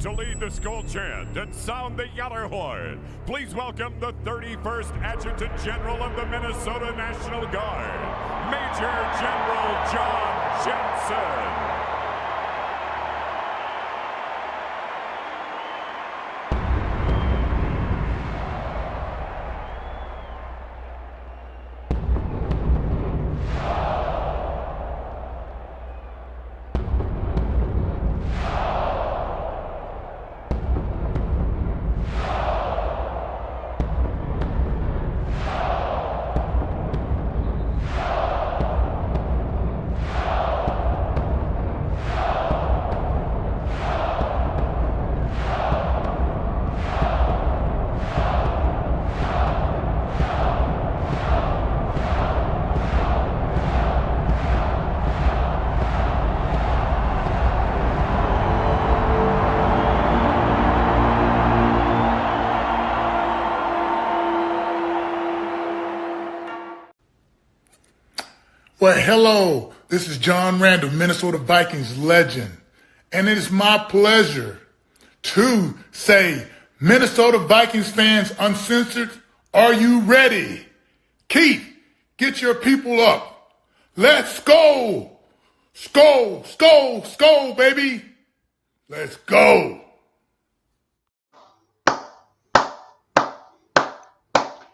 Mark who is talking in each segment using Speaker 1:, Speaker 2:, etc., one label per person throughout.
Speaker 1: To lead the Skol chant and sound the Gjallarhorn, please welcome the 31st Adjutant General of the Minnesota National Guard, Major General John Jensen.
Speaker 2: Well, hello, this is John Randall, Minnesota Vikings legend, and it is my pleasure to say, Minnesota Vikings fans uncensored, are you ready? Keith, get your people up. Let's go. Skol, skol, skol, baby. Let's go.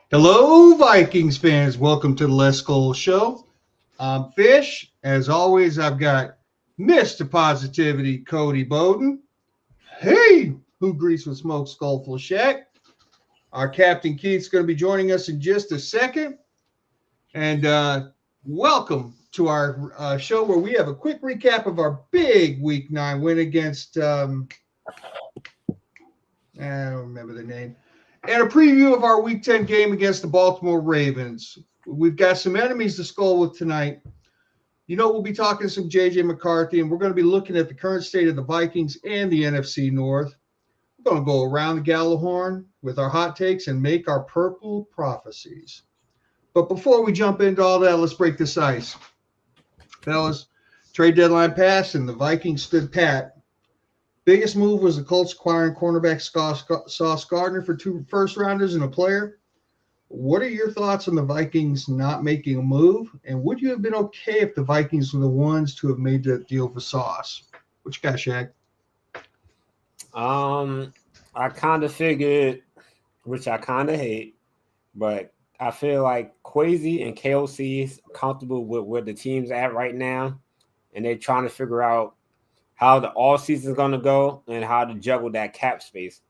Speaker 3: Hello, Vikings fans. Welcome to the Let's Skol Show. I'm Fish. As always, I've got Mr. Positivity, Cody Bowden. Hey, who grease with smoke, Skol Flechette. Our Captain Keith's going to be joining us in just a second. And welcome to our show where we have a quick recap of our big Week 9 win against, I don't remember the name, and a preview of our Week 10 game against the Baltimore Ravens. We've got some enemies to Skol with tonight. You know, we'll be talking some JJ McCathy, and we're going to be looking at the current state of the Vikings and the NFC North. We're going to go around the Gjallarhorn with our hot takes and make our Purple Prophecies. But before we jump into all that, let's break this ice. Fellas, trade deadline passed, and the Vikings stood pat. Biggest move was the Colts acquiring cornerback Sauce Gardner for 2 first-rounders and a player. What are your thoughts on the Vikings not making a move? And would you have been okay if the Vikings were the ones to have made that deal for Sauce? What you got, Shaq?
Speaker 4: I kind of figured, which I kind of hate, but I feel like Kwesi and KOC is comfortable with where the team's at right now, and they're trying to figure out how the all-season is going to go and how to juggle that cap space.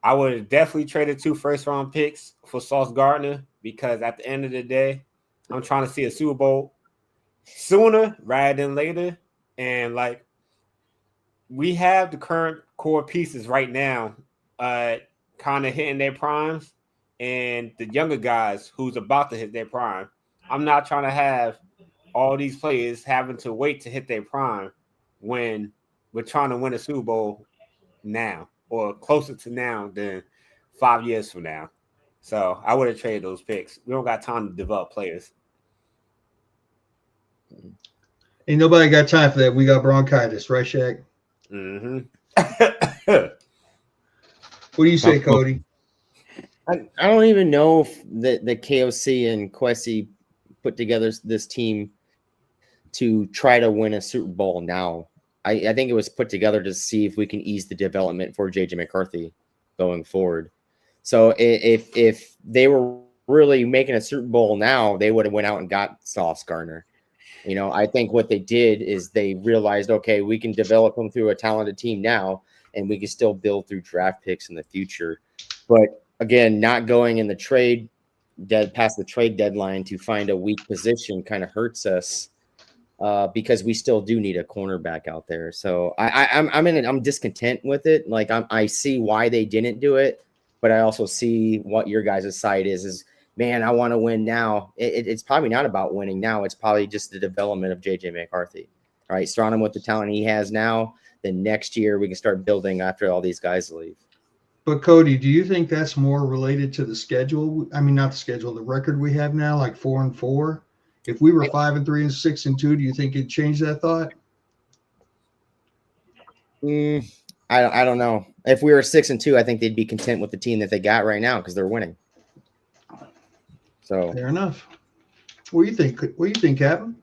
Speaker 4: I would have definitely traded 2 first-round picks for Sauce Gardner because at the end of the day, I'm trying to see a Super Bowl sooner rather than later. And, like, we have the current core pieces right now kind of hitting their primes and the younger guys who's about to hit their prime. I'm not trying to have all these players having to wait to hit their prime when we're trying to win a Super Bowl now, or closer to now than 5 years from now. So I would have traded those picks. We don't got time to develop players.
Speaker 3: Ain't nobody got time for that. We got bronchitis, right, Shaq?
Speaker 4: Mm-hmm.
Speaker 3: What do you say, Cody?
Speaker 5: I don't even know if the KOC and Kwesi put together this team to try to win a Super Bowl now. I think it was put together to see if we can ease the development for JJ McCarthy going forward. So if they were really making a Super Bowl now, they would have went out and got Sauce Gardner. You know, I think what they did is they realized, okay, we can develop him through a talented team now, and we can still build through draft picks in the future. But again, not going in the trade past the trade deadline to find a weak position kind of hurts us. Because we still do need a cornerback out there. So I'm discontent with it. Like I see why they didn't do it, but I also see what your guys' side is man, I want to win now. It's probably not about winning now. It's probably just the development of JJ McCarthy. All right, surround him with the talent he has now. Then next year we can start building after all these guys leave.
Speaker 3: But Cody, do you think that's more related to the schedule? I mean, not the schedule, the record we have now, like 4-4. If we were 5-3 and 6-2, do you think it'd change that thought?
Speaker 5: I don't know. If we were 6-2, I think they'd be content with the team that they got right now because they're winning. So
Speaker 3: fair enough. What do you think? What do you think, Captain?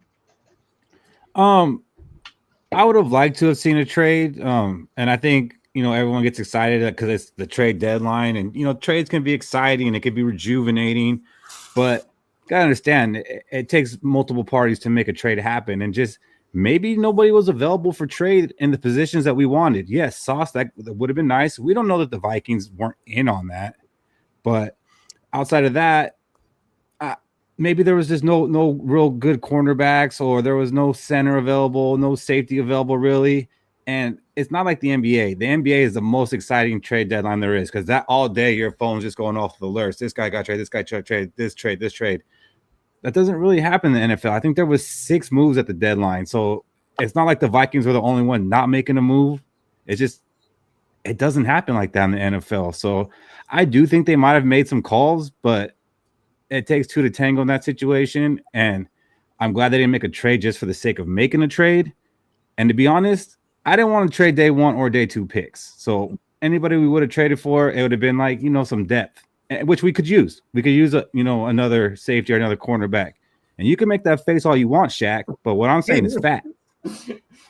Speaker 6: I would have liked to have seen a trade. And I think, everyone gets excited because it's the trade deadline, and, trades can be exciting. It can be rejuvenating, but you gotta understand it takes multiple parties to make a trade happen. And just maybe nobody was available for trade in the positions that we wanted. Yes, Sauce, that would have been nice. We don't know that the Vikings weren't in on that, but outside of that, maybe there was just no real good cornerbacks, or there was no center available, no safety available really. And it's not like the NBA. The NBA is the most exciting trade deadline there is, because that all day your phone's just going off the alerts. This guy got traded, this guy traded, this trade. That doesn't really happen in the NFL. I think there was 6 moves at the deadline. So it's not like the Vikings were the only one not making a move. It doesn't happen like that in the NFL. So I do think they might have made some calls, but it takes 2 to tango in that situation. And I'm glad they didn't make a trade just for the sake of making a trade. And to be honest, I didn't want to trade day 1 or day 2 picks. So anybody we would have traded for, it would have been like, some depth, which we could use. We could use another safety or another cornerback. And you can make that face all you want, Shaq. But what I'm saying is fact.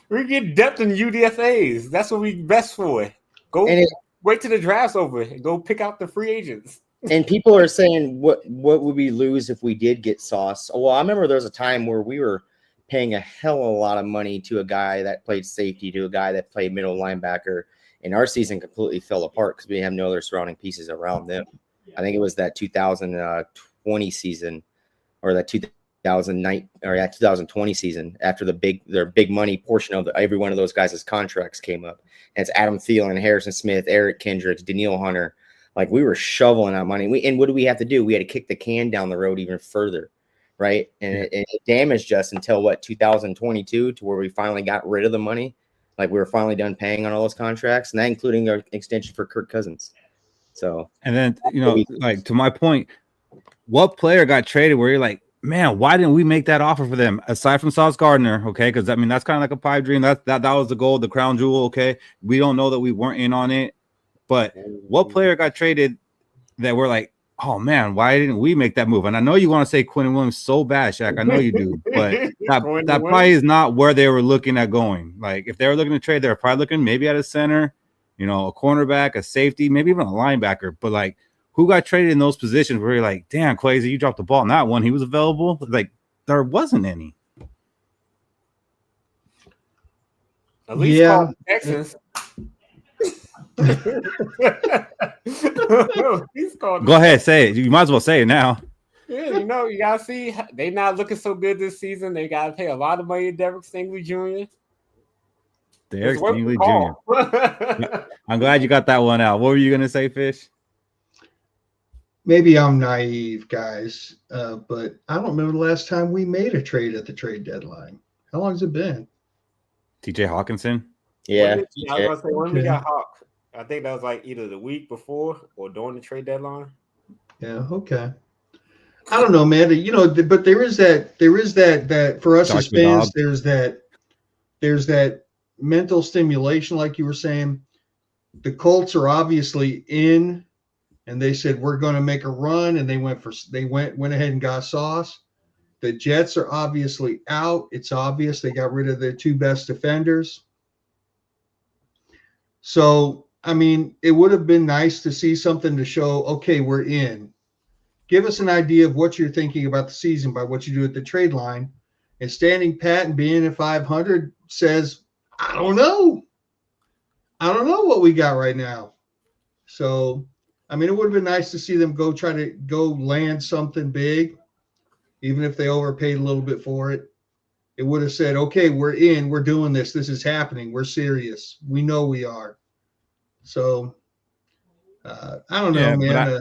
Speaker 4: We get depth in UDFAs. That's what we best for. Wait till the draft's over and go pick out the free agents.
Speaker 5: And people are saying, what would we lose if we did get Sauce? Well, I remember there was a time where we were paying a hell of a lot of money to a guy that played safety, to a guy that played middle linebacker, and our season completely fell apart because we have no other surrounding pieces around them. I think it was that 2020 season, or that 2020 season, after their big money portion of every one of those guys' contracts came up. And it's Adam Thielen, Harrison Smith, Eric Kendricks, Daniil Hunter. Like, we were shoveling out money. And what do we have to do? We had to kick the can down the road even further, right? And it damaged us until 2022, to where we finally got rid of the money. Like, we were finally done paying on all those contracts, and that including our extension for Kirk Cousins. So, and then,
Speaker 6: like, to my point, what player got traded where you're like, man, why didn't we make that offer for them? Aside from Sauce Gardner, okay, because that's kind of like a pipe dream. That was the goal, the crown jewel. Okay, we don't know that we weren't in on it, but what player got traded that we're like, oh man, why didn't we make that move? And I know you want to say Quinn Williams so bad, Shaq. I know you do, but that probably is not where they were looking at going. Like, if they were looking to trade, they were probably looking maybe at a center, a cornerback, a safety, maybe even a linebacker. But like, who got traded in those positions where you're like, damn, Quasi, you dropped the ball on that one. He was available. Like, there wasn't any.
Speaker 4: At least call Texas.
Speaker 6: Go ahead, say it. You might as well say it now.
Speaker 4: Yeah, you gotta see they not looking so good this season. They gotta pay a lot of money to Derek Stingley Jr.
Speaker 6: Derek Stingley Jr. I'm glad you got that one out. What were you gonna say, Fish?
Speaker 3: Maybe I'm naive, guys, but I don't remember the last time we made a trade at the trade deadline. How long has it been?
Speaker 6: TJ Hawkinson?
Speaker 5: Yeah.
Speaker 4: I was gonna say, when we got Hawk, I think that was like either the week before or during the trade deadline.
Speaker 3: Yeah, okay. I don't know, man. But there is that for us as fans, there's that mental stimulation, like you were saying. The Colts are obviously in, and they said we're going to make a run, and they went ahead and got Sauce. The Jets are obviously out. It's obvious they got rid of their 2 best defenders. So, I mean, it would have been nice to see something to show, okay, we're in. Give us an idea of what you're thinking about the season by what you do at the trade line. And standing pat and being at 500 says, I don't know. I don't know what we got right now. So, I mean, it would have been nice to see them try to go land something big, even if they overpaid a little bit for it. It would have said, okay, we're in, we're doing this. This is happening. We're serious. We know we are. So, I don't know, man.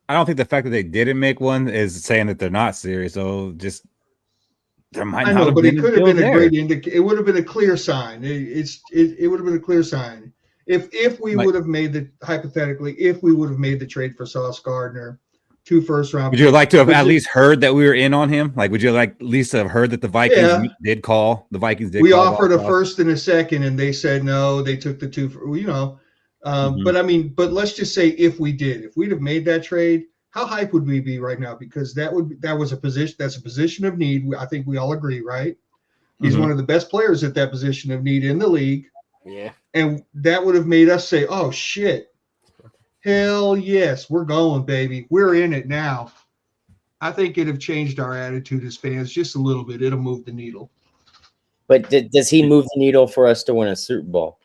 Speaker 6: I don't think the fact that they didn't make one is saying that they're not serious. So just there might not have been.
Speaker 3: It could have been a great indicator. It would have been a clear sign. It would have been a clear sign if we would have made hypothetically, if we would have made the trade for Sauce Gardner, 2 first-round.
Speaker 6: Would you like to have at least heard that we were in on him? Like, would you like at least have heard that the Vikings did call? The Vikings did.
Speaker 3: We offered a first and a second, and they said no. They took the 2. But I mean, but let's just say if we'd have made that trade, how hype would we be right now? Because that's a position of need. I think we all agree, right? He's one of the best players at that position of need in the league.
Speaker 4: Yeah.
Speaker 3: And that would have made us say, oh shit. Hell yes, we're going, baby. We're in it now. I think it'd have changed our attitude as fans just a little bit. It'll move the needle.
Speaker 5: But does he move the needle for us to win a Super Bowl?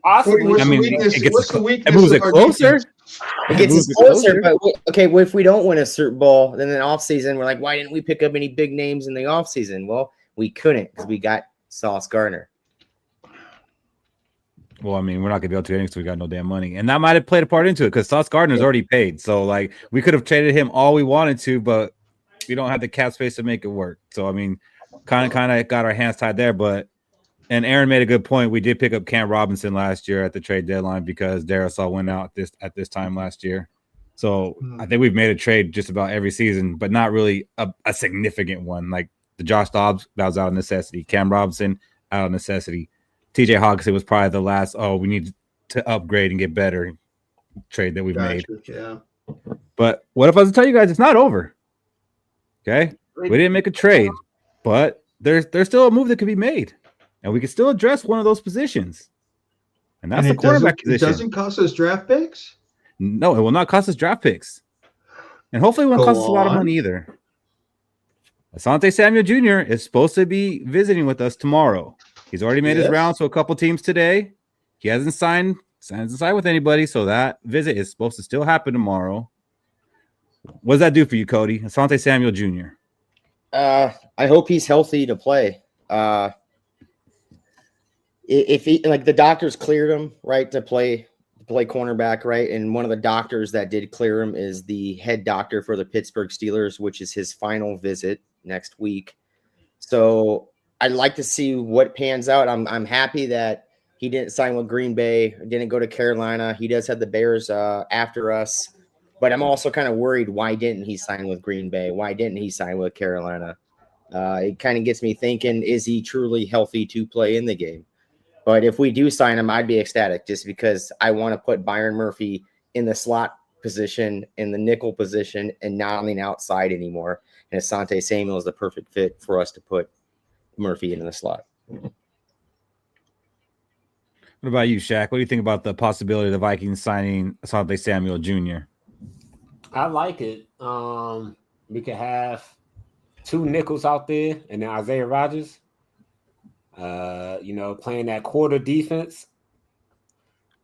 Speaker 4: Possibly.
Speaker 3: What's the weakness?
Speaker 6: It moves it closer.
Speaker 5: It gets us closer. But okay, well, if we don't win a Super Bowl, then in the offseason, we're like, why didn't we pick up any big names in the offseason? Well, we couldn't because we got Sauce Gardner.
Speaker 6: Well, I mean, we're not gonna be able to do anything because we got no damn money, and that might have played a part into it because Sauce Gardner's already paid. So, like, we could have traded him all we wanted to, but we don't have the cap space to make it work. So, I mean, kind of got our hands tied there. But and Aaron made a good point. We did pick up Cam Robinson last year at the trade deadline because Darisaw went out at this time last year. So I think we've made a trade just about every season, but not really a significant one. Like the Josh Dobbs, that was out of necessity. Cam Robinson, out of necessity. TJ Hawkinson was probably the last, we need to upgrade and get better trade that we've made.
Speaker 3: Yeah.
Speaker 6: But what if I was to tell you guys it's not over? Okay. We didn't make a trade, but there's still a move that could be made. And we can still address one of those positions. And that's the quarterback position.
Speaker 3: It doesn't cost us draft picks?
Speaker 6: No, it will not cost us draft picks. And hopefully it won't cost us a lot of money either. Asante Samuel Jr. is supposed to be visiting with us tomorrow. He's already made his rounds to a couple teams today. He hasn't signed with anybody, so that visit is supposed to still happen tomorrow. What does that do for you, Cody? Asante Samuel Jr.
Speaker 5: I hope he's healthy to play. If he, like, the doctors cleared him, right, to play cornerback, right, and one of the doctors that did clear him is the head doctor for the Pittsburgh Steelers, which is his final visit next week. So I'd like to see what pans out. I'm happy that he didn't sign with Green Bay, didn't go to Carolina. He does have the Bears after us, but I'm also kind of worried, why didn't he sign with Green Bay? Why didn't he sign with Carolina? It kind of gets me thinking, is he truly healthy to play in the game? But if we do sign him, I'd be ecstatic just because I want to put Byron Murphy in the slot position, in the nickel position, and not on the outside anymore. And Asante Samuel is the perfect fit for us to put Murphy in the slot.
Speaker 6: What about you, Shaq? What do you think about the possibility of the Vikings signing Asante Samuel Jr.?
Speaker 4: I like it. We could have 2 nickels out there and then Isaiah Rodgers. Playing that quarter defense.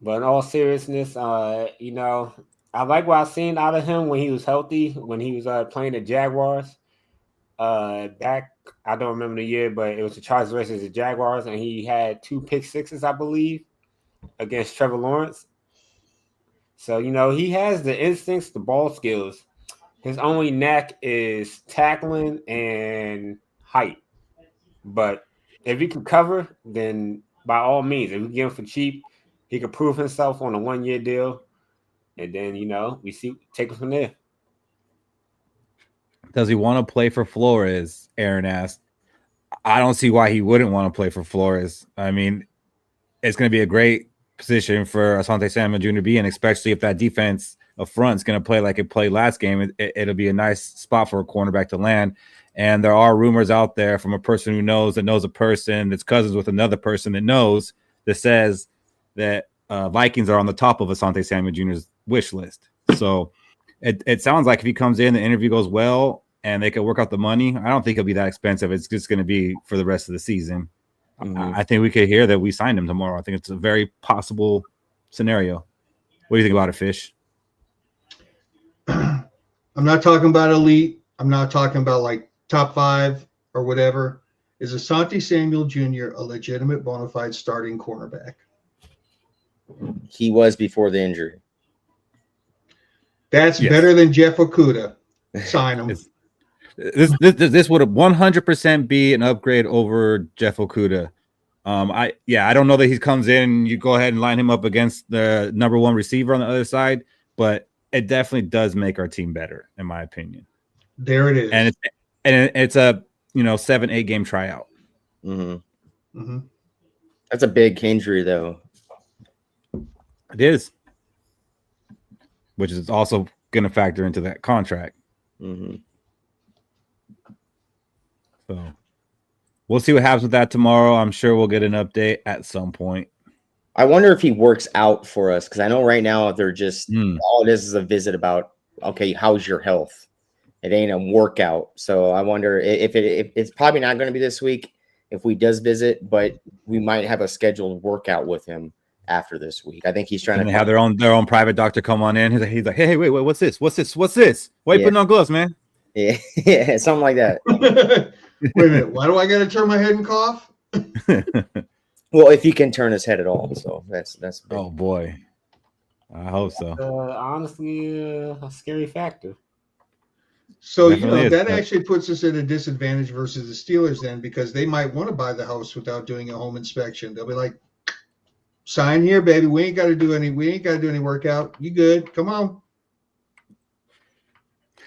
Speaker 4: But in all seriousness, I like what I've seen out of him when he was healthy, when he was playing the Jaguars. Back, I don't remember the year, but it was the Chargers versus the Jaguars, and he had 2 pick sixes, I believe, against Trevor Lawrence. So, he has the instincts, the ball skills. His only knack is tackling and height. But if he can cover, then by all means, if we get him for cheap, he could prove himself on a 1-year deal. And then, we take it from there.
Speaker 6: Does he want to play for Flores? Aaron asked. I don't see why he wouldn't want to play for Flores. I mean, it's going to be a great position for Asante Samuel Jr. to be in, especially if that defense up front is going to play like it played last game. It'll be a nice spot for a cornerback to land. And there are rumors out there from a person who knows a person that's cousins with another person that knows, that says that Vikings are on the top of Asante Samuel Jr.'s wish list. So it sounds like if he comes in, the interview goes well, and they can work out the money, I don't think it'll be that expensive. It's just going to be for the rest of the season. I think we could hear that we signed him tomorrow. I think it's a very possible scenario. What do you think about it, Fish?
Speaker 3: I'm not talking about elite. I'm not talking about like top 5 or whatever. Is Asante Samuel Jr. a legitimate bona fide starting cornerback?
Speaker 5: He was before the injury.
Speaker 3: That's better than Jeff Okudah. Sign him.
Speaker 6: This would have 100% be an upgrade over Jeff Okudah. I don't know that he comes in, you go ahead and line him up against the number 1 receiver on the other side, but it definitely does make our team better, in my opinion.
Speaker 3: There it is.
Speaker 6: And it's a 7-8 game tryout.
Speaker 5: Mm-hmm.
Speaker 3: Mm-hmm.
Speaker 5: That's a big injury, though.
Speaker 6: It is, which is also going to factor into that contract.
Speaker 5: Mm-hmm.
Speaker 6: So we'll see what happens with that tomorrow. I'm sure we'll get an update at some point.
Speaker 5: I wonder if he works out for us, because I know right now they're just all it is a visit about, okay, how's your health? It ain't a workout. So I wonder if it's probably not going to be this week if we does visit, but we might have a scheduled workout with him after this week. I think he's trying
Speaker 6: And
Speaker 5: to
Speaker 6: they have their own private doctor come on in. He's like, hey, wait, what's this? Why you putting on gloves, man?
Speaker 5: Yeah, yeah, something like that.
Speaker 3: Wait a minute. Why do I got to turn my head and cough?
Speaker 5: Well, if he can turn his head at all, so that's big.
Speaker 6: Oh boy, I hope so.
Speaker 4: Honestly, a scary factor.
Speaker 3: So
Speaker 6: Definitely
Speaker 3: that
Speaker 6: is.
Speaker 3: actually puts us at a disadvantage versus the Steelers then, because they might want to buy the house without doing a home inspection. They'll be like, "Sign here, baby. We ain't got to do any workout. You good? Come on."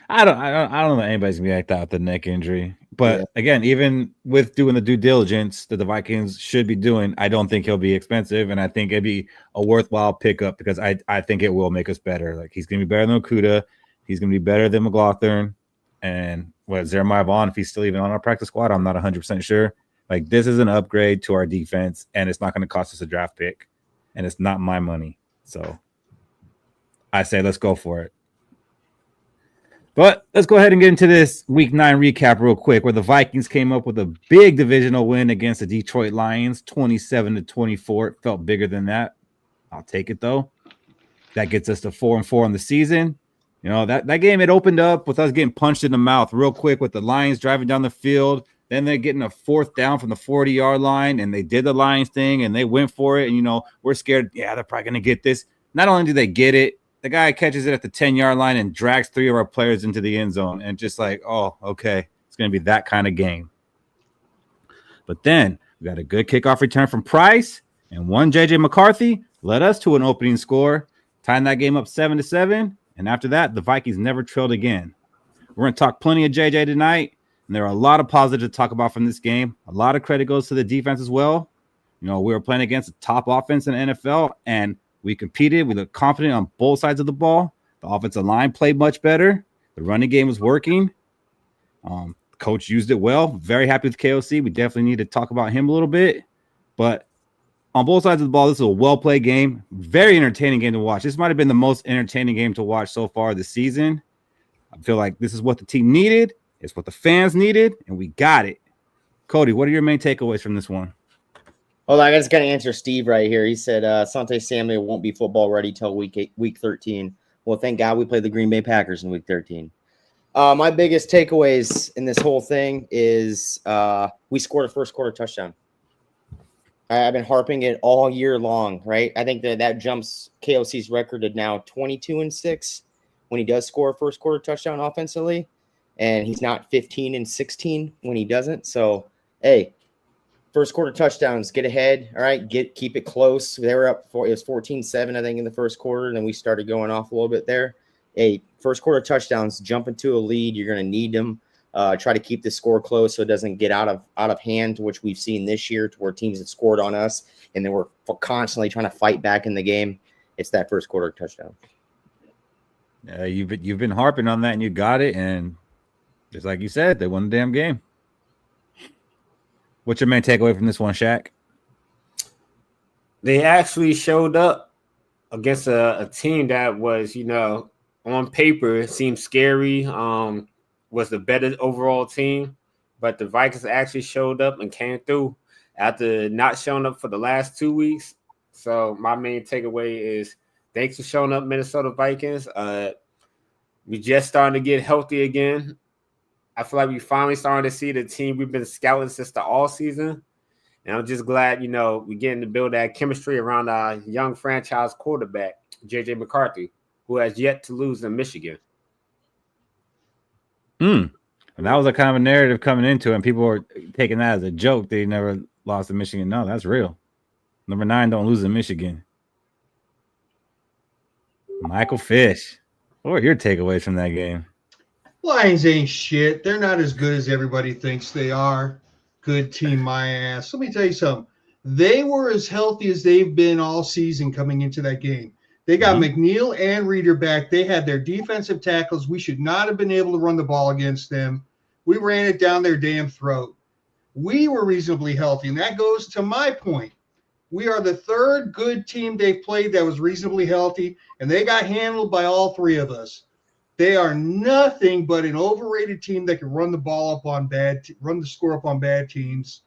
Speaker 6: I don't know that anybody's gonna be like that with the neck injury. But again, even with doing the due diligence that the Vikings should be doing, I don't think he'll be expensive, and I think it'd be a worthwhile pickup because I think it will make us better. Like he's gonna be better than Okuda, he's gonna be better than McLaughlin, and Jeremiah Vaughn, if he's still even on our practice squad, I'm not 100% sure. Like this is an upgrade to our defense, and it's not going to cost us a draft pick, and it's not my money. So I say let's go for it. But let's go ahead and get into this Week 9 recap real quick, where the Vikings came up with a big divisional win against the Detroit Lions, 27-24. It felt bigger than that. I'll take it, though. That gets us to 4-4 on the season. You know, that game, it opened up with us getting punched in the mouth real quick with the Lions driving down the field. Then they're getting a 4th down from the 40-yard line, and they did the Lions thing, and they went for it. And, we're scared, they're probably going to get this. Not only do they get it, the guy catches it at the 10-yard line and drags 3 of our players into the end zone. And just like, oh, okay, it's going to be that kind of game. But then we got a good kickoff return from Price, and one JJ McCarthy led us to an opening score, tying that game up 7-7. And after that, the Vikings never trailed again. We're going to talk plenty of JJ tonight, and there are a lot of positives to talk about from this game. A lot of credit goes to the defense as well. We were playing against a top offense in the NFL, and we competed. We looked confident on both sides of the ball. The offensive line played much better. The running game was working. Coach used it well. Very happy with KOC. We definitely need to talk about him a little bit. But on both sides of the ball, this is a well-played game. Very entertaining game to watch. This might have been the most entertaining game to watch so far this season. I feel like this is what the team needed. It's what the fans needed, and we got it. Cody, what are your main takeaways from this one?
Speaker 5: Well, I just got to answer Steve right here. He said Asante Samuel won't be football ready till week 13. Well, thank God we played the Green Bay Packers in week 13. My biggest takeaways in this whole thing is we scored a first quarter touchdown. I've been harping it all year long, right? I think that jumps KOC's record to now 22-6 when he does score a first quarter touchdown offensively, and he's not 15-16 when he doesn't. So, hey, first quarter touchdowns, get ahead, all right, keep it close. They were up it was 14-7, I think, in the first quarter, and then we started going off a little bit there. Hey, first quarter touchdowns, jump into a lead, you're going to need them. Try to keep the score close so it doesn't get out of hand, which we've seen this year, to where teams have scored on us and then we're constantly trying to fight back in the game. It's that first quarter touchdown.
Speaker 6: You've been harping on that, and you got it. And just like you said, they won the damn game. What's your main takeaway from this one, Shaq?
Speaker 4: They actually showed up against a team that was, on paper it seemed scary. Was the better overall team, but the Vikings actually showed up and came through after not showing up for the last 2 weeks. So my main takeaway is thanks for showing up, Minnesota Vikings. We just starting to get healthy again. I feel like we finally starting to see the team we've been scouting since the all season. And I'm just glad, we're getting to build that chemistry around our young franchise quarterback, JJ McCarthy, who has yet to lose in Michigan.
Speaker 6: And that was a kind of a narrative coming into it, and people were taking that as a joke. They never lost to Michigan. No, that's real. Number 9 don't lose in Michigan. Michael Fish. What were your takeaways from that game?
Speaker 3: Lions ain't shit. They're not as good as everybody thinks they are. Good team, my ass. Let me tell you something. They were as healthy as they've been all season coming into that game. They got McNeil and Reeder back. They had their defensive tackles. We should not have been able to run the ball against them. We ran it down their damn throat. We were reasonably healthy, and that goes to my point. We are the third good team they've played that was reasonably healthy, and they got handled by all three of us. They are nothing but an overrated team that can run the ball up on run the score up on bad teams.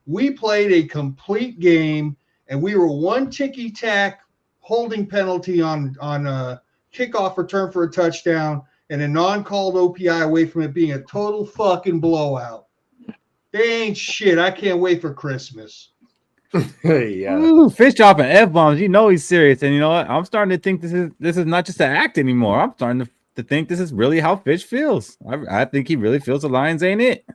Speaker 3: We played a complete game, and we were one ticky-tack holding penalty on a kickoff return for a touchdown and a non-called OPI away from it being a total fucking blowout. They ain't shit. I can't wait for Christmas.
Speaker 4: Yeah.
Speaker 6: Ooh, Fish dropping F-bombs. You know he's serious. And you know what? I'm starting to think this is not just an act anymore. I'm starting to think this is really how Fish feels. I think he really feels the Lions ain't it.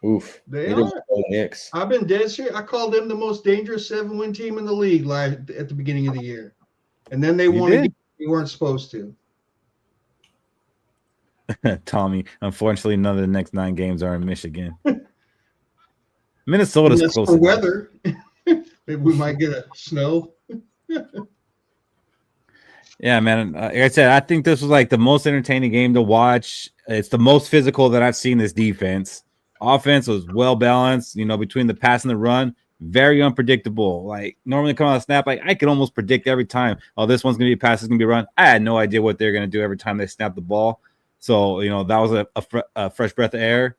Speaker 5: Oof.
Speaker 3: They
Speaker 5: Neither
Speaker 3: are.
Speaker 5: was Knicks.
Speaker 3: I've been dead serious. I called them the most dangerous 7-win team in the league at the beginning of the year. And then they won again. They weren't supposed to.
Speaker 6: Tommy, unfortunately, none of the next 9 games are in Michigan. Minnesota's close
Speaker 3: for weather. Maybe we might get a snow.
Speaker 6: Yeah, man. Like I said, I think this was like the most entertaining game to watch. It's the most physical that I've seen this defense. Offense was well balanced, between the pass and the run. Very unpredictable. Like normally coming out of snap, like I could almost predict every time. Oh, this one's gonna be a pass, this is gonna be a run. I had no idea what they're gonna do every time they snap the ball. So that was a fresh breath of air.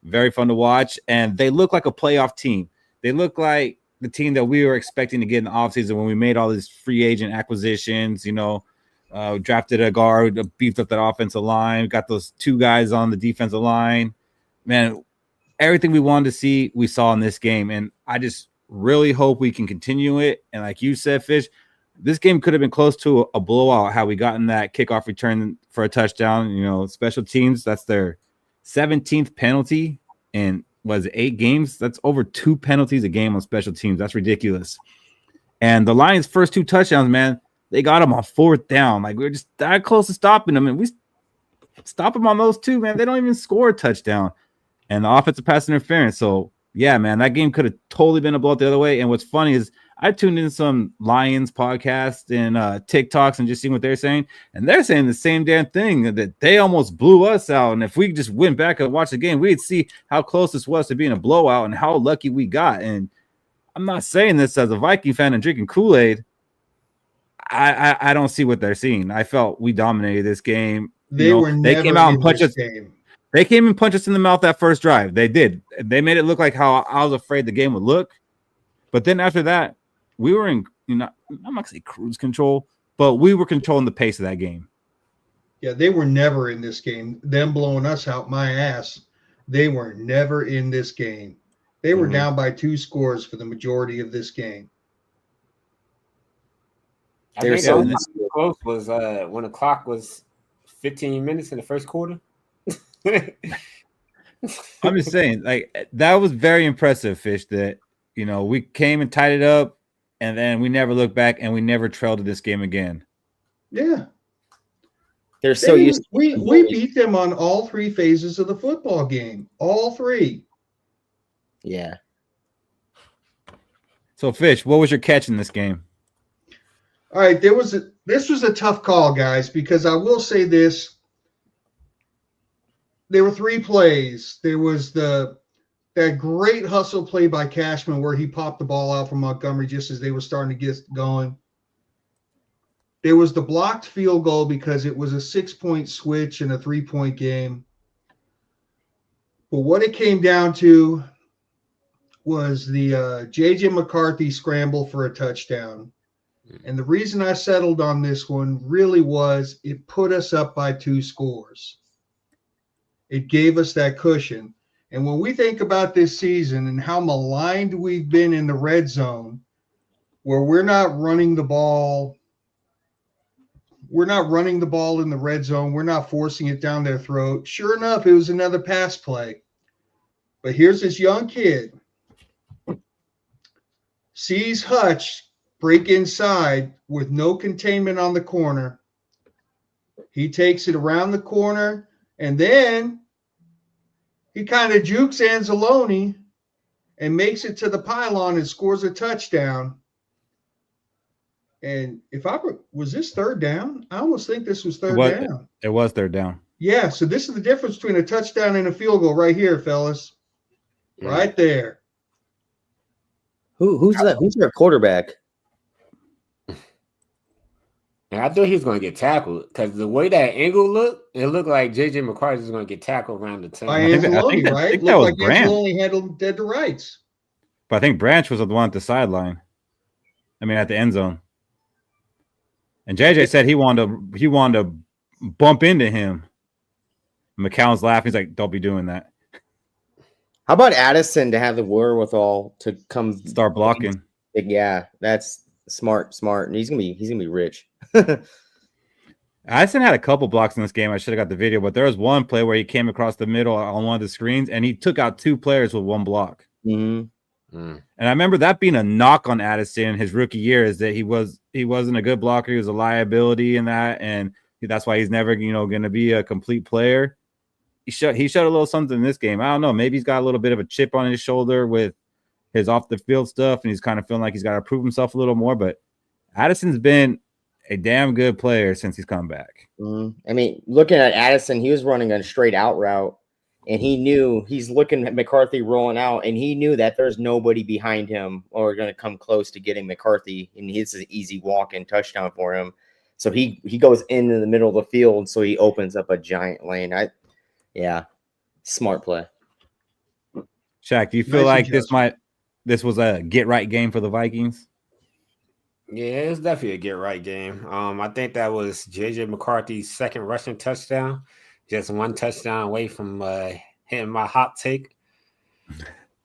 Speaker 6: Very fun to watch, and they look like a playoff team. They look like the team that we were expecting to get in the offseason when we made all these free agent acquisitions. Drafted a guard, beefed up that offensive line, got those 2 guys on the defensive line. Man, everything we wanted to see, we saw in this game, and I just really hope we can continue it. And like you said, Fish, this game could have been close to a blowout. How we got in that kickoff return for a touchdown. Special teams, that's their 17th penalty in 8 games. That's over 2 penalties a game on special teams. That's ridiculous. And the Lions' first 2 touchdowns, man, they got them on 4th down. Like we were just that close to stopping them, and we stop them on those 2, man. They don't even score a touchdown. And the offensive pass interference. So yeah, man, that game could have totally been a blowout the other way. And what's funny is I tuned in some Lions podcasts and TikToks and just seeing what they're saying. And they're saying the same damn thing, that they almost blew us out. And if we just went back and watched the game, we'd see how close this was to being a blowout and how lucky we got. And I'm not saying this as a Viking fan and drinking Kool-Aid. I don't see what they're seeing. I felt we dominated this game.
Speaker 3: They came out and punched us.
Speaker 6: They came and punched us in the mouth that first drive. They did. They made it look like how I was afraid the game would look. But then after that, we were in, I'm not going to say cruise control, but we were controlling the pace of that game.
Speaker 3: Yeah, they were never in this game. Them blowing us out my ass. They were never in this game. They were down by 2 scores for the majority of this game.
Speaker 4: I think so close was when the clock was 15 minutes in the first quarter.
Speaker 6: I'm just saying, like, that was very impressive, Fish, that we came and tied it up, and then we never looked back, and we never trailed to this game again.
Speaker 3: Yeah,
Speaker 5: they're so used to
Speaker 3: we beat them on all 3 phases of the football game. All 3.
Speaker 5: Yeah.
Speaker 6: So, Fish, what was your catch in this game?
Speaker 3: All right, this was a tough call, guys, because I will say this. There were 3 plays. There was that great hustle play by Cashman where he popped the ball out from Montgomery just as they were starting to get going. There was the blocked field goal because it was a 6-point switch in a 3-point game. But what it came down to was the JJ McCarthy scramble for a touchdown. And the reason I settled on this one really was it put us up by 2 scores. It gave us that cushion. And when we think about this season and how maligned we've been in the red zone, where we're not running the ball in the red zone, we're not forcing it down their throat. Sure enough, it was another pass play. But here's this young kid sees Hutch break inside with no containment on the corner. He takes it around the corner, and then he kind of jukes Anzalone and makes it to the pylon and scores a touchdown. And was this third down? I almost think this was third down.
Speaker 6: It was third down.
Speaker 3: Yeah, so this is the difference between a touchdown and a field goal right here, fellas. Yeah. Right there.
Speaker 5: Who's that? Who's their quarterback?
Speaker 4: And I thought he was going to get tackled because the way that angle looked, it looked like JJ McCarthy was going to get tackled around the 10.
Speaker 3: By Anzalone, right? I think that was like Branch. Anzalone had him dead to rights.
Speaker 6: But I think Branch was the one at the sideline. I mean, at the end zone. And JJ said he wanted to bump into him. McCown's laughing. He's like, "Don't be doing that."
Speaker 5: How about Addison to have the wherewithal to come
Speaker 6: start blocking?
Speaker 5: Yeah, that's smart, and he's gonna be rich.
Speaker 6: Addison had a couple blocks in this game. I should have got the video, but there was one play where he came across the middle on one of the screens and he took out two players with one block.
Speaker 5: Mm-hmm.
Speaker 6: And I remember that being a knock on Addison his rookie year is that he wasn't a good blocker. He was a liability in that, and that's why he's never going to be a complete player. He showed a little something in this game. I don't know. Maybe he's got a little bit of a chip on his shoulder with his off the field stuff, and he's kind of feeling like he's got to prove himself a little more. But Addison's been a damn good player since he's come back.
Speaker 5: I mean, looking at Addison, he was running a straight out route. And he knew he's looking at McCarthy rolling out, and he knew that there's nobody behind him or going to come close to getting McCarthy. And it's an easy walk-in touchdown for him. So he goes into the middle of the field, so he opens up a giant lane. Smart play.
Speaker 6: Shaq, do you feel like this was a get right game for the Vikings?
Speaker 4: Yeah, it's definitely a get right game. I think that was JJ McCarthy's second rushing touchdown. Just one touchdown away from hitting my hot take.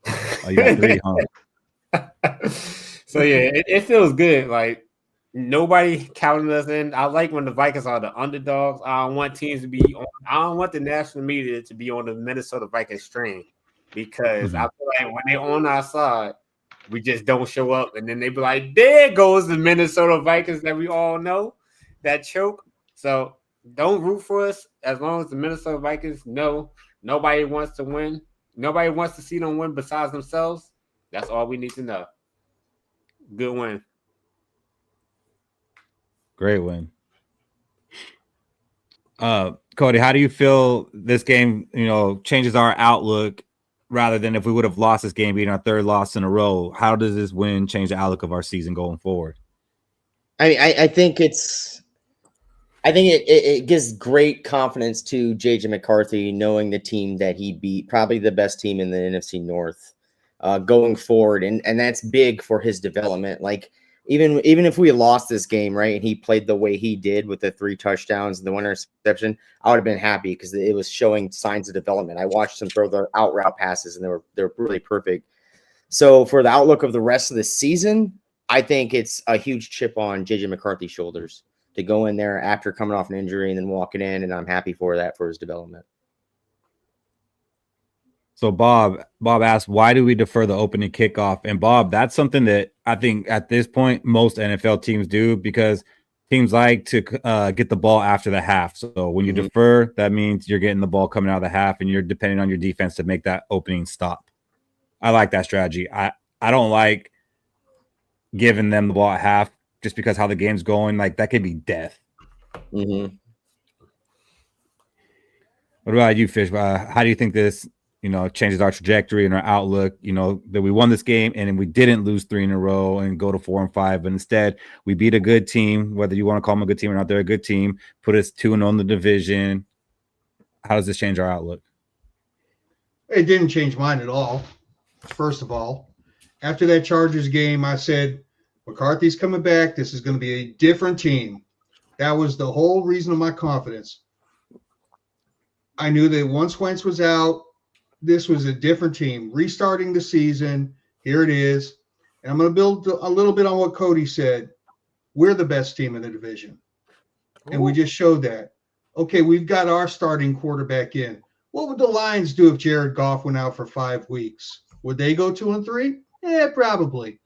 Speaker 6: Oh, you got three, huh?
Speaker 4: So, yeah, it feels good. Like, nobody counting us in. I like when the Vikings are the underdogs. I don't want teams to be on. I don't want the national media to be on the Minnesota Vikings train because I feel like when they're on our side, we just don't show up. And then they be like, there goes the Minnesota Vikings that we all know that choke. So, don't root for us as long as the Minnesota Vikings know nobody wants to win. Nobody wants to see them win besides themselves. That's all we need to know. Good win.
Speaker 6: Great win. Cody, how do you feel this game, changes our outlook rather than if we would have lost this game being our third loss in a row? How does this win change the outlook of our season going forward?
Speaker 5: I think it gives great confidence to JJ McCarthy knowing the team that he beat, probably the best team in the NFC North going forward. And that's big for his development. Like even if we lost this game, right, and he played the way he did with the 3 touchdowns and the 1 interception, I would have been happy because it was showing signs of development. I watched him throw the out route passes and they're really perfect. So for the outlook of the rest of the season, I think it's a huge chip on JJ McCarthy's shoulders to go in there after coming off an injury and then walking in, and I'm happy for that for his development.
Speaker 6: So Bob asked, why do we defer the opening kickoff? And Bob, that's something that I think at this point most NFL teams do because teams like to get the ball after the half. So when you defer, that means you're getting the ball coming out of the half and you're depending on your defense to make that opening stop. I like that strategy. I don't like giving them the ball at half just because how the game's going. Like, that could be death.
Speaker 5: Mm-hmm.
Speaker 6: What about you, Fish? How do you think this, changes our trajectory and our outlook? That we won this game and we didn't lose 3 in a row and go to 4-5, but instead we beat a good team. Whether you want to call them a good team or not, they're a good team. Put us 2-0 in the division. How does this change our outlook?
Speaker 3: It didn't change mine at all. First of all, after that Chargers game, I said, McCarthy's coming back. This is going to be a different team. That was the whole reason of my confidence. I knew that once Wentz was out, this was a different team. Restarting the season, here it is. And I'm going to build a little bit on what Cody said. We're the best team in the division. And we just showed that. Okay, we've got our starting quarterback in. What would the Lions do if Jared Goff went out for 5 weeks? Would they go 2-3? Yeah, probably.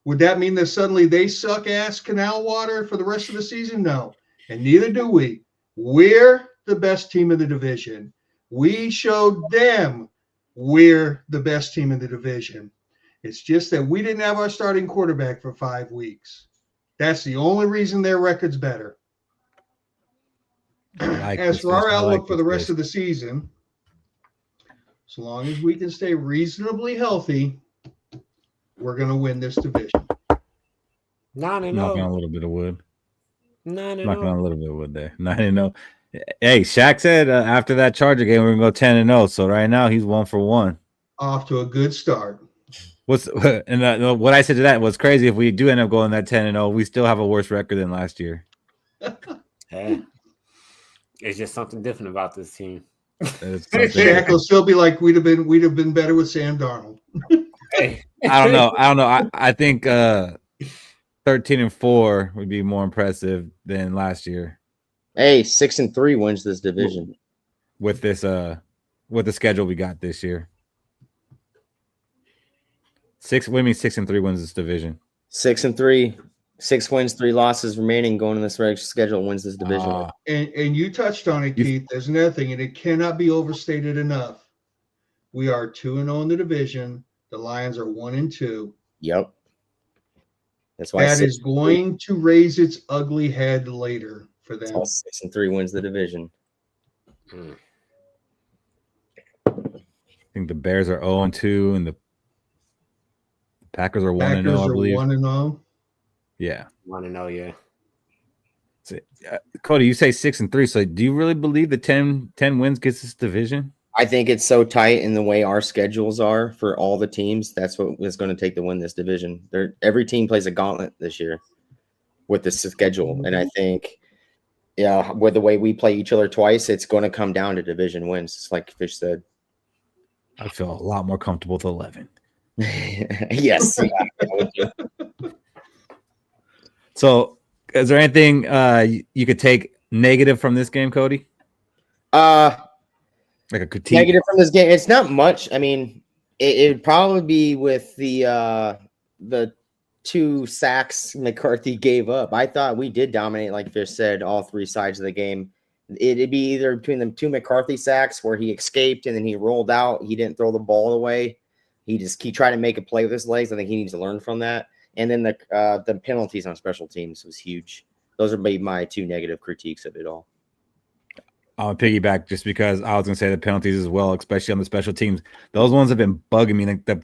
Speaker 3: Would that mean that suddenly they suck ass canal water for the rest of the season? No. And neither do we. We're the best team in the division. We showed them we're the best team in the division. It's just that we didn't have our starting quarterback for 5 weeks. That's the only reason their record's better. As for our outlook for the rest of the season, as long as we can stay reasonably healthy, we're going to win this division.
Speaker 4: 9-0.
Speaker 6: Knocking on a little bit of wood.
Speaker 4: 9-0.
Speaker 6: Knocking on a little bit of wood there. 9-0. Hey, Shaq said after that Charger game, we're going to go 10-0. So right now he's 1 for 1.
Speaker 3: Off to a good start.
Speaker 6: What I said to that was crazy. If we do end up going that 10-0, we still have a worse record than last year.
Speaker 4: Hey, it's just something different about this team.
Speaker 3: Shaq will still be like, we'd have been better with Sam Darnold.
Speaker 4: Hey.
Speaker 6: I don't know. I think 13-4 would be more impressive than last year.
Speaker 5: Hey, 6-3 wins this division
Speaker 6: with this with the schedule we got this year. 6-3 wins this division.
Speaker 5: 6-3, 6 wins, 3 losses remaining going in this regular schedule wins this division.
Speaker 3: And you touched on it, Keith. There's another thing, and it cannot be overstated enough. We are 2-0 in the division. The Lions are 1-2.
Speaker 5: Yep. That's why
Speaker 3: that is going to raise its ugly head later for them.
Speaker 5: 6-3 wins the division.
Speaker 6: I think the Bears are 0-2 and the Packers are 1-0, I believe.
Speaker 3: 1-0.
Speaker 6: Yeah.
Speaker 4: 1-0, yeah.
Speaker 6: So, Cody, you say 6-3. So do you really believe the 10 wins gets this division?
Speaker 5: I think it's so tight in the way our schedules are for all the teams. That's what is going to take to win this division. Every team plays a gauntlet this year with this schedule. And I think, yeah, with the way we play each other twice, it's going to come down to division wins. It's like Fish said.
Speaker 6: I feel a lot more comfortable with 11.
Speaker 5: Yes.
Speaker 6: So is there anything you could take negative from this game, Cody? Like a critique.
Speaker 5: Negative from this game. It's not much. I mean, it would probably be with the 2 sacks McCarthy gave up. I thought we did dominate, like Fish said, all 3 sides of the game. It'd be either between the 2 McCarthy sacks where he escaped and then he rolled out. He didn't throw the ball away. He tried to make a play with his legs. I think he needs to learn from that. And then the penalties on special teams was huge. Those are maybe my 2 negative critiques of it all.
Speaker 6: I'll piggyback just because I was going to say the penalties as well, especially on the special teams. Those ones have been bugging me. Like the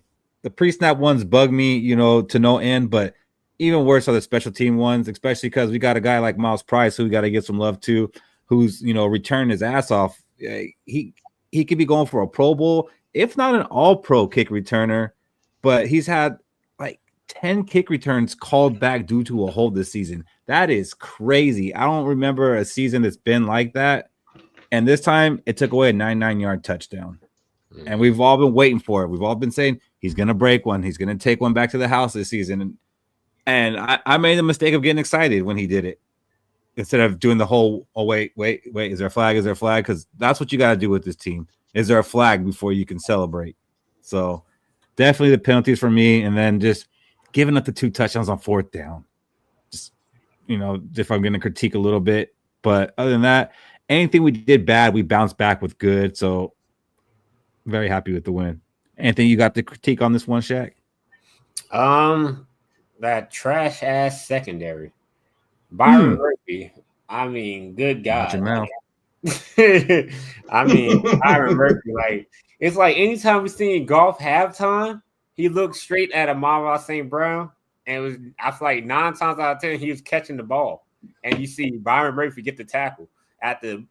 Speaker 6: pre-snap ones bug me, to no end, but even worse are the special team ones, especially because we got a guy like Miles Price who we got to give some love to, who's, returned his ass off. He could be going for a Pro Bowl, if not an all-pro kick returner, but he's had like 10 kick returns called back due to a hold this season. That is crazy. I don't remember a season that's been like that. And this time, it took away a 99-yard touchdown. And we've all been waiting for it. We've all been saying, he's going to break one. He's going to take one back to the house this season. And I made the mistake of getting excited when he did it. Instead of doing the whole, oh, wait, is there a flag? Is there a flag? Because that's what you got to do with this team. Is there a flag before you can celebrate? So definitely the penalties for me. And then just giving up the 2 touchdowns on 4th down. Just, if I'm going to critique a little bit. But other than that, anything we did bad, we bounced back with good. So very happy with the win. Anything you got to critique on this one, Shaq?
Speaker 4: That trash ass secondary. Byron Murphy. I mean, good God.
Speaker 6: Watch your mouth.
Speaker 4: I mean, Byron Murphy, it's like anytime we see golf halftime, he looks straight at Amon-Ra St. Brown. And I feel like 9 times out of 10, he was catching the ball. And you see Byron Murphy get the tackle at the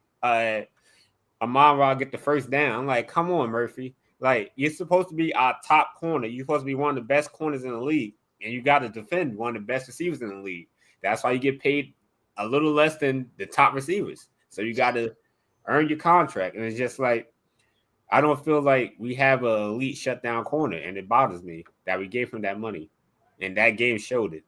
Speaker 4: Amon-Ra get the first down. I'm like, come on, Murphy. Like, you're supposed to be our top corner. You're supposed to be one of the best corners in the league. And you got to defend one of the best receivers in the league. That's why you get paid a little less than the top receivers. So you got to earn your contract. And it's just like, I don't feel like we have an elite shutdown corner. And it bothers me that we gave him that money. And that game showed it.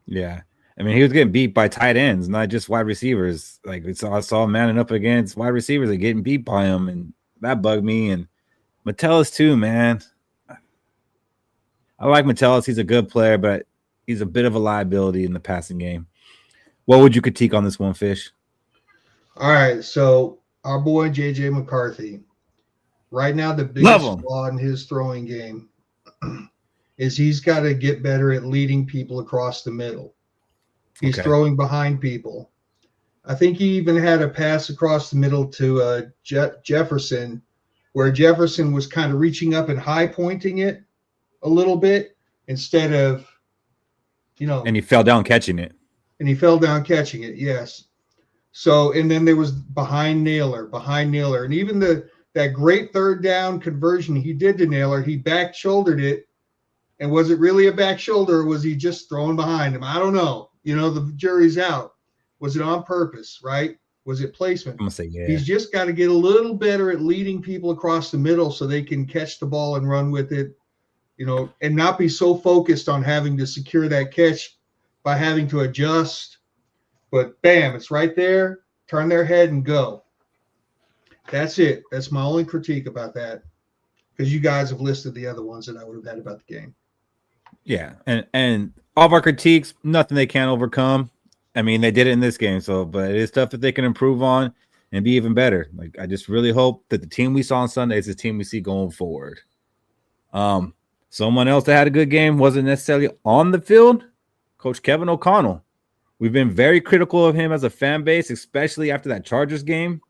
Speaker 6: Yeah. I mean, he was getting beat by tight ends, not just wide receivers. Like I saw him manning up against wide receivers and getting beat by him. And that bugged me. And Metellus too, man. I like Metellus. He's a good player, but he's a bit of a liability in the passing game. What would you critique on this one, Fish?
Speaker 3: All right, so our boy JJ McCarthy. Right now, the biggest flaw in his throwing game is he's got to get better at leading people across the middle. He's throwing behind people. I think he even had a pass across the middle to Jefferson, where Jefferson was kind of reaching up and high pointing it a little bit instead of,
Speaker 6: And he fell down catching it.
Speaker 3: Yes. So, and then there was behind Naylor. And even that great third down conversion he did to Naylor, he back shouldered it. And was it really a back shoulder or was he just throwing behind him? I don't know. The jury's out. Was it on purpose, right? Was it placement?
Speaker 6: I'm going to say yeah.
Speaker 3: He's just got to get a little better at leading people across the middle so they can catch the ball and run with it, and not be so focused on having to secure that catch by having to adjust. But bam, it's right there. Turn their head and go. That's it. That's my only critique about that, because you guys have listed the other ones that I would have had about the game.
Speaker 6: Yeah, and all of our critiques, nothing they can't overcome. I mean, they did it in this game, but it is stuff that they can improve on and be even better. Like, I just really hope that the team we saw on Sunday is the team we see going forward. Someone else that had a good game wasn't necessarily on the field, Coach Kevin O'Connell. We've been very critical of him as a fan base, especially after that Chargers game.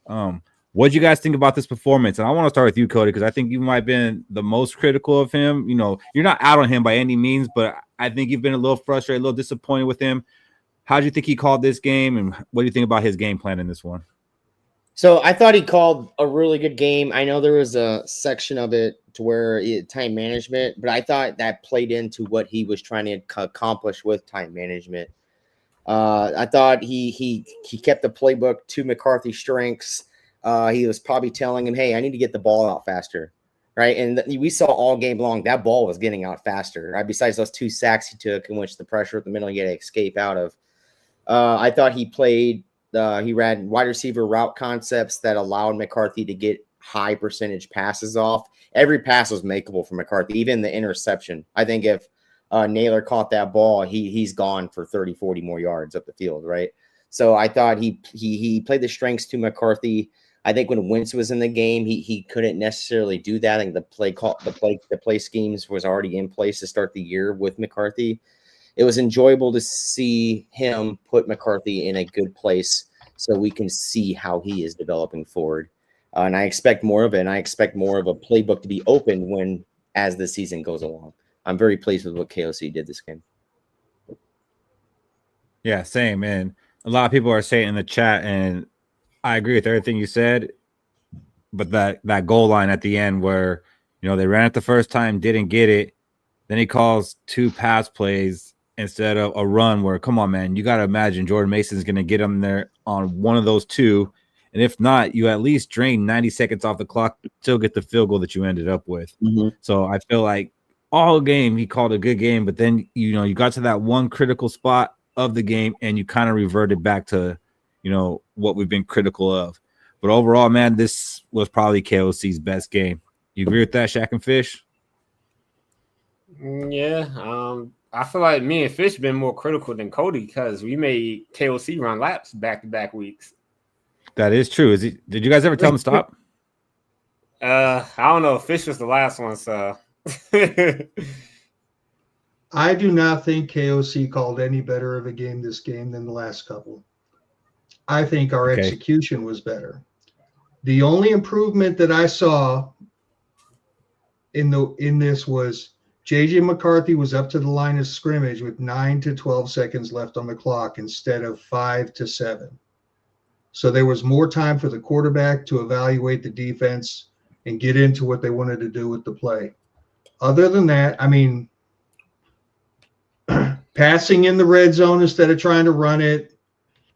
Speaker 6: What do you guys think about this performance? And I want to start with you, Cody, because I think you might have been the most critical of him. You're not out on him by any means, but I think you've been a little frustrated, a little disappointed with him. How do you think he called this game, and what do you think about his game plan in this one?
Speaker 5: So I thought he called a really good game. I know there was a section of it to where time management, but I thought that played into what he was trying to accomplish with time management. I thought he kept the playbook to McCarthy's strengths. He was probably telling him, hey, I need to get the ball out faster, right? And we saw all game long that ball was getting out faster, right? Besides those 2 sacks he took, in which the pressure at the middle he had to escape out of. I thought he ran wide receiver route concepts that allowed McCarthy to get high percentage passes off. Every pass was makeable for McCarthy, even the interception. I think if Naylor caught that ball, he's gone for 30, 40 more yards up the field, right? So I thought he played the strengths to McCarthy. I think when Wentz was in the game, he couldn't necessarily do that. I think the play schemes was already in place to start the year with McCarthy. It was enjoyable to see him put McCarthy in a good place so we can see how he is developing forward. And I expect more of it, and I expect more of a playbook to be open as the season goes along. I'm very pleased with what KOC did this game.
Speaker 6: Yeah, same, man. A lot of people are saying in the chat, and I agree with everything you said, but that goal line at the end where, they ran it the first time, didn't get it, then he calls 2 pass plays instead of a run where, come on, man, you got to imagine Jordan Mason's going to get him there on one of those 2. And if not, you at least drain 90 seconds off the clock to still get the field goal that you ended up with. Mm-hmm. So I feel like all game he called a good game, but then, you got to that one critical spot of the game and you kind of reverted back to, what we've been critical of. But overall, man, this was probably KOC's best game. You agree with that, Shaq and Fish?
Speaker 4: Yeah. I feel like me and Fish been more critical than Cody because we made KOC run laps back-to-back weeks.
Speaker 6: That is true. Did you guys ever tell him to stop?
Speaker 4: I don't know. Fish was the last one, so.
Speaker 3: I do not think KOC called any better of a game this game than the last couple. I think our execution was better. The only improvement that I saw in this was JJ McCarthy was up to the line of scrimmage with 9 to 12 seconds left on the clock instead of 5 to 7. So there was more time for the quarterback to evaluate the defense and get into what they wanted to do with the play. Other than that, I mean, passing in the red zone instead of trying to run it,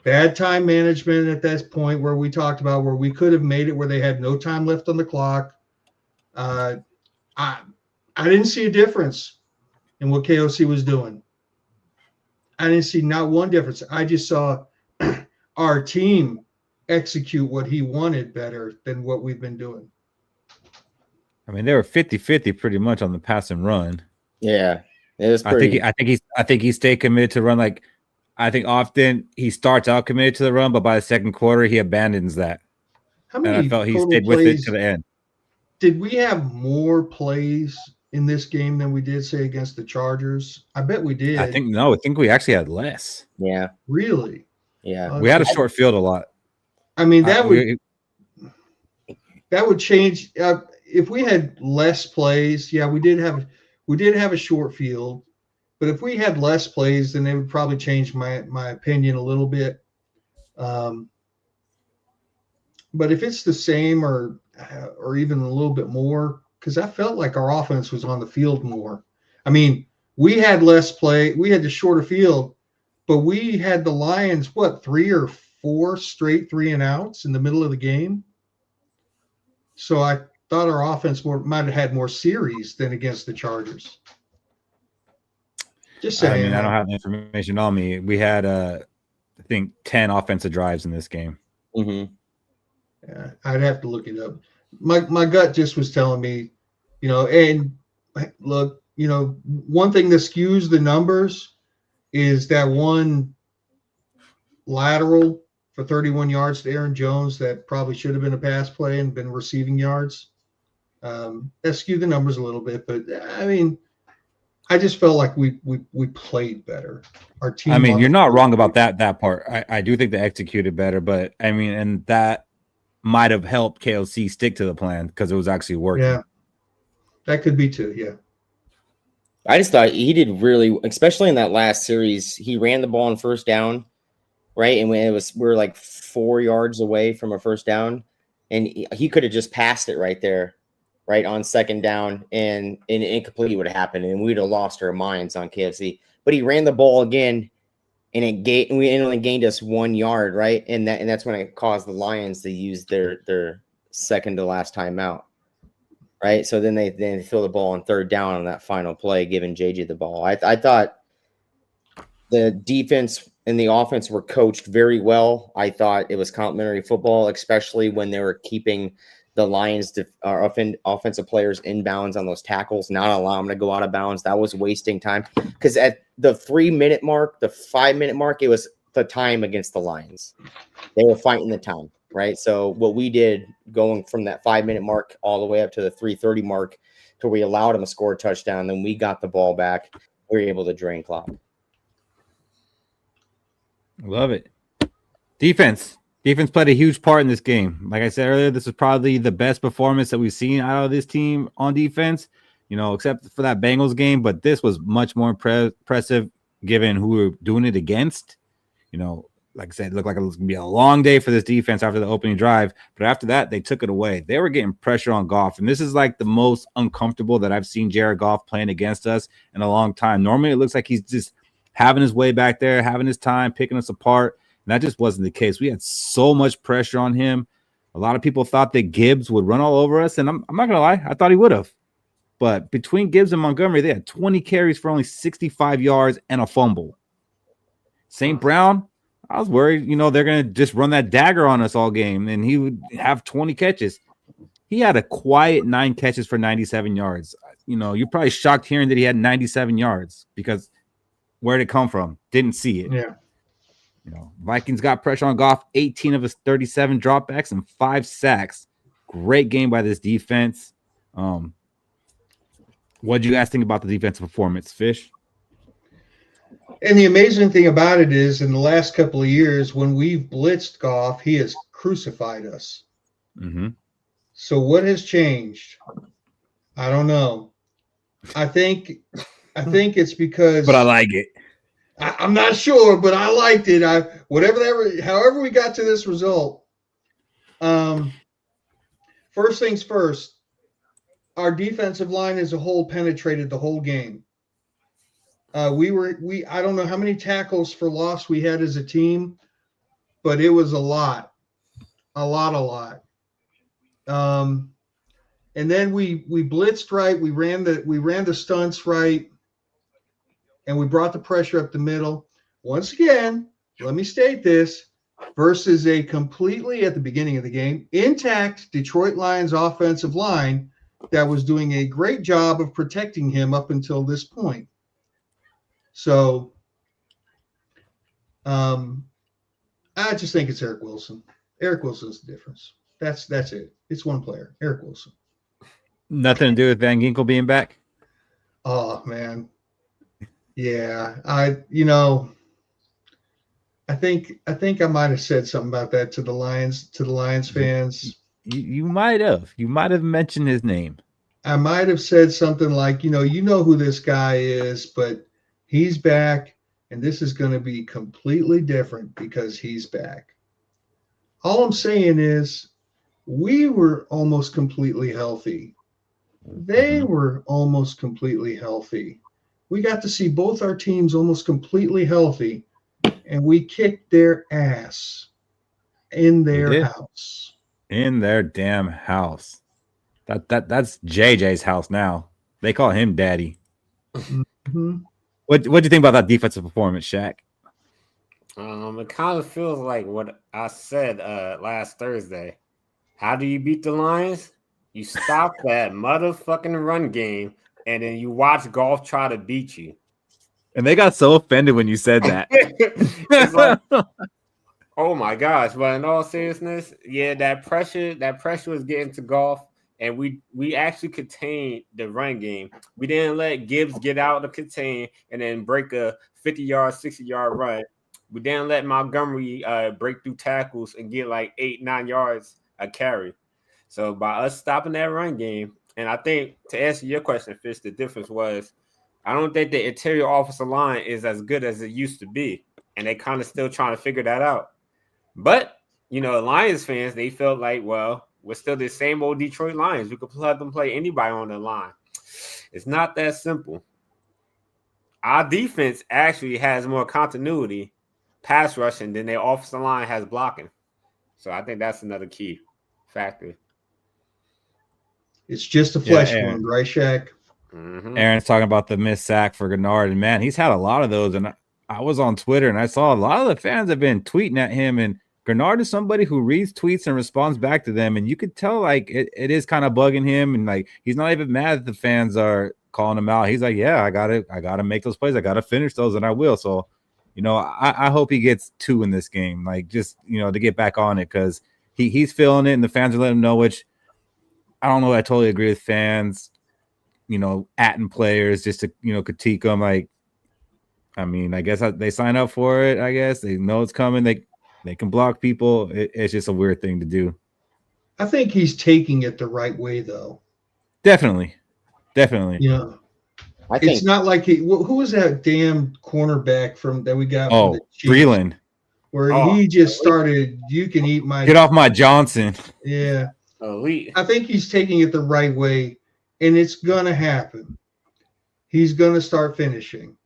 Speaker 3: bad time management at that point where we talked about where we could have made it where they had no time left on the clock. I didn't see a difference in what KOC was doing. I didn't see not one difference. I just saw our team execute what he wanted better than what we've been doing.
Speaker 6: I mean, they were 50-50 pretty much on the pass and run.
Speaker 5: Yeah, it was pretty.
Speaker 6: I think he stayed committed to run. Like, I think often he starts out committed to the run, but by the second quarter he abandons that.
Speaker 3: How
Speaker 6: And I
Speaker 3: many
Speaker 6: felt he
Speaker 3: total
Speaker 6: stayed with it
Speaker 3: plays
Speaker 6: to the end.
Speaker 3: did we have more plays in this game than we did, say, against the Chargers? I bet we did.
Speaker 6: I think we actually had less.
Speaker 5: Yeah,
Speaker 3: Really?
Speaker 5: yeah.
Speaker 6: We had a short field a lot.
Speaker 3: I mean, that would change if we had less plays. Yeah, we did have a short field, but if we had less plays, then it would probably change my opinion a little bit. But if it's the same or even a little bit more, because I felt like our offense was on the field more. I mean, we had less play, we had the shorter field, but we had the Lions, 3 or 4 straight 3-and-outs in the middle of the game. So I thought our offense might have had more series than against the Chargers. Just saying.
Speaker 6: I mean, I don't have the information on me. We had, I think, 10 offensive drives in this game.
Speaker 5: Mm-hmm.
Speaker 3: Yeah, I'd have to look it up. My gut just was telling me, and look, one thing that skews the numbers is that one lateral for 31 yards to Aaron Jones that probably should have been a pass play and been receiving yards. That skewed the numbers a little bit, but I mean, I just felt like we played better. Our team.
Speaker 6: I mean, you're not wrong about that part. I do think they executed better, but I mean, and that might have helped KOC stick to the plan because it was actually working.
Speaker 3: Yeah, that could be too. Yeah.
Speaker 5: I just thought he did really, especially in that last series. He ran the ball on first down, right? And when we're like 4 yards away from a first down, and he could have just passed it right there, right on second down, and incomplete would have happened, and we'd have lost our minds on KFC. But he ran the ball again, and we only gained us 1 yard, right? And that's when it caused the Lions to use their second to last timeout. Right, so then they throw the ball on third down on that final play, giving JJ the ball. I thought the defense and the offense were coached very well. I thought it was complimentary football, especially when they were keeping the Lions' offensive players inbounds on those tackles, not allowing them to go out of bounds. That was wasting time because at the 3-minute mark, the 5-minute mark, it was the time against the Lions. They were fighting the time. Right. So what we did going from that 5-minute mark all the way up to the 3:30 mark to we allowed them to score a touchdown. Then we got the ball back. We were able to drain clock.
Speaker 6: Love it. Defense played a huge part in this game. Like I said earlier, this is probably the best performance that we've seen out of this team on defense, except for that Bengals game. But this was much more impressive given who we were doing it against. Like I said, it looked like it was going to be a long day for this defense after the opening drive. But after that, they took it away. They were getting pressure on Goff. And this is like the most uncomfortable that I've seen Jared Goff playing against us in a long time. Normally, it looks like he's just having his way back there, having his time, picking us apart. And that just wasn't the case. We had so much pressure on him. A lot of people thought that Gibbs would run all over us. And I'm not going to lie, I thought he would have. But between Gibbs and Montgomery, they had 20 carries for only 65 yards and a fumble. St. Brown, I was worried, they're going to just run that dagger on us all game, and he would have 20 catches. He had a quiet 9 catches for 97 yards. You're probably shocked hearing that he had 97 yards because where did it come from? Didn't see it.
Speaker 3: Yeah.
Speaker 6: Vikings got pressure on Goff, 18 of his 37 dropbacks and 5 sacks. Great game by this defense. What did you guys think about the defensive performance, Fish?
Speaker 3: And the amazing thing about it is in the last couple of years, when we've blitzed Goff, he has crucified us.
Speaker 6: Mm-hmm.
Speaker 3: So what has changed? I don't know. I think it's because.
Speaker 6: But I like it.
Speaker 3: I'm not sure, but I liked it. However we got to this result. First things first. Our defensive line as a whole penetrated the whole game. I don't know how many tackles for loss we had as a team, but it was a lot. And then we blitzed right. We ran the stunts right, and we brought the pressure up the middle. Once again, let me state this: versus a completely at the beginning of the game intact Detroit Lions offensive line that was doing a great job of protecting him up until this point. So I just think it's Eric Wilson. Eric Wilson's the difference. That's it. It's one player, Eric Wilson.
Speaker 6: Nothing to do with Van Ginkel being back.
Speaker 3: Oh man, yeah. I think I might have said something about that to the Lions fans.
Speaker 6: You might have. You might have mentioned his name.
Speaker 3: I might have said something like, you know who this guy is, but he's back, and this is going to be completely different because he's back. All I'm saying is we were almost completely healthy. They were almost completely healthy. We got to see both our teams almost completely healthy, and we kicked their ass in their house.
Speaker 6: In their damn house. That's JJ's house now. They call him Daddy.
Speaker 3: Mm-hmm.
Speaker 6: What do you think about that defensive performance, Shaq?
Speaker 4: It kind of feels like what I said last Thursday. How do you beat the Lions? You stop that motherfucking run game, and then you watch golf try to beat you.
Speaker 6: And they got so offended when you said that.
Speaker 4: It's like, oh my gosh! But in all seriousness, yeah, that pressure was getting to golf, and we actually contained the run game. We didn't let Gibbs get out to contain and then break a 50-yard, 60-yard run. We didn't let Montgomery break through tackles and get like 8-9 yards a carry. So by us stopping that run game, and I think to answer your question, Fish, the difference was I don't think the interior offensive line is as good as it used to be, and they kind of still trying to figure that out. But, Lions fans, they felt like, well, we're still the same old Detroit Lions. We could let them play anybody on the line. It's not that simple. Our defense actually has more continuity pass rushing than their offensive line has blocking. So I think that's another key factor.
Speaker 3: It's just a flesh wound, right, Shaq?
Speaker 6: Mm-hmm. Aaron's talking about the missed sack for Gennard, and man, he's had a lot of those. And I was on Twitter, and I saw a lot of the fans have been tweeting at him. And Gennard is somebody who reads tweets and responds back to them, and you could tell like it is kind of bugging him, and like he's not even mad that the fans are calling him out. He's like, yeah, I gotta make those plays, I gotta finish those, and I will. So, I hope he gets 2 in this game, like just to get back on it, because he's feeling it, and the fans are letting him know. Which I don't know. I totally agree with fans, atting players just to critique them. Like, I mean, I guess they sign up for it. I guess they know it's coming. They can block people. It's just a weird thing to do.
Speaker 3: I think he's taking it the right way, though.
Speaker 6: Definitely.
Speaker 5: I think
Speaker 3: it's not like who was that damn cornerback that we got?
Speaker 6: Oh, from the Chiefs, Breland,
Speaker 3: where he just started. You can eat my.
Speaker 6: Get off my Johnson.
Speaker 3: Yeah.
Speaker 4: Elite.
Speaker 3: I think he's taking it the right way, and it's gonna happen. He's gonna start finishing.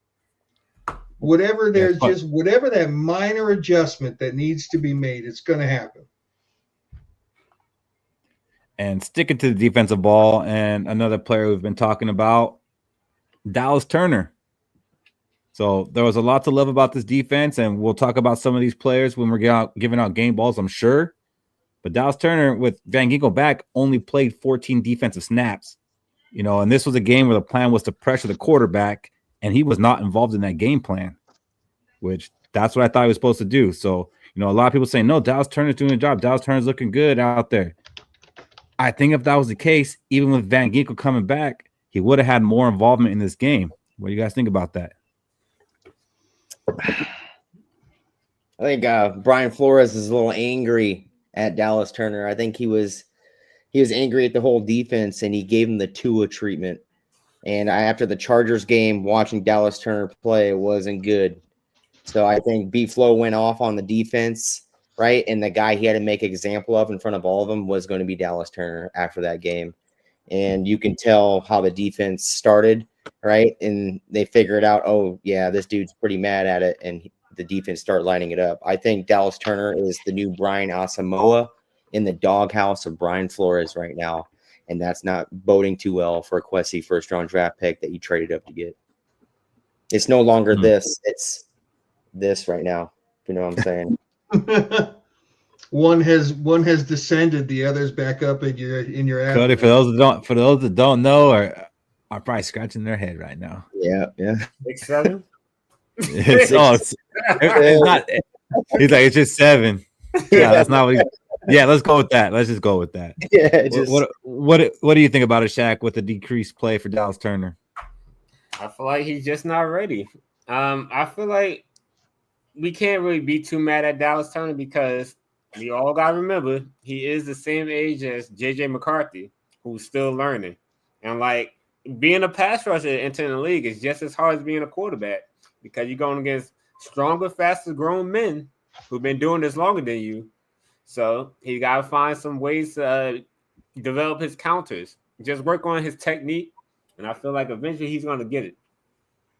Speaker 3: Whatever that minor adjustment that needs to be made, it's gonna happen.
Speaker 6: And sticking to the defensive ball, and another player we've been talking about, Dallas Turner. So there was a lot to love about this defense, and we'll talk about some of these players when we're giving out game balls, I'm sure. But Dallas Turner, with Van Ginkel back, only played 14 defensive snaps. And this was a game where the plan was to pressure the quarterback, and he was not involved in that game plan, which that's what I thought he was supposed to do. So, a lot of people say, no, Dallas Turner's doing a job. Dallas Turner's looking good out there. I think if that was the case, even with Van Ginkel coming back, he would have had more involvement in this game. What do you guys think about that?
Speaker 5: I think Brian Flores is a little angry at Dallas Turner. I think he was angry at the whole defense, and he gave him the Tua treatment. And after the Chargers game, watching Dallas Turner play wasn't good. So I think B-Flow went off on the defense, right? And the guy he had to make an example of in front of all of them was going to be Dallas Turner after that game. And you can tell how the defense started, right? And they figured out, oh, yeah, this dude's pretty mad at it. And the defense started lining it up. I think Dallas Turner is the new Brian Asamoah in the doghouse of Brian Flores right now. And that's not boding too well for a Kwesi first-round draft pick that you traded up to get. It's no longer this. It's this right now. You know what I'm saying?
Speaker 3: One has descended, the other's back up in your
Speaker 6: Cody, for those that don't know, are probably scratching their head right now.
Speaker 5: Yeah.
Speaker 4: 6'7".
Speaker 6: It's not. He's like, it's just 7. Yeah, that's not what. Let's go with that. Let's just go with that.
Speaker 5: Yeah.
Speaker 6: What do you think about it, Shaq, with the decreased play for Dallas Turner?
Speaker 4: I feel like he's just not ready. I feel like we can't really be too mad at Dallas Turner because we all got to remember he is the same age as JJ McCarthy, who's still learning. And like being a pass rusher entering the league is just as hard as being a quarterback because you're going against stronger, faster grown men who've been doing this longer than you. So he got to find some ways to develop his counters, just work on his technique. And I feel like eventually he's going to get it.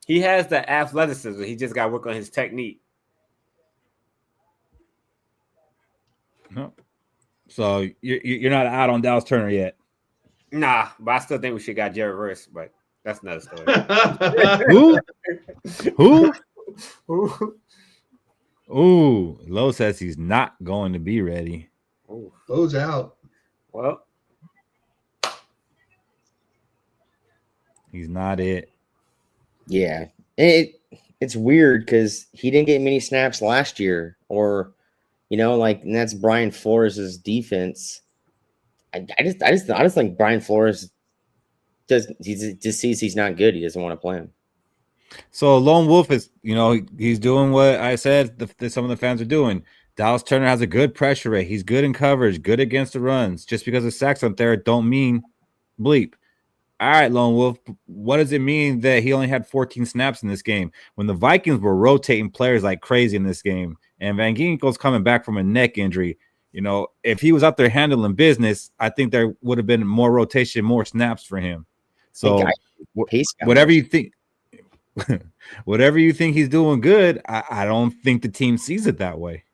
Speaker 4: He has the athleticism. He just got to work on his technique.
Speaker 6: No. So you're not out on Dallas Turner yet?
Speaker 4: Nah, but I still think we should got Jared Verse, but that's another story.
Speaker 6: Who? Ooh, Lowe says he's not going to be ready.
Speaker 3: Lowe's out.
Speaker 4: Well,
Speaker 5: He's not it. Yeah. It's weird because he didn't get many snaps last year, or and that's Brian Flores' defense. I just think Brian Flores just sees he's not good. He doesn't want to play him.
Speaker 6: So Lone Wolf is, he's doing what I said some of the fans are doing. Dallas Turner has a good pressure rate. He's good in coverage, good against the runs. Just because of sacks up there don't mean bleep. All right, Lone Wolf, what does it mean that he only had 14 snaps in this game when the Vikings were rotating players like crazy in this game? And Van Ginkel's coming back from a neck injury. If he was out there handling business, I think there would have been more rotation, more snaps for him. So whatever you think, whatever you think he's doing good, I don't think the team sees it that way.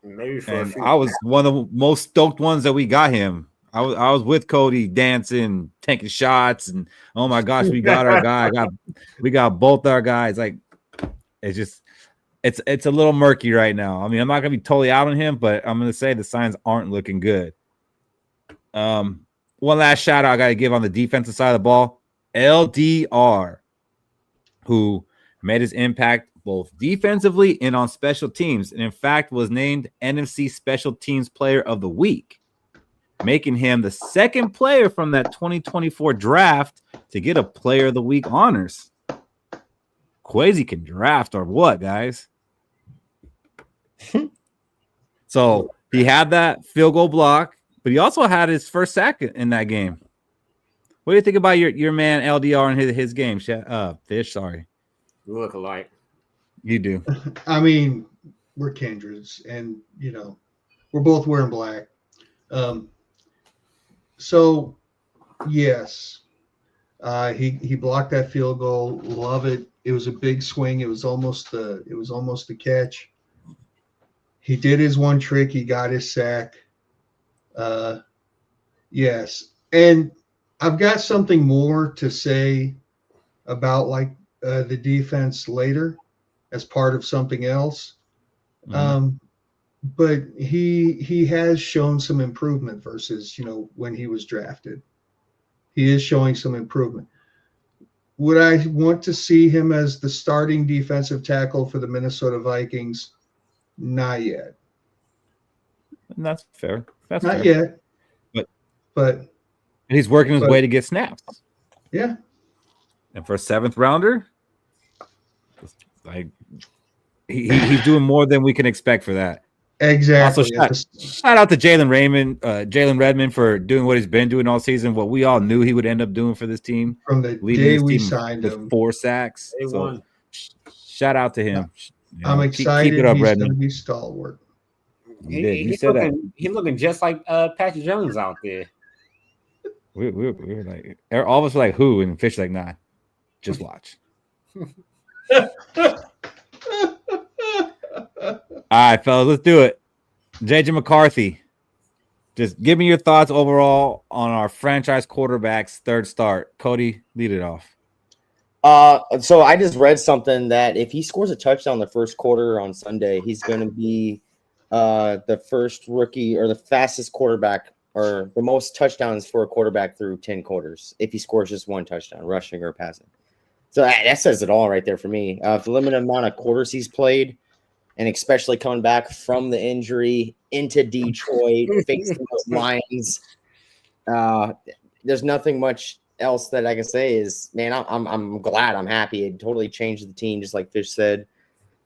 Speaker 4: Maybe
Speaker 6: I was one of the most stoked ones that we got him. I was with Cody dancing, taking shots, and oh my gosh, we got our guy. We got both our guys. Like it's a little murky right now. I mean, I'm not gonna be totally out on him, but I'm gonna say the signs aren't looking good. One last shout out I gotta give on the defensive side of the ball. LDR, who made his impact both defensively and on special teams, and in fact was named NFC Special Teams Player of the Week, making him the second player from that 2024 draft to get a Player of the Week honors. Kwesi can draft or what, guys? So he had that field goal block, but he also had his first sack in that game. What do you think about your man LDR and his game, Fish? Sorry.
Speaker 4: You look alike.
Speaker 6: You do.
Speaker 3: I mean, we're kindreds, and we're both wearing black. So yes, he blocked that field goal. Love it. It was a big swing. It was almost a catch. He did his one trick. He got his sack. Yes, and I've got something more to say about the defense later as part of something else. Mm-hmm. But he has shown some improvement versus, when he was drafted. He is showing some improvement. Would I want to see him as the starting defensive tackle for the Minnesota Vikings? Not yet.
Speaker 6: And that's fair. That's
Speaker 3: not
Speaker 6: fair.
Speaker 3: Yet. But
Speaker 6: he's working his way to get snaps.
Speaker 3: Yeah.
Speaker 6: And for a 7th rounder, he's doing more than we can expect for that.
Speaker 3: Exactly.
Speaker 6: Also, shout out to Jalen Redmond for doing what he's been doing all season. What we all knew he would end up doing for this team
Speaker 3: from the day we signed him.
Speaker 6: 4 sacks. So, shout out to him.
Speaker 3: I'm excited. Keep it up, he's going to be stalwart.
Speaker 4: He's looking just like Patrick Jones out there.
Speaker 6: We were like, all of us were like, who? And Fish like, nah, just watch. All right, fellas, let's do it. JJ McCarthy, just give me your thoughts overall on our franchise quarterback's 3rd start. Cody, lead it off.
Speaker 5: So I just read something that if he scores a touchdown the first quarter on Sunday, he's going to be the first rookie or the fastest quarterback or the most touchdowns for a quarterback through 10 quarters if he scores just one touchdown, rushing or passing. So that says it all right there for me. The limited amount of quarters he's played, and especially coming back from the injury into Detroit, facing those Lions, there's nothing much else that I can say is, man, I'm glad, I'm happy. It totally changed the team, just like Fish said.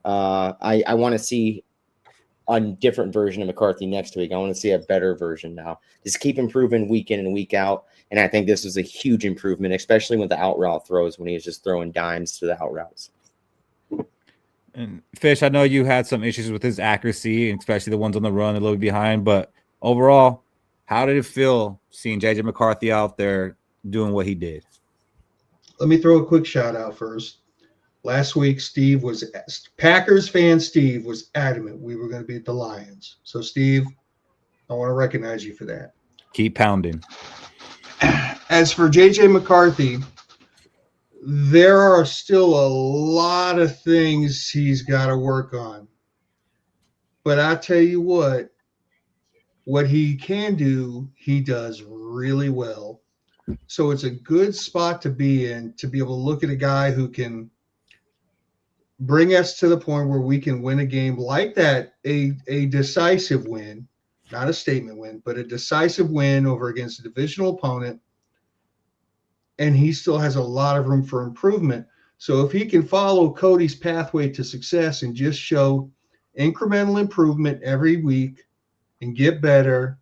Speaker 5: I want to see a different version of McCarthy next week. I want to see a better version now. Just keep improving week in and week out. And I think this was a huge improvement, especially with the out route throws when he was just throwing dimes to the out routes.
Speaker 6: And Fish, I know you had some issues with his accuracy, and especially the ones on the run a little bit behind. But overall, how did it feel seeing JJ McCarthy out there doing what he did?
Speaker 3: Let me throw a quick shout out first. Last week, Packers fan Steve was adamant we were going to beat the Lions. So, Steve, I want to recognize you for that.
Speaker 6: Keep pounding.
Speaker 3: As for JJ McCarthy, there are still a lot of things he's got to work on. But I tell you what he can do, he does really well. So it's a good spot to be in, to be able to look at a guy who can bring us to the point where we can win a game like that, a decisive win, not a statement win, but a decisive win over against a divisional opponent. And he still has a lot of room for improvement. So if he can follow Cody's pathway to success and just show incremental improvement every week and get better,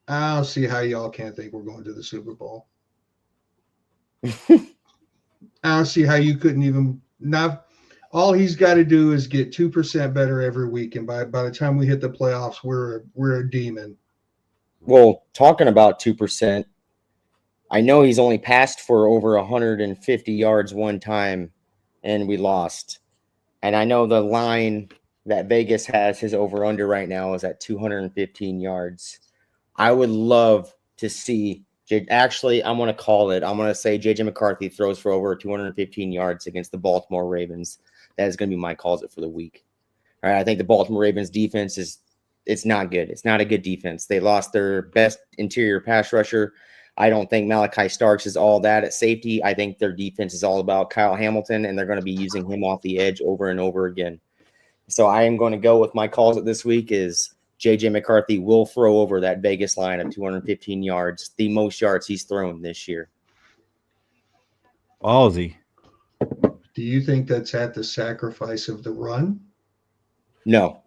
Speaker 3: I don't see how y'all can't think we're going to the Super Bowl. I don't see how you couldn't even not. All he's got to do is get 2% better every week, and by the time we hit the playoffs, we're a demon.
Speaker 5: Well, talking about 2%, I know he's only passed for over 150 yards one time, and we lost. And I know the line that Vegas has his over-under right now is at 215 yards. I would love to see actually, I'm going to call it. I'm going to say JJ McCarthy throws for over 215 yards against the Baltimore Ravens. That is going to be my calls it for the week. All right, I think the Baltimore Ravens defense it's not good. It's not a good defense. They lost their best interior pass rusher. I don't think Malachi Starks is all that at safety. I think their defense is all about Kyle Hamilton, and they're going to be using him off the edge over and over again. So I am going to go with my calls it this week is JJ McCarthy will throw over that Vegas line of 215 yards, the most yards he's thrown this year.
Speaker 6: Ballsy.
Speaker 3: Do you think that's at the sacrifice of the run?
Speaker 5: No.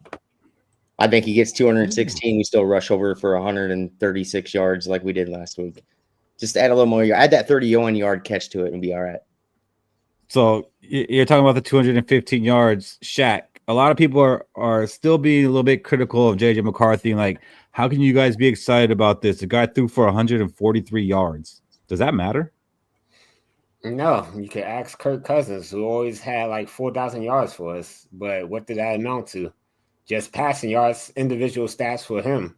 Speaker 5: I think he gets 216. We still rush over for 136 yards like we did last week. Just add a little more. Add that 31-yard catch to it and be all right.
Speaker 6: So you're talking about the 215 yards, Shaq. A lot of people are still being a little bit critical of JJ McCarthy. Like, how can you guys be excited about this? The guy threw for 143 yards. Does that matter?
Speaker 4: No, you can ask Kirk Cousins, who always had like 4,000 yards for us. But what did that amount to? Just passing yards, individual stats for him.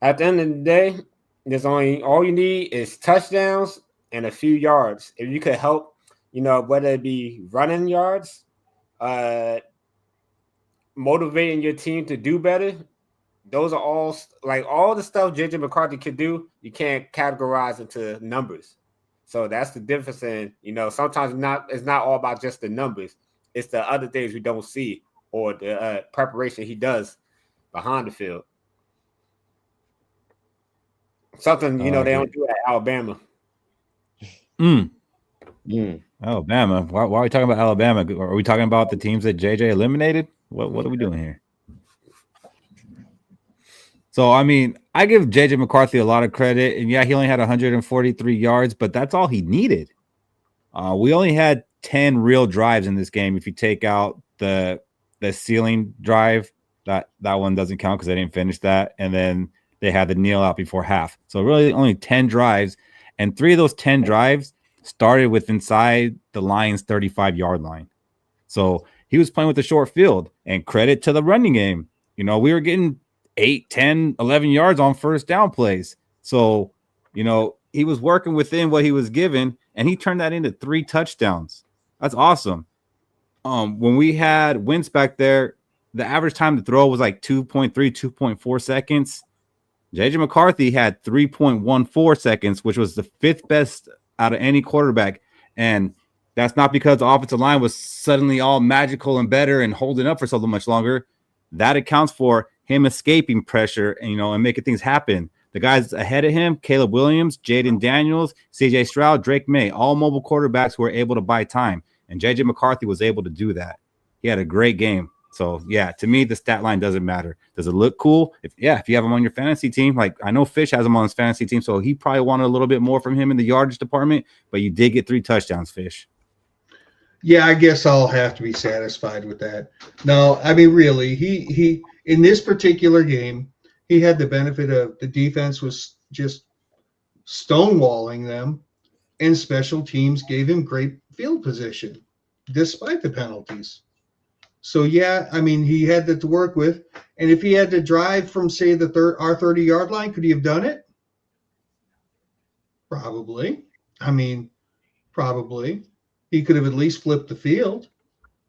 Speaker 4: At the end of the day, there's only all you need is touchdowns and a few yards. If you could help, whether it be running yards, motivating your team to do better, those are all like all the stuff JJ McCarthy could do. You can't categorize into numbers. So that's the difference. In sometimes it's not all about just the numbers. It's the other things we don't see or the preparation he does behind the field. Something they don't do at Alabama.
Speaker 6: Alabama. Why are we talking about Alabama? Are we talking about the teams that JJ eliminated? What are we doing here? So, I mean, I give JJ McCarthy a lot of credit. And, yeah, he only had 143 yards, but that's all he needed. We only had 10 real drives in this game. If you take out the ceiling drive, that one doesn't count because they didn't finish that. And then they had the kneel out before half. So, really only 10 drives. And 3 of those 10 drives started with inside the Lions' 35-yard line. So, he was playing with a short field. And credit to the running game. We were getting 8, 10, 11 yards on first down plays. So, he was working within what he was given, and he turned that into 3 touchdowns. That's awesome. When we had Wentz back there, the average time to throw was like 2.3, 2.4 seconds. JJ McCarthy had 3.14 seconds, which was the 5th best out of any quarterback. And that's not because the offensive line was suddenly all magical and better and holding up for so much longer. That accounts for him escaping pressure and, and making things happen. The guys ahead of him, Caleb Williams, Jaden Daniels, CJ Stroud, Drake May, all mobile quarterbacks who were able to buy time. And JJ McCarthy was able to do that. He had a great game. So, yeah, to me, the stat line doesn't matter. Does it look cool? If you have him on your fantasy team, like I know Fish has him on his fantasy team, so he probably wanted a little bit more from him in the yardage department, but you did get 3 touchdowns, Fish.
Speaker 3: Yeah, I guess I'll have to be satisfied with that. No, I mean, really, he in this particular game, he had the benefit of the defense was just stonewalling them, and special teams gave him great field position despite the penalties. So, yeah, I mean, he had that to work with. And if he had to drive from, say, our 30-yard line, could he have done it? Probably. I mean, probably. He could have at least flipped the field.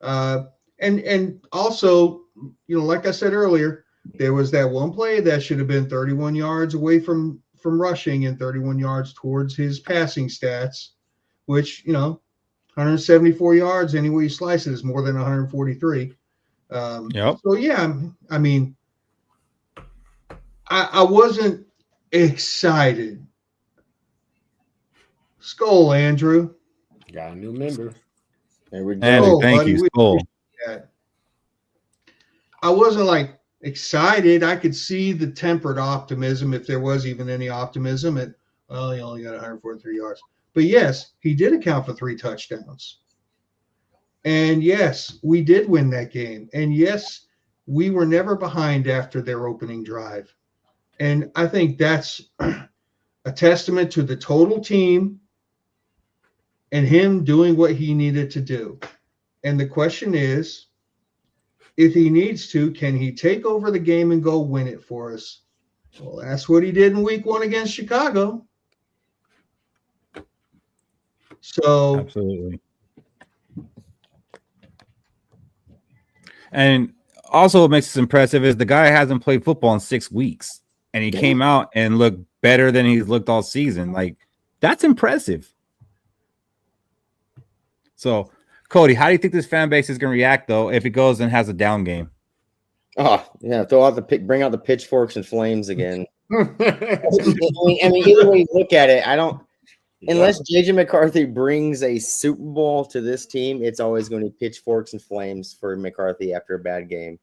Speaker 3: And also, like I said earlier, there was that one play that should have been 31 yards away from rushing and 31 yards towards his passing stats, which, 174 yards, any way you slice it, is more than 143.
Speaker 6: Yep.
Speaker 3: So, yeah, I mean, I wasn't excited. Skol, Andrew.
Speaker 4: Got a new member.
Speaker 5: There we go.
Speaker 6: Andrew, thank you, Skol.
Speaker 3: I wasn't like excited. I could see the tempered optimism, if there was even any optimism. He only got 143 yards. But yes, he did account for 3 touchdowns. And yes, we did win that game. And yes, we were never behind after their opening drive. And I think that's a testament to the total team and him doing what he needed to do. And the question is, if he needs to, can he take over the game and go win it for us? Well, that's what he did in week 1 against Chicago. So
Speaker 6: Absolutely. And also what makes it impressive is the guy hasn't played football in 6 weeks, and he came out and looked better than he's looked all season. Like, that's impressive. So, Cody, how do you think this fan base is going to react, though, if it goes and has a down game?
Speaker 5: Oh, yeah, bring out the pitchforks and flames again. I mean, either way you look at it, unless JJ McCarthy brings a Super Bowl to this team, it's always going to be pitchforks and flames for McCarthy after a bad game.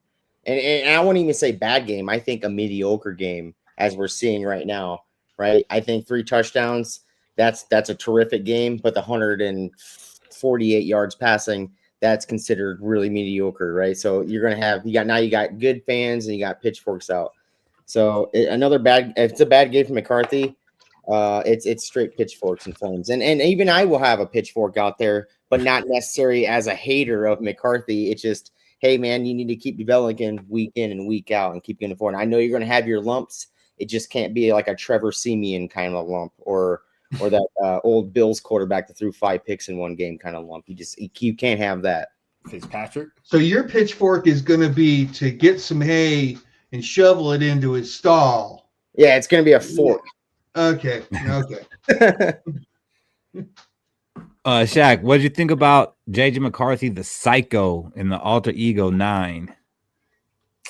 Speaker 5: And I won't even say bad game. I think a mediocre game, as we're seeing right now, right? I think 3 touchdowns, that's a terrific game, but the 148 yards passing, that's considered really mediocre, right? So you're going to have, you got good fans and you got pitchforks out. So if it's a bad game for McCarthy, it's straight pitchforks and flames. And even I will have a pitchfork out there, but not necessarily as a hater of McCarthy. It's just, hey man, you need to keep developing week in and week out and keep going forward. I know you're going to have your lumps. It just can't be like a Trevor Siemian kind of lump or that old Bills quarterback that threw 5 picks in one game kind of lump. You can't have that.
Speaker 4: Fitzpatrick.
Speaker 3: So your pitchfork is going to be to get some hay and shovel it into his stall.
Speaker 5: Yeah, it's going to be a fork.
Speaker 3: Okay.
Speaker 6: Shaq, what did you think about JJ McCarthy, the psycho, in the Alter Ego 9?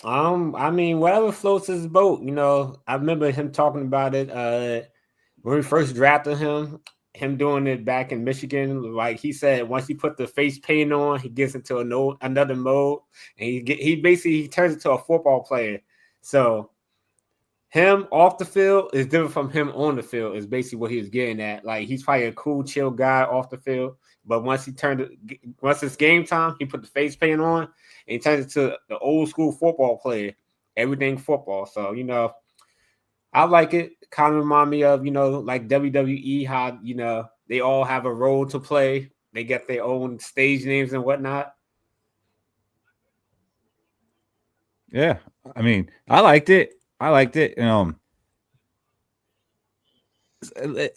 Speaker 4: I mean, whatever floats his boat. I remember him talking about it when we first drafted him doing it back in Michigan. Like he said, once he put the face paint on, he gets into another mode, and he basically turns into a football player. So him off the field is different from him on the field, is basically what he was getting at. Like, he's probably a cool, chill guy off the field, but once it's game time, he put the face paint on, and he turns into the old school football player, everything football. So, I like it. Kind of remind me of, like WWE, how, they all have a role to play. They get their own stage names and whatnot.
Speaker 6: Yeah, I mean, I liked it.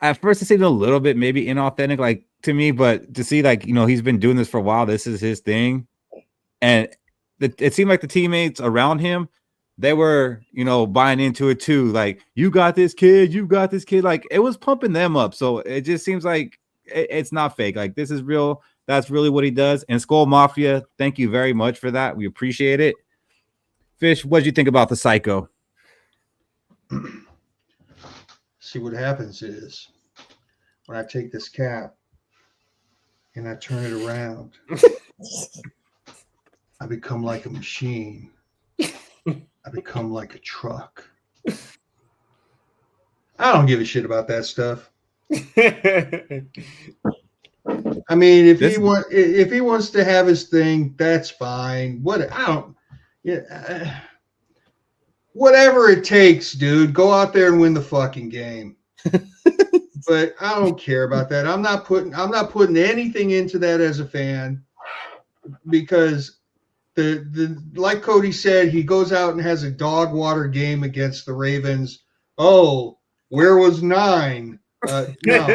Speaker 6: at first it seemed a little bit maybe inauthentic, like to me, but to see like he's been doing this for a while. This is his thing, and it seemed like the teammates around him, they were buying into it too. Like, you got this kid, like it was pumping them up. So it just seems like it's not fake. Like, this is real. That's really what he does. And Skol Mafia, thank you very much for that. We appreciate it. Fish, what did you think about the psycho?
Speaker 3: See, what happens is when I take this cap and I turn it around, I become like a machine. I become like a truck. I don't give a shit about that stuff. I mean, if he wants to have his thing, that's fine. Whatever it takes, dude. Go out there and win the fucking game. But I don't care about that. I'm not putting anything into that as a fan, because the like Cody said, he goes out and has a dog water game against the Ravens. Oh, where was 9? No.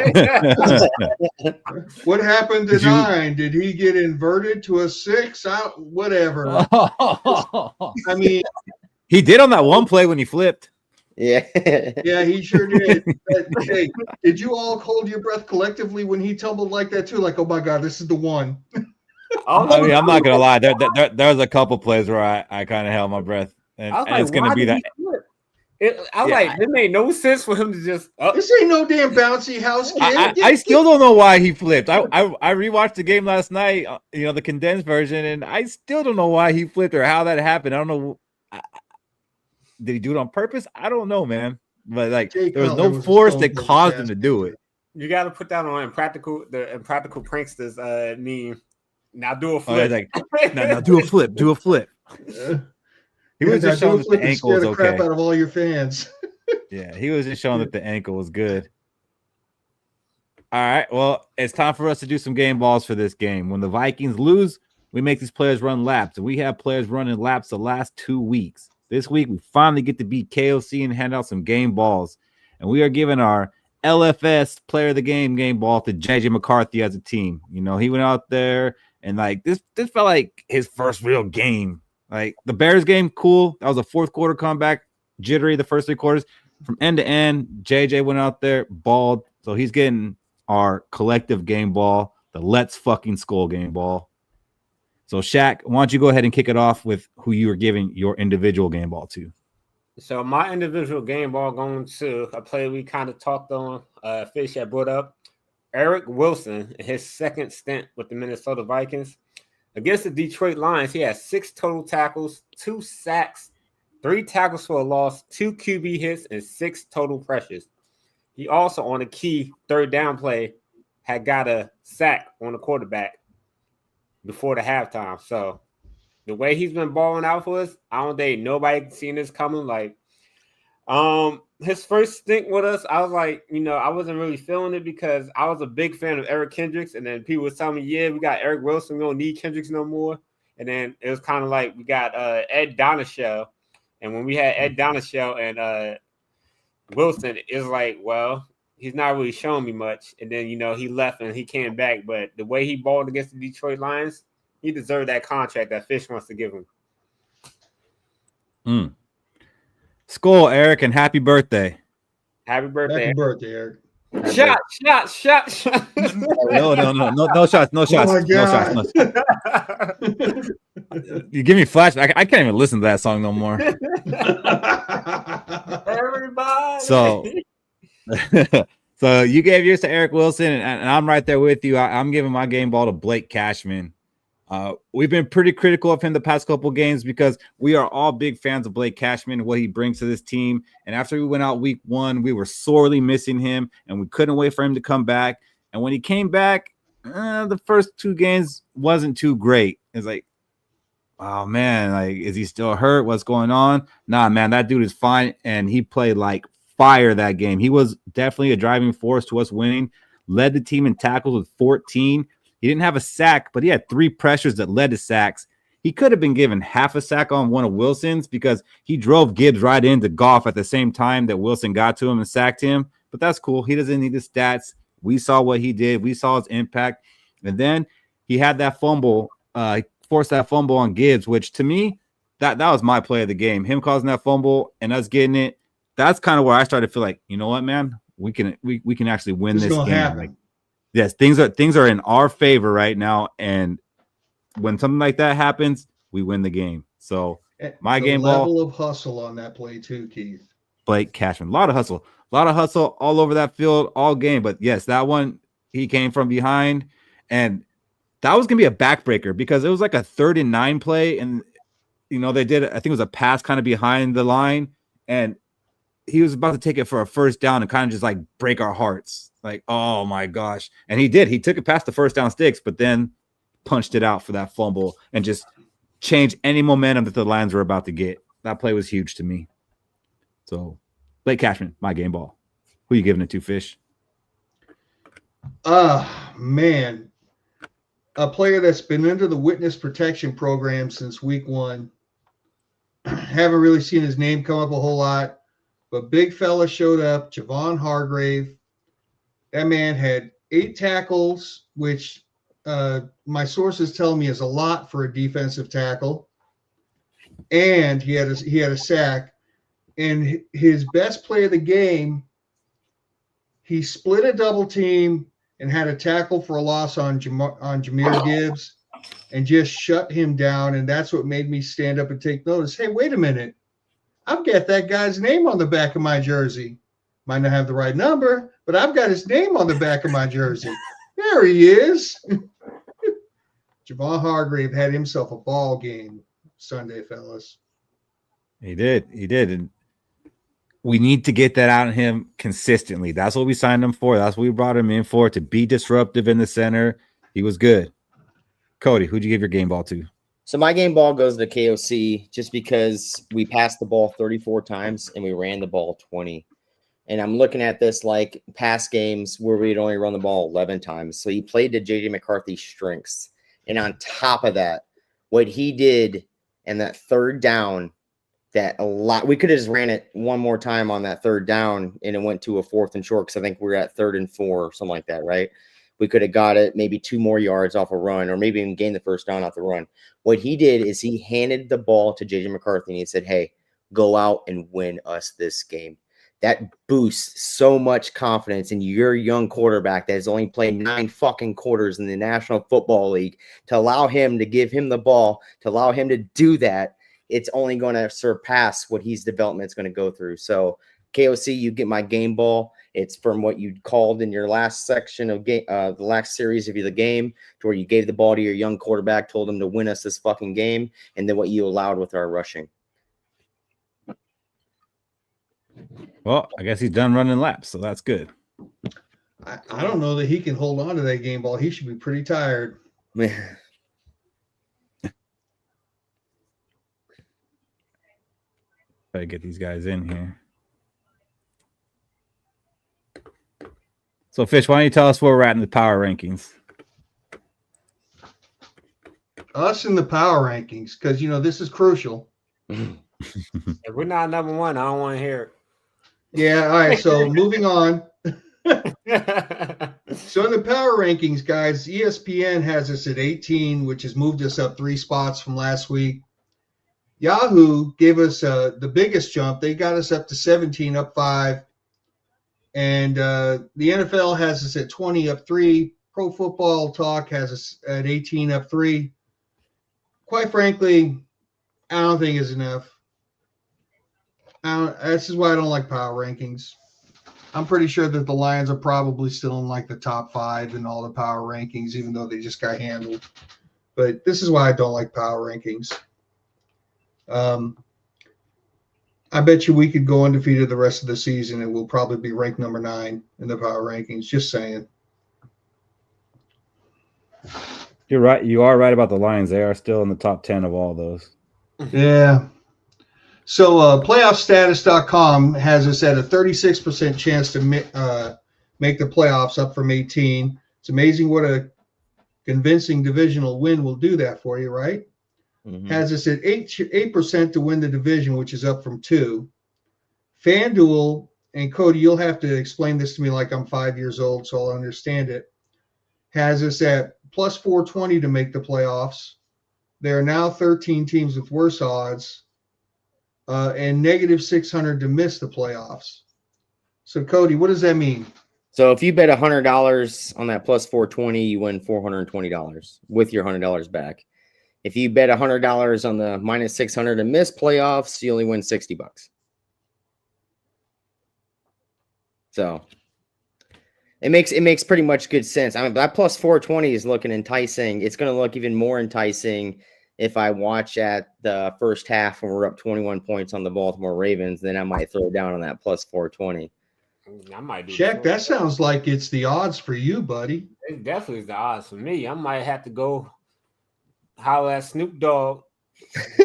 Speaker 3: What happened to 9? Did he get inverted to a 6? Whatever. I mean,
Speaker 6: he did on that one play when he flipped.
Speaker 5: Yeah.
Speaker 3: Yeah, he sure did. Hey, did you all hold your breath collectively when he tumbled like that too? Like, oh my God, this is the one.
Speaker 6: I mean, I'm not gonna lie. There was a couple plays where I kind of held my breath, and it's gonna be that.
Speaker 4: It made no sense for him to just.
Speaker 3: This ain't no damn bouncy house kid.
Speaker 6: I still don't know why he flipped. I rewatched the game last night, the condensed version, and I still don't know why he flipped or how that happened. I don't know. Did he do it on purpose? I don't know, man. But like, there was no force that caused him to do it.
Speaker 4: You got to put that on the impractical pranksters meme. Now do a flip.
Speaker 6: Now do a flip. Do a flip. He was just showing that the ankle was okay.
Speaker 3: Crap out of all your fans.
Speaker 6: Yeah, he was just showing that the ankle was good. All right, well, it's time for us to do some game balls for this game. When the Vikings lose, we make these players run laps, and we have players running laps the last 2 weeks. This week, we finally get to beat KOC and hand out some game balls, and we are giving our LFS Player of the Game ball to JJ McCarthy as a team. He went out there, and like this felt like his first real game. Like the Bears game, cool. That was a fourth quarter comeback, jittery the first 3 quarters. From end to end, JJ went out there, balled. So he's getting our collective game ball, the Let's Fucking Skol game ball. So Shaq, why don't you go ahead and kick it off with who you were giving your individual game ball to?
Speaker 4: So my individual game ball going to a player we kind of talked on, Fish had brought up, Eric Wilson, in his second stint with the Minnesota Vikings. Against the Detroit Lions, he had 6 total tackles, 2 sacks, 3 tackles for a loss, 2 QB hits, and 6 total pressures. He also, on a key third down play, had got a sack on the quarterback before the halftime. So the way he's been balling out for us, I don't think nobody seen this coming. Like, his first stint with us, I was like, I wasn't really feeling it because I was a big fan of Eric Kendricks. And then people was telling me, yeah, we got Eric Wilson. We don't need Kendricks no more. And then it was kind of like we got Ed Donashell. And when we had Ed Donashell and Wilson, it's like, well, he's not really showing me much. And then, he left and he came back. But the way he balled against the Detroit Lions, he deserved that contract that Fish wants to give him.
Speaker 6: Skol, Eric, and happy birthday.
Speaker 4: Happy birthday.
Speaker 3: Happy birthday, Eric.
Speaker 4: Shot.
Speaker 6: No shots. Oh my God. No shots. You give me flashback. I can't even listen to that song no more.
Speaker 4: Everybody.
Speaker 6: So you gave yours to Eric Wilson, and I'm right there with you. I'm giving my game ball to Blake Cashman. We've been pretty critical of him the past couple of games because we are all big fans of Blake Cashman and what he brings to this team. And after we went out week 1, we were sorely missing him, and we couldn't wait for him to come back. And when he came back, the first 2 games wasn't too great. It's like, oh, man, like, is he still hurt? What's going on? Nah, man, that dude is fine, and he played like fire that game. He was definitely a driving force to us winning, led the team in tackles with 14. He didn't have a sack, but he had 3 pressures that led to sacks. He could have been given half a sack on one of Wilson's because he drove Gibbs right into Goff at the same time that Wilson got to him and sacked him. but that's cool. He doesn't need the stats. We saw what he did. We saw his impact. And then he had that fumble, forced that fumble on Gibbs, which to me, that was my play of the game. Him causing that fumble and us getting it. That's kind of where I started to feel like, you know what, man, we can actually win this game. Like, yes, things are in our favor right now. And when something like that happens, we win the game. So my game
Speaker 3: level
Speaker 6: ball
Speaker 3: of hustle on that play too, Keith.
Speaker 6: Blake Cashman, a lot of hustle all over that field all game. But yes, that one, he came from behind, and that was gonna be a backbreaker because it was like a 3rd and 9 play, and they did, I think it was a pass kind of behind the line, and he was about to take it for a first down and kind of just like break our hearts. Like, oh my gosh. And he did. He took it past the first down sticks, but then punched it out for that fumble and just changed any momentum that the Lions were about to get. That play was huge to me. So, Blake Cashman, my game ball. Who you giving it to, Fish?
Speaker 3: Man. A player that's been under the witness protection program since week 1. Haven't really seen his name come up a whole lot, but big fella showed up, Javon Hargrave. That man had 8 tackles, which my sources tell me is a lot for a defensive tackle. And he had a sack. And his best play of the game, he split a double team and had a tackle for a loss on Jahmyr Gibbs and just shut him down. And that's what made me stand up and take notice. Hey, wait a minute. I've got that guy's name on the back of my jersey. Might not have the right number, but I've got his name on the back of my jersey. There he is. Javon Hargrave had himself a ball game Sunday, fellas.
Speaker 6: He did. And we need to get that out of him consistently. That's what we signed him for. That's what we brought him in for, to be disruptive in the center. He was good. Cody, who'd you give your game ball to?
Speaker 5: So my game ball goes to KOC just because we passed the ball 34 times and we ran the ball 20. And I'm looking at this like past games where we'd only run the ball 11 times. So he played to JJ McCarthy's strengths. And on top of that, what he did in that 3rd down, we could have just ran it one more time on that 3rd down and it went to a 4th and short because I think we were at 3rd and 4 or something like that, right? We could have got it maybe 2 more yards off a run or maybe even gained the first down off the run. What he did is he handed the ball to JJ McCarthy and he said, hey, go out and win us this game. That boosts so much confidence in your young quarterback that has only played 9 fucking quarters in the National Football League. To allow him to give him the ball, to allow him to do that, it's only going to surpass what his development is going to go through. So KOC, you get my game ball. It's from what you called in your last section of game, the last series of the game, to where you gave the ball to your young quarterback, told him to win us this fucking game, and then what you allowed with our rushing.
Speaker 6: Well, I guess he's done running laps, so that's good.
Speaker 3: I don't know that he can hold on to that game ball. He should be pretty tired.
Speaker 6: Try to get these guys in here. So, Fish, why don't you tell us where we're at in the power rankings?
Speaker 3: Us in the power rankings, because, this is crucial.
Speaker 4: If we're not number 1, I don't want to hear it.
Speaker 3: Yeah, all right, so moving on. So in the power rankings, guys, ESPN has us at 18, which has moved us up 3 spots from last week. Yahoo gave us the biggest jump. They got us up to 17, up 5. And the NFL has us at 20, up 3. Pro Football Talk has us at 18, up 3. Quite frankly, I don't think it's enough. This is why I don't like power rankings. I'm pretty sure that the Lions are probably still in like the top 5 in all the power rankings, even though they just got handled. But this is why I don't like power rankings. I bet you we could go undefeated the rest of the season and we'll probably be ranked number 9 in the power rankings. Just saying.
Speaker 6: You're right. You are right about the Lions. They are still in the top 10 of all those.
Speaker 3: Yeah. So playoffstatus.com has us at a 36% chance to make the playoffs, up from 18. It's amazing what a convincing divisional win will do that for you, right? Mm-hmm. Has us at 8% to win the division, which is up from 2. FanDuel and Cody, you'll have to explain this to me like I'm 5 years old so I'll understand it, has us at plus 420 to make the playoffs. There are now 13 teams with worse odds, and negative 600 to miss the playoffs. So, Cody, what does that mean?
Speaker 5: So if you bet $100 on that plus 420, you win $420 with your $100 back. If you bet $100 on the minus 600 to miss playoffs, you only win $60. So it makes pretty much good sense. I mean, that plus 420 is looking enticing. It's going to look even more enticing if I watch at the first half when we're up 21 points on the Baltimore Ravens. Then I might throw down on that plus 420.
Speaker 4: I might do.
Speaker 3: Shaq, that sounds like it's the odds for you, buddy.
Speaker 4: It definitely is the odds for me. I might have to go holler at Snoop Dogg.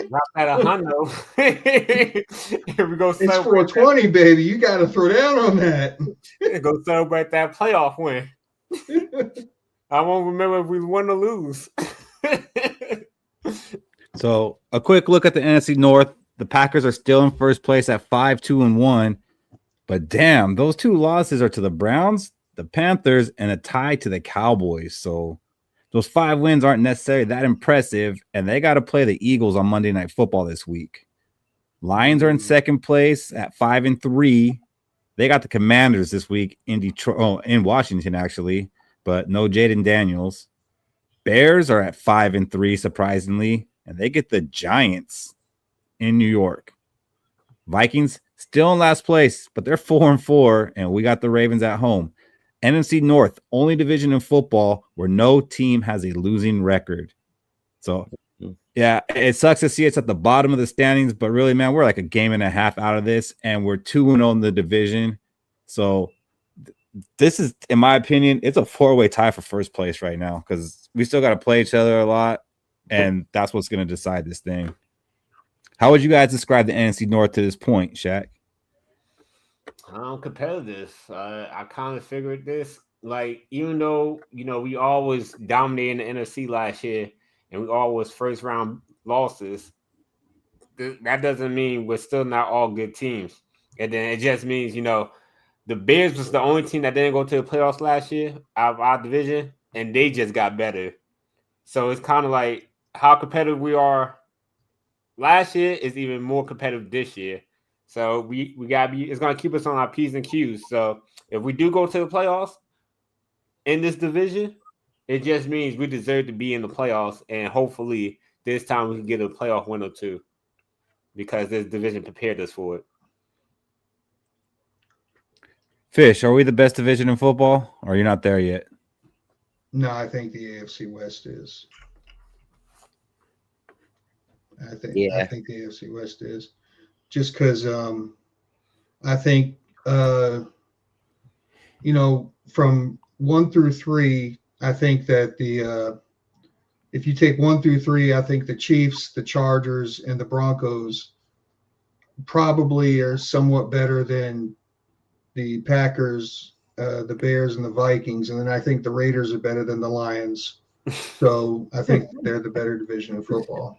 Speaker 4: Drop that $100. Here we go.
Speaker 3: It's 420, baby. You got to throw down on that.
Speaker 4: Go celebrate that playoff win. I won't remember if we won or lose.
Speaker 6: So a quick look at the NFC North. The Packers are still in first place at 5-2-1. But damn, those two losses are to the Browns, the Panthers, and a tie to the Cowboys. So those 5 wins aren't necessarily that impressive, and they got to play the Eagles on Monday Night Football this week. Lions are in second place at 5-3. They got the Commanders this week in Detroit, in Washington actually, but no Jaden Daniels. Bears are at 5-3, surprisingly, and they get the Giants in New York. Vikings still in last place, but they're 4-4, and we got the Ravens at home. NFC North, only division in football where no team has a losing record. So, yeah, it sucks to see it's at the bottom of the standings, but really, man, we're like a game and a half out of this, and we're 2-0 in the division. So, this is, in my opinion, it's a 4-way tie for first place right now because we still got to play each other a lot, and that's what's going to decide this thing. How would you guys describe the NFC North to this point, Shaq?
Speaker 4: Competitive. I kind of figured this. Like, even though, we always dominated the NFC last year and we always first round losses, that doesn't mean we're still not all good teams. And then it just means, the Bears was the only team that didn't go to the playoffs last year out of our division, and they just got better. So it's kind of like how competitive we are last year is even more competitive this year. So we gotta be. It's gonna keep us on our P's and Q's. So if we do go to the playoffs in this division, it just means we deserve to be in the playoffs, and hopefully this time we can get a playoff win or two because this division prepared us for it.
Speaker 6: Fish, are we the best division in football, or are you not there yet?
Speaker 3: No, I think the AFC West is. I think the AFC West is. Just because I think, from 1 through 3, I think that if you take 1 through 3, I think the Chiefs, the Chargers, and the Broncos probably are somewhat better than the Packers, the Bears, and the Vikings. And then I think the Raiders are better than the Lions. So I think they're the better division of football.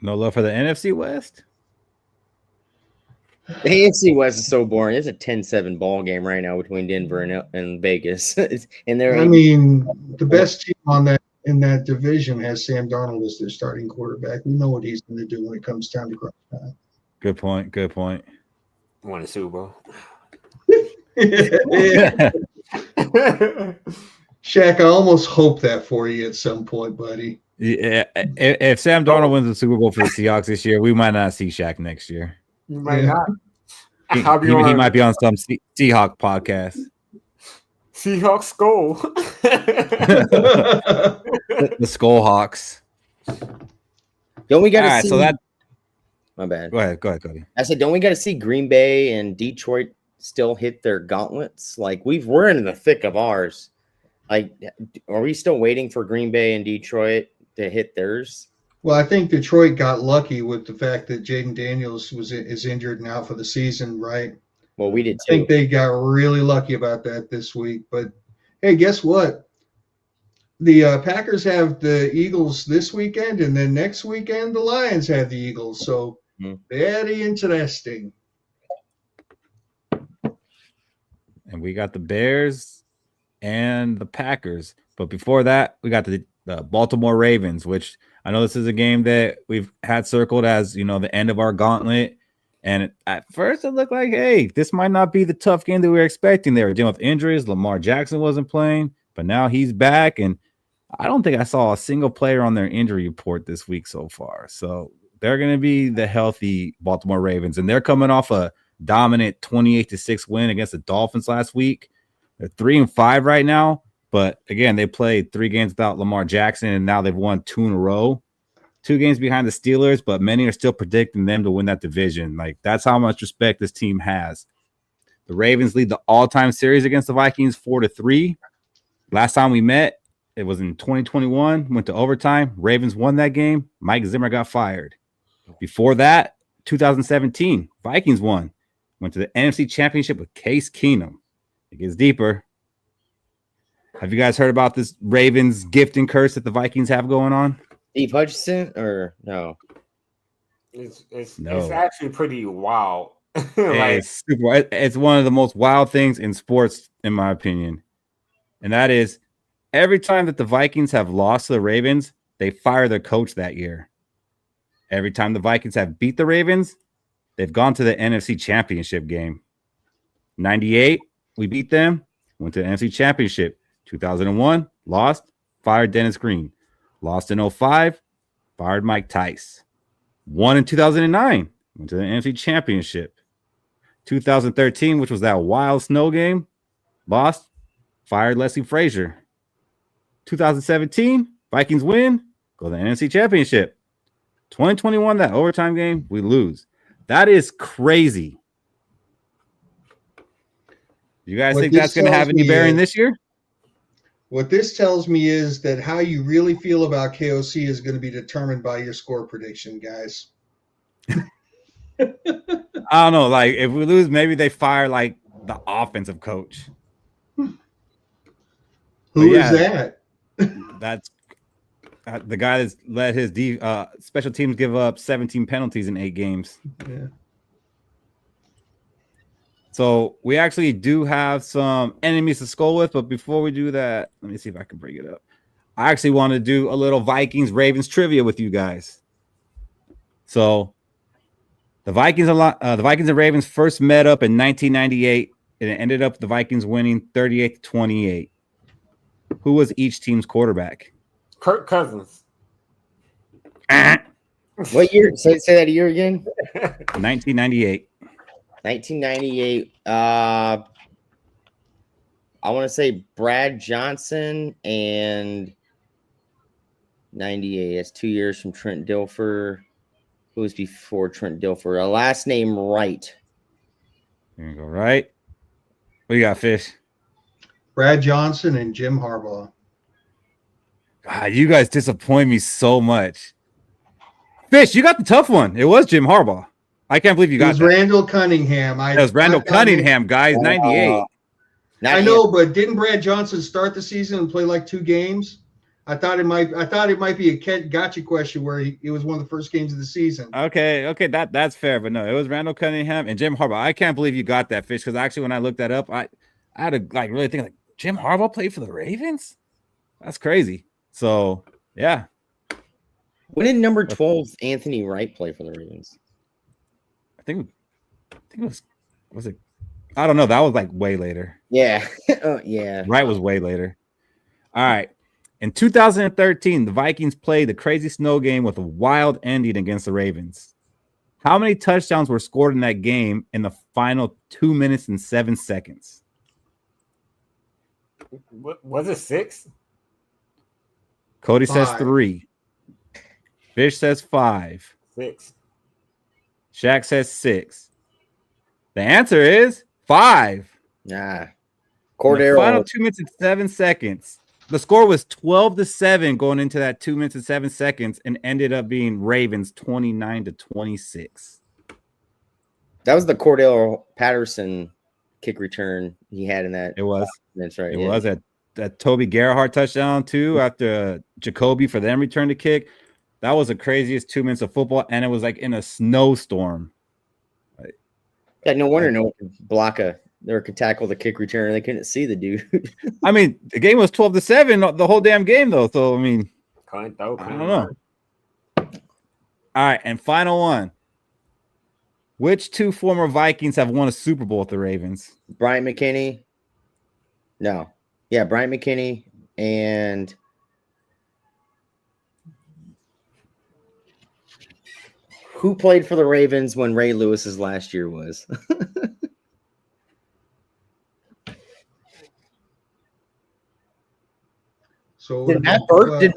Speaker 6: No love for the NFC West?
Speaker 5: The AFC West is so boring. It's a 10-7 ball game right now between Denver and Vegas. And
Speaker 3: the best team in that division has Sam Darnold as their starting quarterback. We know what he's going to do when it comes time to crunch time.
Speaker 6: Good point.
Speaker 4: Won a Super Bowl.
Speaker 3: Shaq, I almost hope that for you at some point, buddy.
Speaker 6: Yeah, if Sam Darnold wins the Super Bowl for the Seahawks this year, we might not see Shaq next year.
Speaker 4: You might not.
Speaker 6: He might be on some Seahawk podcast.
Speaker 4: Seahawks Skol.
Speaker 6: The Skol Hawks.
Speaker 5: Don't we got to see?
Speaker 6: So that.
Speaker 5: My bad.
Speaker 6: Go ahead, Cody.
Speaker 5: I said, don't we got to see Green Bay and Detroit still hit their gauntlets? Like we're in the thick of ours. Like, are we still waiting for Green Bay and Detroit to hit theirs?
Speaker 3: Well, I think Detroit got lucky with the fact that Jaden Daniels is injured now for the season, right?
Speaker 5: Well, we did too.
Speaker 3: I think they got really lucky about that this week. But hey, guess what? The Packers have the Eagles this weekend, and then next weekend the Lions have the Eagles. So very interesting.
Speaker 6: and we got the Bears and the Packers. But before that, we got the Baltimore Ravens, which I know this is a game that we've had circled as, the end of our gauntlet. And at first it looked like, hey, this might not be the tough game that we were expecting. They were dealing with injuries. Lamar Jackson wasn't playing, but now he's back. And I don't think I saw a single player on their injury report this week so far. So they're going to be the healthy Baltimore Ravens. And they're coming off a dominant 28-6 win against the Dolphins last week. They're 3-5 right now. But again, they played 3 games without Lamar Jackson, and now they've won 2 in a row. 2 games behind the Steelers, but many are still predicting them to win that division. Like, that's how much respect this team has. The Ravens lead the all-time series against the Vikings 4-3. Last time we met, it was in 2021, went to overtime. Ravens won that game. Mike Zimmer got fired. Before that, 2017, Vikings won. Went to the NFC Championship with Case Keenum. It gets deeper. Have you guys heard about this Ravens gift and curse that the Vikings have going on?
Speaker 5: Steve Hutchinson or no?
Speaker 4: It's actually pretty wild.
Speaker 6: It's one of the most wild things in sports, in my opinion. And that is every time that the Vikings have lost to the Ravens, they fire their coach that year. Every time the Vikings have beat the Ravens, they've gone to the NFC Championship game. 98, we beat them, went to the NFC Championship. 2001, lost, fired Dennis Green. Lost in 05, fired Mike Tice. Won in 2009, went to the NFC Championship. 2013, which was that wild snow game, lost, fired Leslie Frazier. 2017, Vikings win, go to the NFC Championship. 2021, that overtime game, we lose. That is crazy. You guys think that's going to have any bearing this year?
Speaker 3: What this tells me is that how you really feel about KOC is going to be determined by your score prediction, guys.
Speaker 6: I don't know. Like, if we lose, maybe they fire, like, the offensive coach.
Speaker 3: Who is that?
Speaker 6: That's the guy that's let his special teams give up 17 penalties in 8 games.
Speaker 3: Yeah.
Speaker 6: So we actually do have some enemies to Skol with, but before we do that, let me see if I can bring it up. I actually want to do a little Vikings-Ravens trivia with you guys. So the Vikings and Ravens first met up in 1998, and it ended up the Vikings winning 38-28. Who was each team's quarterback?
Speaker 4: Kirk Cousins.
Speaker 5: What year? Say that year again.
Speaker 6: 1998.
Speaker 5: 1998. I want to say Brad Johnson and 98. That's 2 years from Trent Dilfer. Who was before Trent Dilfer? A last name Wright.
Speaker 6: There you go, right? What you got, Fish?
Speaker 3: Brad Johnson and Jim Harbaugh.
Speaker 6: God, you guys disappoint me so much. Fish, you got the tough one. It was Jim Harbaugh. I can't believe you got that.
Speaker 3: It was Randall Cunningham.
Speaker 6: It was Randall Cunningham, guys, 98.
Speaker 3: I know, but didn't Brad Johnson start the season and play like 2 games? I thought it might be a gotcha question where it was one of the first games of the season.
Speaker 6: Okay, that's fair, but no, it was Randall Cunningham and Jim Harbaugh. I can't believe you got that, Fish, because actually when I looked that up, I had to really think Jim Harbaugh played for the Ravens? That's crazy. So yeah.
Speaker 5: When did number 12 Anthony Wright play for the Ravens?
Speaker 6: I think it was it? I don't know. That was like way later.
Speaker 5: Yeah. Yeah.
Speaker 6: Wright was way later. All right. In 2013, the Vikings played the crazy snow game with a wild ending against the Ravens. How many touchdowns were scored in that game in the final 2 minutes and 7 seconds?
Speaker 4: What was it? 6?
Speaker 6: Cody says 3. Fish says 5.
Speaker 4: 6.
Speaker 6: Shaq says 6. The answer is 5.
Speaker 5: Nah.
Speaker 6: Cordero. Final 2 minutes and 7 seconds. The score was 12-7 going into that 2 minutes and 7 seconds, and ended up being Ravens 29-26.
Speaker 5: That was the Cordero Patterson kick return he had in that.
Speaker 6: It was.
Speaker 5: That's right.
Speaker 6: It was that Toby Gerhardt touchdown too after Jacoby for them return to kick. That was the craziest 2 minutes of football, and it was like in a snowstorm.
Speaker 5: Yeah, no wonder no one could block a They could tackle the kick returner. They couldn't see the dude.
Speaker 6: I mean, the game was 12-7 the whole damn game, though. So, I mean, I don't know. All right, and final one. Which two former Vikings have won a Super Bowl with the Ravens?
Speaker 5: Bryant McKinney. No. Yeah, Bryant McKinney and who played for the Ravens when Ray Lewis's last year was?
Speaker 3: So
Speaker 5: Did Matt Burke
Speaker 3: in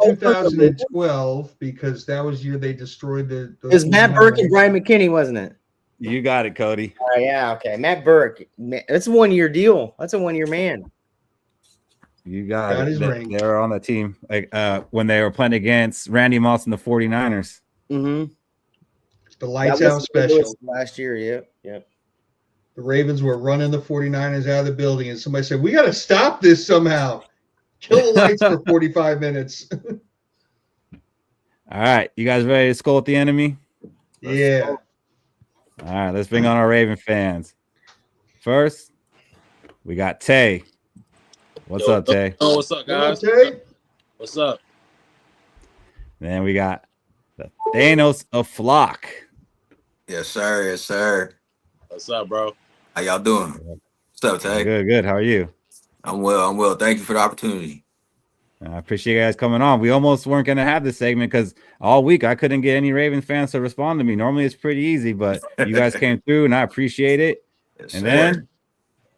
Speaker 3: 2012 because that was the year they destroyed the.
Speaker 5: It was Matt Burke and Bryant McKinney, wasn't it?
Speaker 6: You got it, Cody.
Speaker 5: Yeah, okay. Matt Burke. That's a 1-year deal. That's a 1-year man.
Speaker 6: You got it. They were on the team when they were playing against Randy Moss and the 49ers.
Speaker 5: Mm-hmm.
Speaker 3: The lights out special.
Speaker 5: Last year, yep.
Speaker 3: The Ravens were running the 49ers out of the building, and somebody said, we got to stop this somehow. Kill the lights for 45 minutes.
Speaker 6: All right. You guys ready to skull at the enemy?
Speaker 3: Yeah.
Speaker 6: All right. Let's bring on our Raven fans. First, we got Tay. What's up, Tay?
Speaker 7: Oh, what's up, guys?
Speaker 3: Tay?
Speaker 7: What's up?
Speaker 6: Then we got the Thanos of Flock.
Speaker 8: Yes, sir. Yes, sir.
Speaker 7: What's up, bro?
Speaker 8: How y'all doing? What's up, Tay?
Speaker 6: Good. How are you?
Speaker 8: I'm well. Thank you for the opportunity.
Speaker 6: I appreciate you guys coming on. We almost weren't going to have this segment because all week I couldn't get any Ravens fans to respond to me. Normally it's pretty easy, but you guys came through and I appreciate it.
Speaker 8: Yes,
Speaker 6: and
Speaker 8: sir.
Speaker 6: then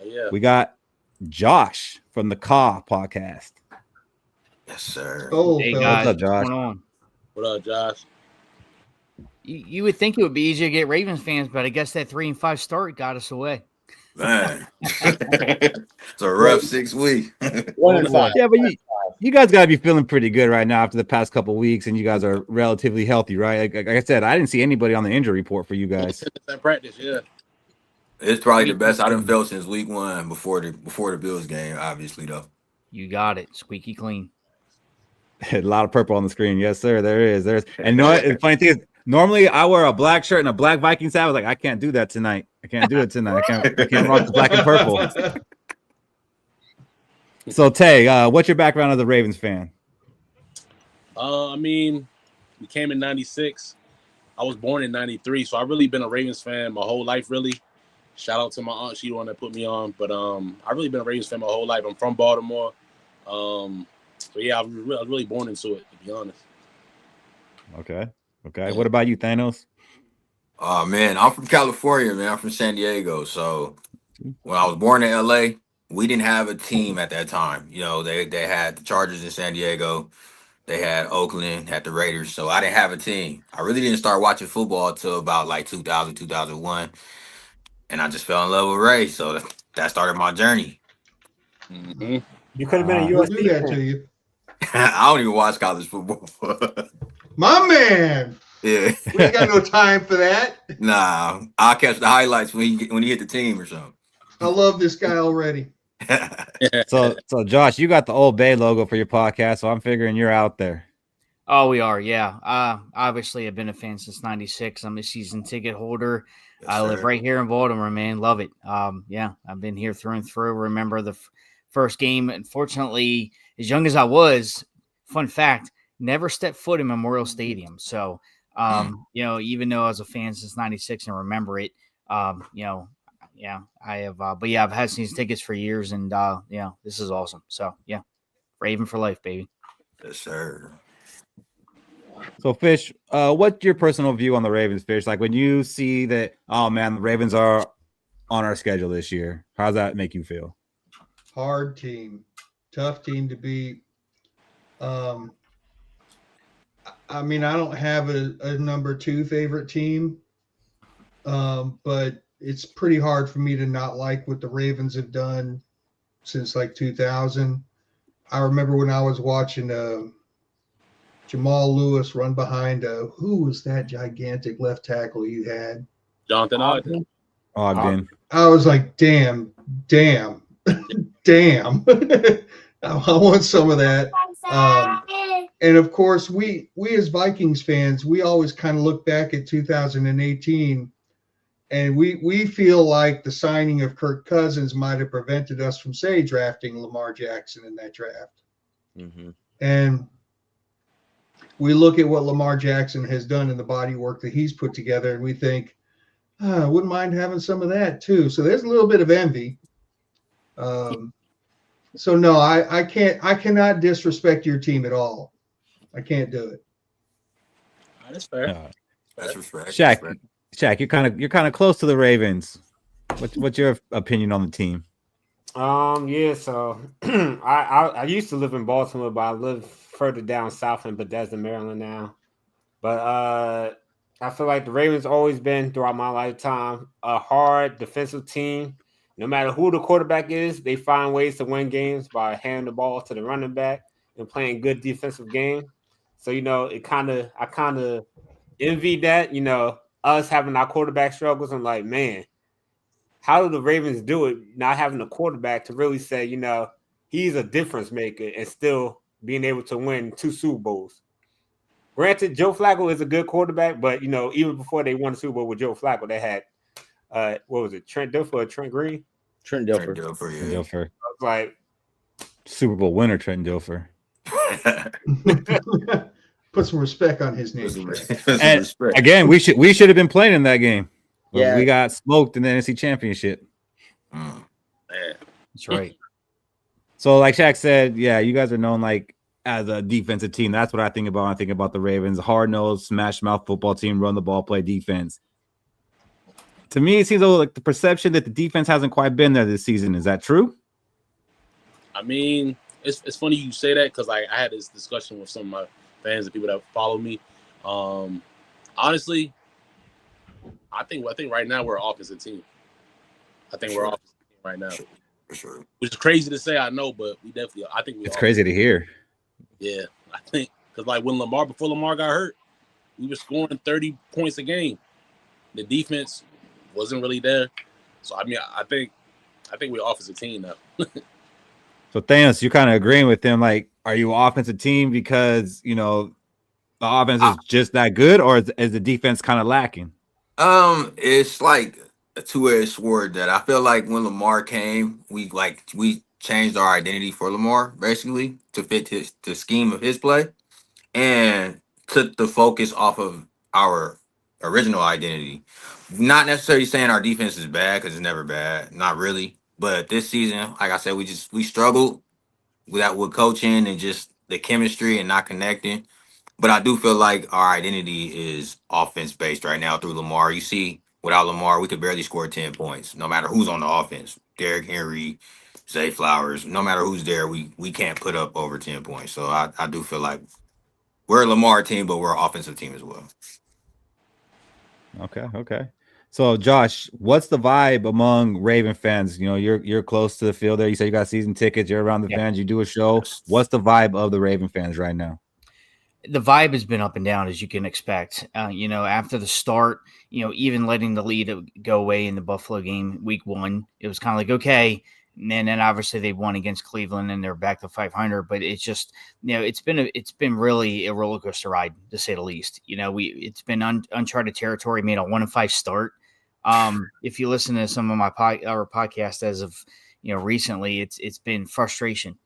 Speaker 7: Yeah.
Speaker 6: we got Josh from the Caw podcast.
Speaker 8: Yes, sir.
Speaker 3: Oh,
Speaker 9: Hey
Speaker 3: fellas.
Speaker 9: guys,
Speaker 6: What's up, Josh?
Speaker 9: what's going on?
Speaker 7: What up, Josh?
Speaker 9: You would think it would be easier to get Ravens fans, but I guess that 3-5 start got us away.
Speaker 8: Man. It's a rough 6 weeks.
Speaker 5: 1-5.
Speaker 6: Yeah, but you guys got to be feeling pretty good right now after the past couple of weeks, and you guys are relatively healthy, right? Like I said, I didn't see anybody on the injury report for you guys.
Speaker 7: In practice, yeah.
Speaker 8: It's probably the best I done felt since week 1 before the Bills game, obviously, though.
Speaker 9: You got it. Squeaky clean.
Speaker 6: A lot of purple on the screen. Yes, sir. There is. And you know what? The funny thing is, normally I wear a black shirt and a black Vikings hat. I was like, I can't do that tonight. I can't do it tonight. I can't rock the black and purple. So, Tay, what's your background as a Ravens fan?
Speaker 7: I mean, we came in 96. I was born in 93, so I've really been a Ravens fan my whole life, really. Shout out to my aunt. She the one that put me on. But I've really been a Ravens fan my whole life. I'm from Baltimore. So, yeah, I was really born into it, to be honest.
Speaker 6: Okay. What about you, Thanos?
Speaker 8: Oh, man, I'm from California, man. I'm from San Diego. So when I was born in LA, we didn't have a team at that time. You know, they had the Chargers in San Diego. They had Oakland, had the Raiders. So I didn't have a team. I really didn't start watching football until about like 2000, 2001. And I just fell in love with Ray. So that started my journey.
Speaker 7: Mm-hmm.
Speaker 4: You could have been a
Speaker 3: We'll
Speaker 4: USC
Speaker 3: do that
Speaker 4: fan.
Speaker 3: to you.
Speaker 8: I don't even watch college football.
Speaker 3: My man.
Speaker 8: Yeah.
Speaker 3: We ain't got no time for that.
Speaker 8: Nah, I'll catch the highlights when he hit the team or something.
Speaker 3: I love this guy already.
Speaker 6: So Josh, you got the Old Bay logo for your podcast, so I'm figuring you're out there.
Speaker 9: Oh, we are, yeah. Obviously, I've been a fan since '96. I'm a season ticket holder.
Speaker 8: Yes,
Speaker 9: I live
Speaker 8: sir.
Speaker 9: right here in Baltimore, man. Love it. Yeah, I've been here through and through. Remember the first game. Unfortunately, as young as I was, fun fact, never stepped foot in Memorial Stadium. So, you know, even though I was a fan since '96 and remember it, you know, yeah, I have. But yeah, I've had season tickets for years, and yeah, this is awesome. So yeah, Raven for life, baby.
Speaker 8: Yes, sir.
Speaker 6: So, Fish, what's your personal view on the Ravens, Fish? Like when you see that, oh man, the Ravens are on our schedule this year, how does that make you feel?
Speaker 3: Hard team. Tough team to beat. I mean, I don't have a number 2 favorite team, but it's pretty hard for me to not like what the Ravens have done since like 2000. I remember when I was watching Jamal Lewis run behind who was that gigantic left tackle you had?
Speaker 7: Jonathan Ogden.
Speaker 6: Ogden.
Speaker 3: I was like, damn. I want some of that. And of course, we as Vikings fans, we always kind of look back at 2018 And we feel like the signing of Kirk Cousins might have prevented us from, say, drafting Lamar Jackson in that draft.
Speaker 5: Mm-hmm.
Speaker 3: And we look at what Lamar Jackson has done in the body work that he's put together, and we think, I wouldn't mind having some of that too. So there's a little bit of envy. So no, I cannot disrespect your team at all. I can't do it.
Speaker 7: That's fair.
Speaker 8: That's respect.
Speaker 6: Shaq, you're kind of close to the Ravens. What's your opinion on the team?
Speaker 4: Yeah, so I used to live in Baltimore, but I live further down south in Bethesda, Maryland now. But I feel like the Ravens always been, throughout my lifetime, a hard defensive team. No matter who the quarterback is, they find ways to win games by handing the ball to the running back and playing good defensive game. So, I kind of envy that, us having our quarterback struggles. I'm like, man, how do the Ravens do it not having a quarterback to really say, he's a difference maker and still being able to win 2 Super Bowls? Granted, Joe Flacco is a good quarterback, but, even before they won the Super Bowl with Joe Flacco, they had, what was it, Trent Dilfer or Trent Green?
Speaker 5: Trent Dilfer.
Speaker 6: Trent Dilfer.
Speaker 4: I was like,
Speaker 6: Super Bowl winner, Trent Dilfer.
Speaker 3: Put some respect on his name.
Speaker 6: And again, we should have been playing in that game.
Speaker 5: Yeah,
Speaker 6: we got smoked in the NFC Championship.
Speaker 9: That's right.
Speaker 6: So, like Shaq said, yeah, you guys are known like as a defensive team. That's what I think about when I think about the Ravens. Hard-nosed, smash-mouth football team, run the ball, play defense. To me, it seems like the perception that the defense hasn't quite been there this season. Is that true?
Speaker 7: I mean, it's funny you say that because I had this discussion with some of my fans and people that follow me. Honestly, I think right now we're an offensive team. I think we're an offensive team right now.
Speaker 8: For sure.
Speaker 7: Which is crazy to say, I know, but I think
Speaker 6: it's crazy to hear.
Speaker 7: Yeah, I think because like before Lamar got hurt, we were scoring 30 points a game. The defense wasn't really there. So I mean, I think we're an offensive team now.
Speaker 6: So Thanos, you're kind of agreeing with them. Like, are you an offensive team because the offense is just that good, or is the defense kind of lacking?
Speaker 8: It's like a two-edged sword that I feel like when Lamar came, we changed our identity for Lamar basically to fit the scheme of his play, and took the focus off of our original identity. Not necessarily saying our defense is bad because it's never bad, not really. But this season, like I said, we struggled with coaching and just the chemistry and not connecting. But I do feel like our identity is offense based right now through Lamar. You see, without Lamar, we could barely score 10 points, no matter who's on the offense. Derrick Henry, Zay Flowers, no matter who's there, we can't put up over 10 points. So I do feel like we're a Lamar team, but we're an offensive team as well.
Speaker 6: Okay. So Josh, what's the vibe among Raven fans? You're close to the field there. You say you got season tickets, you're around the fans, you do a show. What's the vibe of the Raven fans right now?
Speaker 9: The vibe has been up and down, as you can expect. After the start, even letting the lead go away in the Buffalo game week 1, it was kind of like, okay. And then obviously they won against Cleveland and they're back to 500, but it's just, it's been really a roller coaster ride, to say the least. It's been uncharted territory, made a 1-5 start. If you listen to some of our podcast as of, recently, it's been frustration.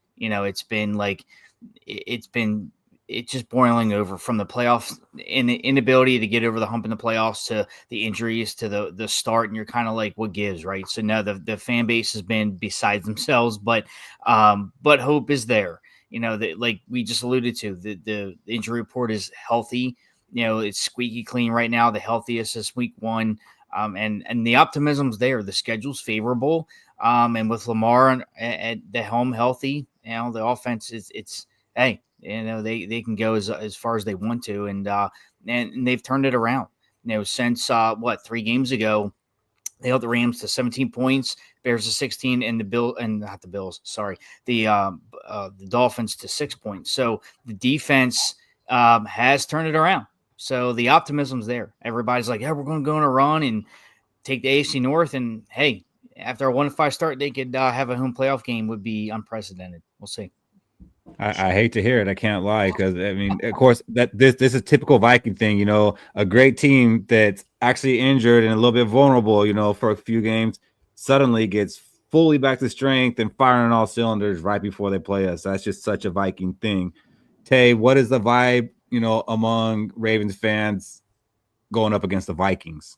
Speaker 9: It's just boiling over from the playoffs and the inability to get over the hump in the playoffs to the injuries to the start. And you're kind of like, what gives, right? So now the fan base has been besides themselves, but hope is there. Like we just alluded to, the injury report is healthy. It's squeaky clean right now. The healthiest is week 1. And the optimism's there. The schedule's favorable. And with Lamar at the helm healthy, the offense it's hey, they can go as far as they want to, and they've turned it around. Since 3 games ago, they held the Rams to 17 points, Bears to 16, and the Dolphins to 6 points. So the defense has turned it around. So the optimism's there. Everybody's like, yeah, we're going to go on a run and take the AFC North. And hey, after a 1-5 start, they could have a home playoff game. Would be unprecedented. We'll see.
Speaker 6: I hate to hear it. I can't lie, because I mean, of course, that this is a typical Viking thing. A great team that's actually injured and a little bit vulnerable, for a few games, suddenly gets fully back to strength and firing on all cylinders right before they play us. That's just such a Viking thing. Tay, what is the vibe, among Ravens fans going up against the Vikings?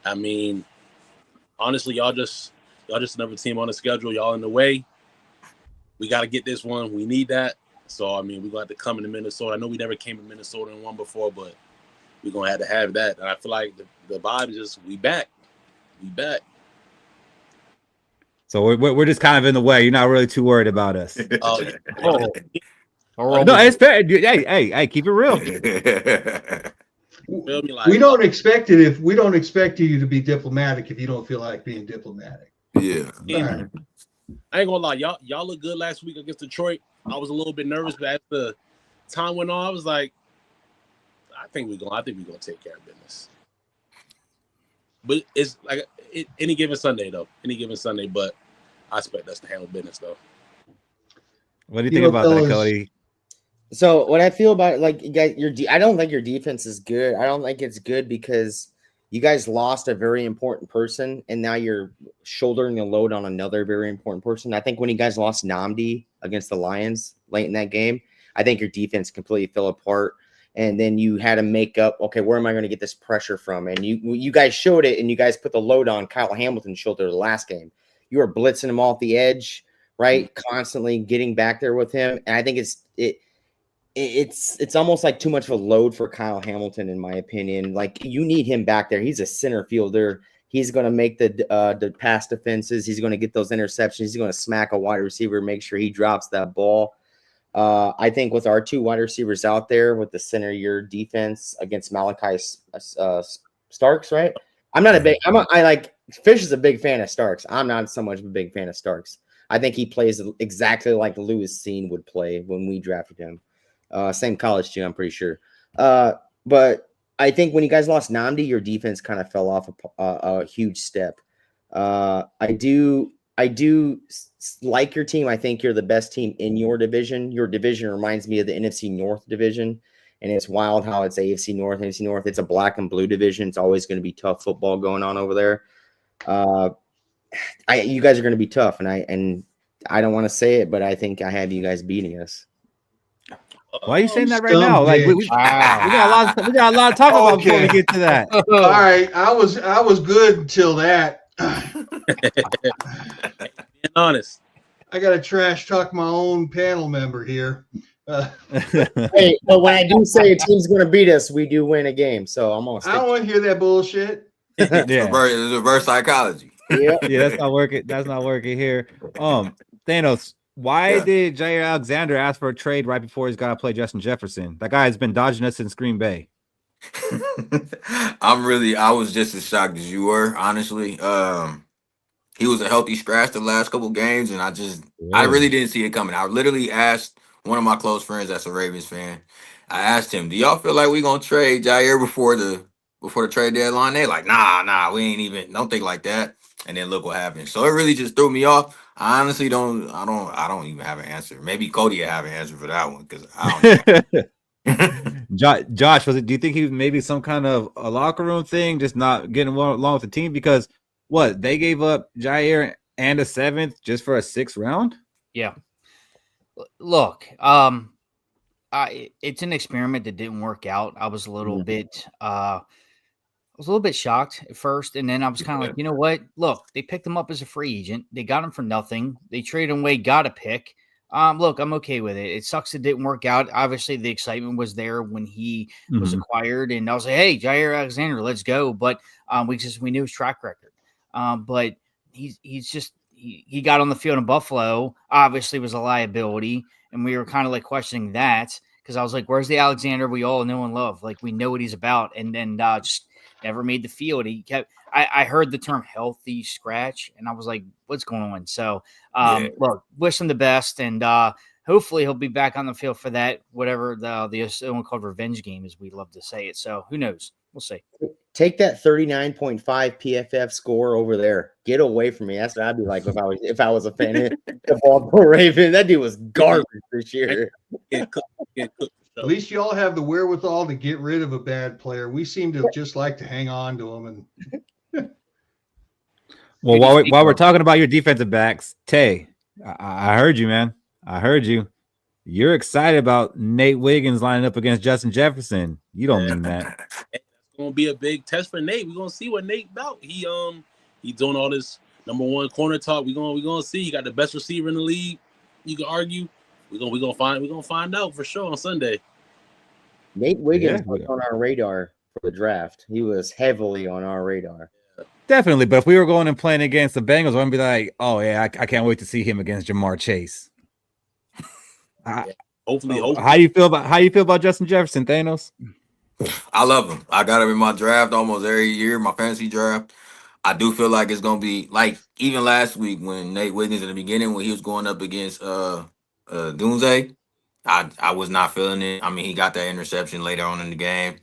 Speaker 7: I mean, honestly, y'all just another team on the schedule. Y'all in the way. We got to get this one. We need that. So, I mean, we're going to have to come into Minnesota. I know we never came to Minnesota and won before, but we're going to have that. And I feel like the vibe is just, we back. We back.
Speaker 6: So we're just kind of in the way. You're not really too worried about us.
Speaker 7: Oh,
Speaker 6: no, it's fair. Hey, keep it real.
Speaker 7: Feel me? Like,
Speaker 3: we don't expect you to be diplomatic if you don't feel like being diplomatic.
Speaker 8: Yeah.
Speaker 3: Right.
Speaker 7: I ain't gonna lie, y'all look good last week against Detroit. I was a little bit nervous, but as the time went on, I was like, I think we're gonna take care of business. But it's like any given Sunday, though. But I expect us to handle business, though.
Speaker 6: What do you think about that, Cody?
Speaker 5: So what I feel about, like, you guys, I don't think your defense is good. I don't think it's good because you guys lost a very important person, and now you're shouldering the load on another very important person. I think when you guys lost Nnamdi against the Lions late in that game, I think your defense completely fell apart. And then you had to make up, okay, where am I going to get this pressure from? And you guys showed it, and you guys put the load on Kyle Hamilton's shoulder the last game. You were blitzing him off the edge, right? Constantly getting back there with him. And I think it's almost like too much of a load for Kyle Hamilton, in my opinion. Like, you need him back there. He's a center fielder. He's going to make the pass defenses. He's going to get those interceptions. He's going to smack a wide receiver, make sure he drops that ball. I think with our two wide receivers out there with the center of your defense against Malachi Starks, right? Fish is a big fan of Starks. I'm not so much of a big fan of Starks. I think he plays exactly like Lewis Seen would play when we drafted him. Same college too, I'm pretty sure. But I think when you guys lost Nnamdi, your defense kind of fell off a huge step. I do like your team. I think you're the best team in your division. Your division reminds me of the NFC North division, and it's wild how it's AFC North, NFC North. It's a black and blue division. It's always going to be tough football going on over there. You guys are going to be tough, and I don't want to say it, but I think I have you guys beating us.
Speaker 6: Why are you saying that right now? Like we got a lot to talk about before we get to that.
Speaker 3: All right, I was good until that.
Speaker 7: Being honest,
Speaker 3: I got to trash talk my own panel member here.
Speaker 5: Hey, but when I do say a team's going to beat us, we do win a game. So I'm going to.
Speaker 3: I don't want to hear that bullshit.
Speaker 8: It's reverse psychology.
Speaker 5: Yeah,
Speaker 6: that's not working. That's not working here. Thanos, why did Jair Alexander ask for a trade right before he's got to play Justin Jefferson? That guy has been dodging us since Green Bay.
Speaker 8: I was just as shocked as you were, honestly. He was a healthy scratch the last couple games, and I really didn't see it coming. I literally asked one of my close friends that's a Ravens fan. I asked him, "Do y'all feel like we're gonna trade Jair before the trade deadline?" They're like, "Nah, we ain't even don't think like that." And then look what happened. So it really just threw me off. I honestly don't even have an answer. Maybe Cody will have an answer for that one because I don't know.
Speaker 6: Josh, do you think he was maybe some kind of a locker room thing, just not getting along with the team? Because they gave up Jair and a 7th just for a 6th round?
Speaker 9: Yeah. Look, it's an experiment that didn't work out. I was a little bit shocked at first, and then I was kind of like, you know what? Look, they picked him up as a free agent. They got him for nothing. They traded him away, got a pick. Look, I'm okay with it. It sucks it didn't work out. Obviously, the excitement was there when he was acquired, and I was like, hey, Jair Alexander, let's go. But we knew his track record. But he got on the field in Buffalo, obviously was a liability, and we were kind of like questioning that because I was like, where's the Alexander we all know and love? Like, we know what he's about, and then just never made the field. He kept. I heard the term healthy scratch, and I was like, what's going on? So, look, wish him the best, and hopefully he'll be back on the field for that, whatever the one called revenge game, as we love to say it. So who knows? We'll see.
Speaker 5: Take that 39.5 PFF score over there. Get away from me. That's what I'd be like if I was a fan of the Baltimore Ravens. That dude was garbage this year.
Speaker 3: At least you all have the wherewithal to get rid of a bad player. We seem to just like to hang on to them. And
Speaker 6: Well, while we're talking about your defensive backs, Tay, I heard you, man. I heard you. You're excited about Nate Wiggins lining up against Justin Jefferson. You don't mean that.
Speaker 7: It's gonna be a big test for Nate. We're gonna see what Nate about. He doing all this #1 corner talk. We're gonna see. He got the best receiver in the league. You can argue. We're gonna find out for sure on Sunday.
Speaker 5: Nate Wiggins was on our radar for the draft. He was heavily on our radar.
Speaker 6: Definitely, but if we were going and playing against the Bengals, I'd be like, oh yeah, I can't wait to see him against Jamar Chase.
Speaker 7: Hopefully.
Speaker 6: How do you feel about Justin Jefferson, Thanos?
Speaker 8: I love him. I got him in my draft almost every year, my fantasy draft. I do feel like it's gonna be like even last week when Nate Wiggins in the beginning when he was going up against Doomsday, I was not feeling it. I mean, he got that interception later on in the game,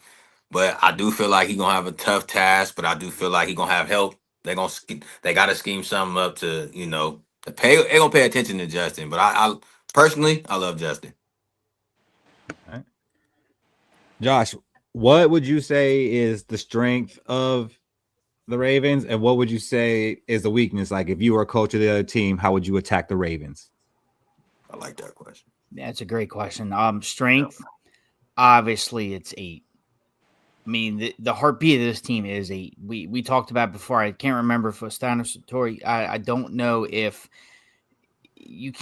Speaker 8: but I do feel like he's gonna have a tough task. But I do feel like he's gonna have help. They gotta scheme something up to they're gonna pay attention to Justin. But I personally I love Justin.
Speaker 6: All right. Josh, what would you say is the strength of the Ravens, and what would you say is the weakness? Like, if you were a coach of the other team, how would you attack the Ravens?
Speaker 8: I like that question.
Speaker 9: That's a great question. Strength, obviously, it's 8. I mean, the heartbeat of this team is 8. We talked about before. I can't remember if it was Thanos or Tori. I don't know if you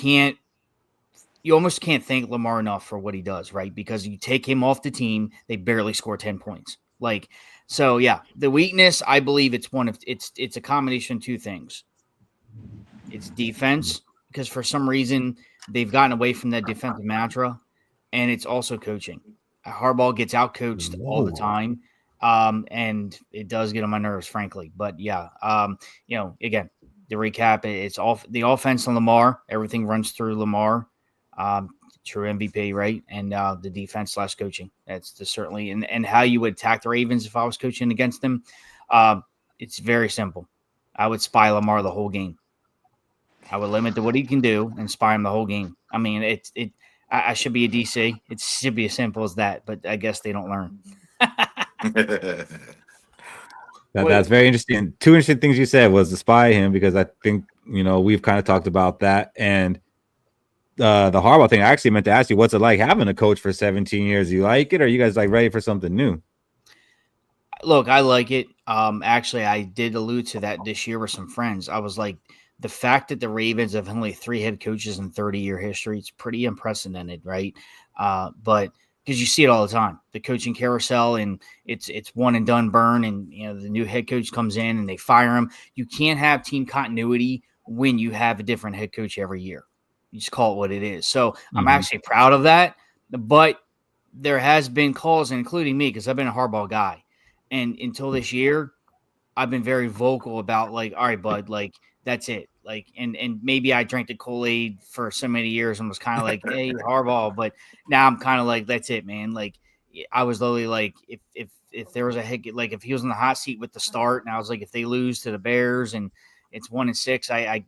Speaker 9: almost can't thank Lamar enough for what he does, right? Because you take him off the team, they barely score 10 points. So yeah, the weakness, I believe it's it's a combination of 2 things. It's defense, because for some reason they've gotten away from that defensive mantra, and it's also coaching. Harbaugh gets outcoached all the time, and it does get on my nerves, frankly. But yeah, again, the recap, it's all the offense on Lamar. Everything runs through Lamar. True MVP, right? And the defense / coaching. That's certainly and how you would attack the Ravens if I was coaching against them. It's very simple. I would spy Lamar the whole game. I would limit to what he can do and spy him the whole game. I mean, I should be a DC. It should be as simple as that, but I guess they don't learn.
Speaker 6: That's very interesting. 2 interesting things you said was to spy him, because I think we've kind of talked about that, and the Harbaugh thing. I actually meant to ask you, what's it like having a coach for 17 years? You like it, or are you guys ready for something new?
Speaker 9: Look, I like it. Actually, I did allude to that this year with some friends. I was like, the fact that the Ravens have only 3 head coaches in 30-year history, it's pretty unprecedented, right? But because you see it all the time, the coaching carousel, and it's one and done burn, and the new head coach comes in and they fire him. You can't have team continuity when you have a different head coach every year. You just call it what it is. So I'm actually proud of that. But there has been calls, including me, because I've been a Harbaugh guy. And until this year, I've been very vocal about all right, bud, that's it. And maybe I drank the Kool-Aid for so many years and was kind of like, hey, Harbaugh. But now I'm kind of like, that's it, man. I was literally if there was a head, if he was in the hot seat with the start, and I was like, if they lose to the Bears and it's 1-6, I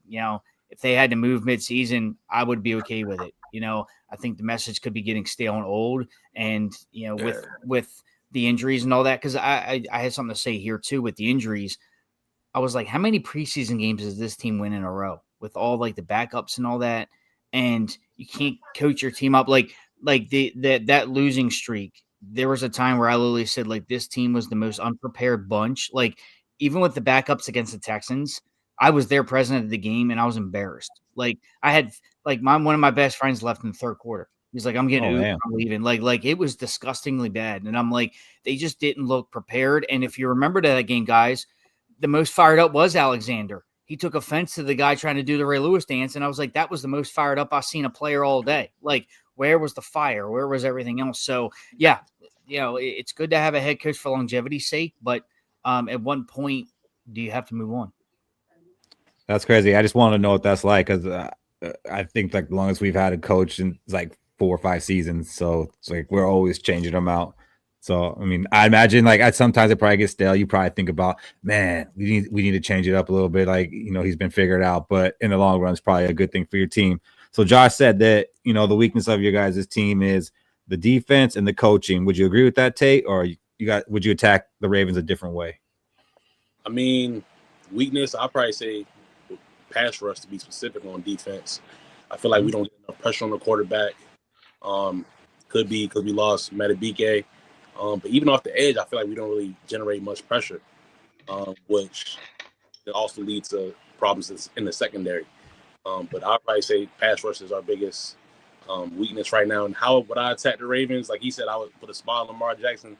Speaker 9: if they had to move midseason, I would be okay with it. I think the message could be getting stale and old, and with the injuries and all that, because I had something to say here too with the injuries. I was like, how many preseason games does this team win in a row with all the backups and all that? And you can't coach your team up that losing streak. There was a time where I literally said this team was the most unprepared bunch. Even with the backups against the Texans, I was there present at the game, and I was embarrassed. I had one of my best friends left in the 3rd quarter. He's like, I'm getting I'm leaving. It was disgustingly bad. And I'm like, they just didn't look prepared. And if you remember that game, guys, the most fired up was Alexander. He took offense to the guy trying to do the Ray Lewis dance. And I was like, that was the most fired up I've seen a player all day. Where was the fire? Where was everything else? So yeah, it's good to have a head coach for longevity's sake, but at one point, do you have to move on?
Speaker 6: That's crazy. I just want to know what that's like, because I think the longest we've had a coach in 4 or 5 seasons, so it's we're always changing them out. So I mean, I imagine like sometimes it probably gets stale. You probably think about, man, we need to change it up a little bit. Like, you know, he's been figured out, but in the long run, it's probably a good thing for your team. So Josh said that, you know, the weakness of your guys' team is the defense and the coaching. Would you agree with that, Tate, or would you attack the Ravens a different way?
Speaker 7: I mean, weakness, I'll probably say pass rush, to be specific on defense. I feel like we don't get enough pressure on the quarterback. Could be because we lost Matabike. But even off the edge, I feel like we don't really generate much pressure, which also leads to problems in the secondary. But I'll probably say pass rush is our biggest weakness right now. And how would I attack the Ravens? Like he said, I would put a spot on Lamar Jackson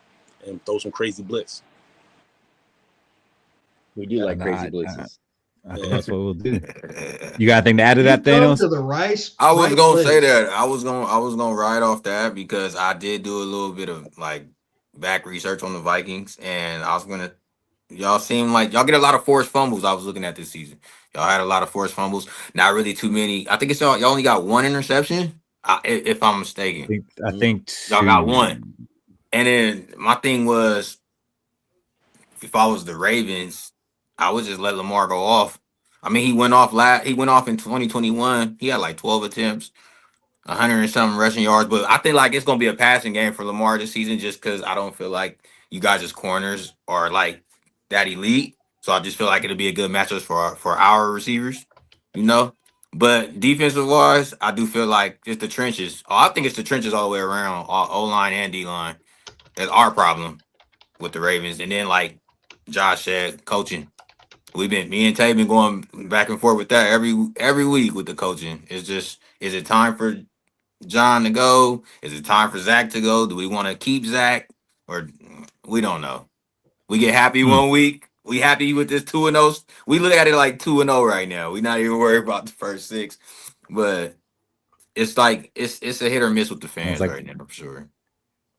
Speaker 7: and throw some crazy blitz.
Speaker 5: We do like crazy blitzes.
Speaker 6: I think that's what we'll do. You got anything to add to that, Thanos?
Speaker 3: To the rice.
Speaker 8: I was gonna
Speaker 3: place.
Speaker 8: say that. I was gonna ride off that because I did do a little bit of like back research on the Vikings, and I was gonna. Y'all seem like y'all get a lot of forced fumbles. I was looking at this season. Y'all had a lot of forced fumbles. Not really too many. I think it's y'all only got one interception, if I'm mistaken.
Speaker 6: I think
Speaker 8: y'all got one. And then my thing was, if I was the Ravens, I would just let Lamar go off. I mean, he went off in 2021. He had like 12 attempts, 100 and something rushing yards. But I think like it's gonna be a passing game for Lamar this season, just because I don't feel like you guys' corners are like that elite. So I just feel like it'll be a good matchup for our receivers, you know. But defensive wise, I do feel like just the trenches. I think it's the trenches all the way around, O line and D line. That's our problem with the Ravens. And then like Josh said, coaching. Me and Tay been going back and forth with that every week with the coaching. It's just, is it time for John to go? Is it time for Zach to go? Do we want to keep Zach? Or we don't know. We get happy one week. We happy with this 2-0. We look at it like 2-0 right now. We're not even worried about the first 6. But it's like it's a hit or miss with the fans right now, for sure.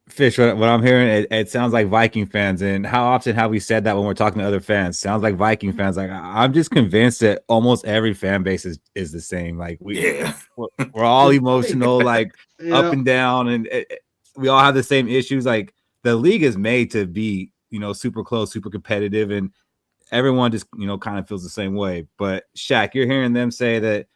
Speaker 6: Fish, what I'm hearing, it sounds like Viking fans. And how often have we said that when we're talking to other fans? Sounds like Viking fans. Like, I'm just convinced that almost every fan base is the same. Like we're all emotional, like up and down, and we all have the same issues. Like the league is made to be, you know, super close, super competitive, and everyone just, you know, kind of feels the same way. But Shaq, you're hearing them say that,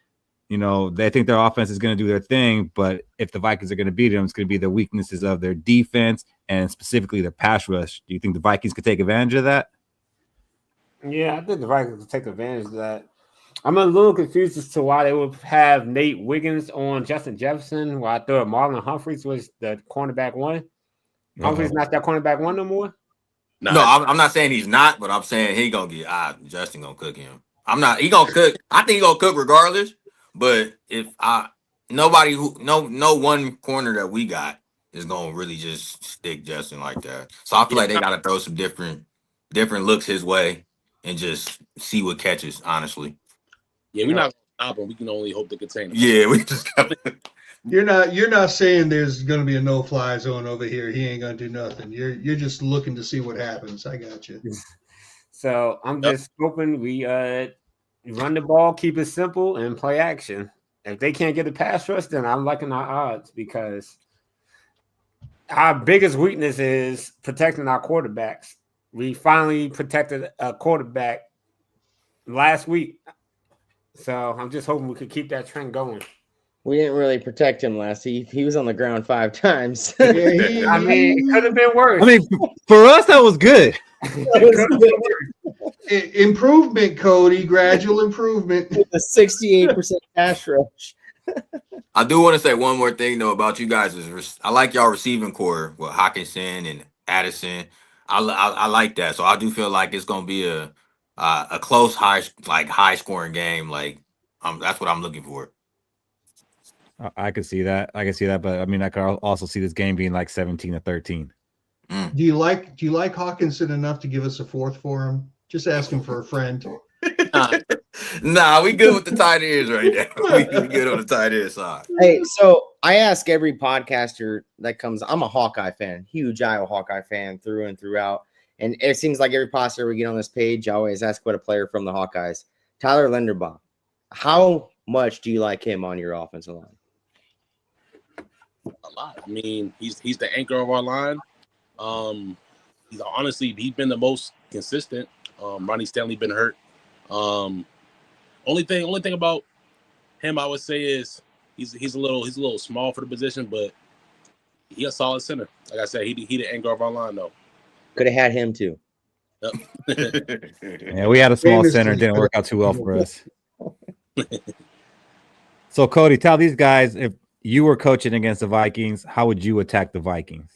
Speaker 6: you know, they think their offense is going to do their thing, but if the Vikings are going to beat them, it's going to be the weaknesses of their defense and specifically their pass rush. Do you think the Vikings could take advantage of that?
Speaker 4: Yeah, I think the Vikings could take advantage of that. I'm a little confused as to why they would have Nate Wiggins on Justin Jefferson, while I thought Marlon Humphreys was the cornerback one. Humphreys not that cornerback one no more?
Speaker 8: No, I'm not saying he's not, but I'm saying he going to get Justin going to cook him. He going to cook. I think he going to cook regardless. But if no one corner that we got is gonna really just stick Justin like that. So I feel like they gotta throw some different looks his way and just see what catches, honestly.
Speaker 7: Yeah, we're not gonna stop him. We can only hope to contain him.
Speaker 8: Yeah, we just gotta...
Speaker 3: You're not saying there's gonna be a no-fly zone over here. He ain't gonna do nothing. You're just looking to see what happens. I got you.
Speaker 4: So I'm just hoping we run the ball, keep it simple, and play action. If they can't get a pass rush, then I'm liking our odds because our biggest weakness is protecting our quarterbacks. We finally protected a quarterback last week. So I'm just hoping we could keep that trend going.
Speaker 5: We didn't really protect him last. He was on the ground 5 times.
Speaker 4: I mean, it could have been worse.
Speaker 6: I mean, for us, that was good.
Speaker 3: Improvement, Cody. Gradual improvement.
Speaker 5: With a 68% pass rush.
Speaker 8: I do want to say one more thing though about you guys. I like y'all receiving core with Hawkinson and Addison. I like that. So I do feel like it's gonna be a close, high scoring game. Like that's what I'm looking for.
Speaker 6: I could see that. But I mean, I could also see this game being like 17-13.
Speaker 3: Do you like Hawkinson enough to give us a 4th for him? Just asking for a friend.
Speaker 8: Nah, we good with the tight ends right now. We good on the tight end side.
Speaker 5: Hey, so I ask every podcaster that comes. I'm a Hawkeye fan, huge Iowa Hawkeye fan through and throughout. And it seems like every podcaster we get on this page, I always ask what a player from the Hawkeyes. Tyler Linderbaum. How much do you like him on your offensive line?
Speaker 7: A lot. I mean, he's the anchor of our line. He's been the most consistent. Ronnie Stanley been hurt. Only thing about him I would say is he's a little small for the position, but he a solid center. Like I said, he the anchor of our line though.
Speaker 5: Could have had him too.
Speaker 7: Yep.
Speaker 6: Yeah, we had a small
Speaker 3: Famously,
Speaker 6: center. It didn't work out too well for us. So, Cody, tell these guys, if you were coaching against the Vikings, how would you attack the Vikings?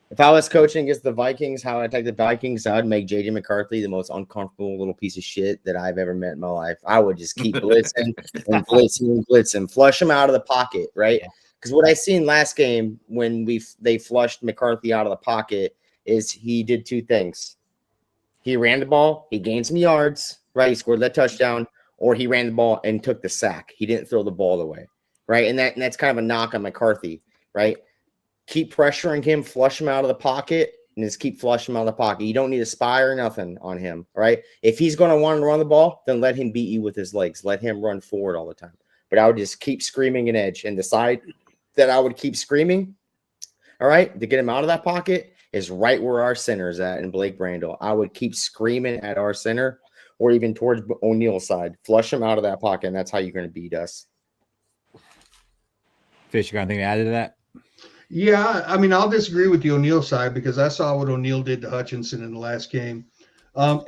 Speaker 5: If I was coaching against the Vikings, how I attack the Vikings, I would make JJ McCarthy the most uncomfortable little piece of shit that I've ever met in my life. I would just keep blitzing and blitzing and blitzing, flush him out of the pocket, right? Because what I seen last game when they flushed McCarthy out of the pocket is he did two things. He ran the ball, he gained some yards, right? He scored that touchdown, or he ran the ball and took the sack. He didn't throw the ball away, right? And that's kind of a knock on McCarthy, right? Keep pressuring him, flush him out of the pocket, and just keep flushing him out of the pocket. You don't need a spy or nothing on him, right? If he's going to want to run the ball, then let him beat you with his legs. Let him run forward all the time. But I would just keep screaming an edge, and decide that I would keep screaming, all right, to get him out of that pocket is right where our center is at in Blake Brandel. I would keep screaming at our center or even towards O'Neill's side. Flush him out of that pocket, and that's how you're going to beat us.
Speaker 6: Fish, you got anything to add to that?
Speaker 3: Yeah, I mean, I'll disagree with the O'Neill side because I saw what O'Neill did to Hutchinson in the last game.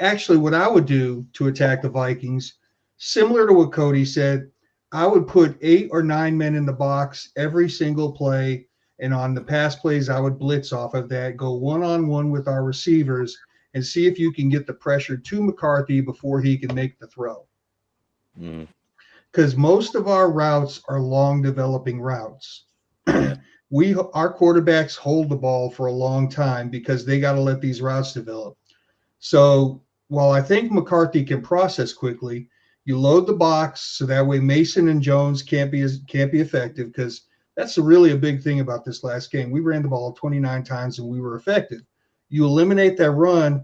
Speaker 3: Actually, what I would do to attack the Vikings, similar to what Cody said, I would put 8 or 9 men in the box every single play. And on the pass plays, I would blitz off of that, go one-on-one with our receivers, and see if you can get the pressure to McCarthy before he can make the throw. Because most of our routes are long developing routes. Our quarterbacks hold the ball for a long time because they got to let these routes develop. So while I think McCarthy can process quickly, you load the box so that way Mason and Jones can't be effective, because that's really a big thing about this last game. We ran the ball 29 times and we were effective. You eliminate that run,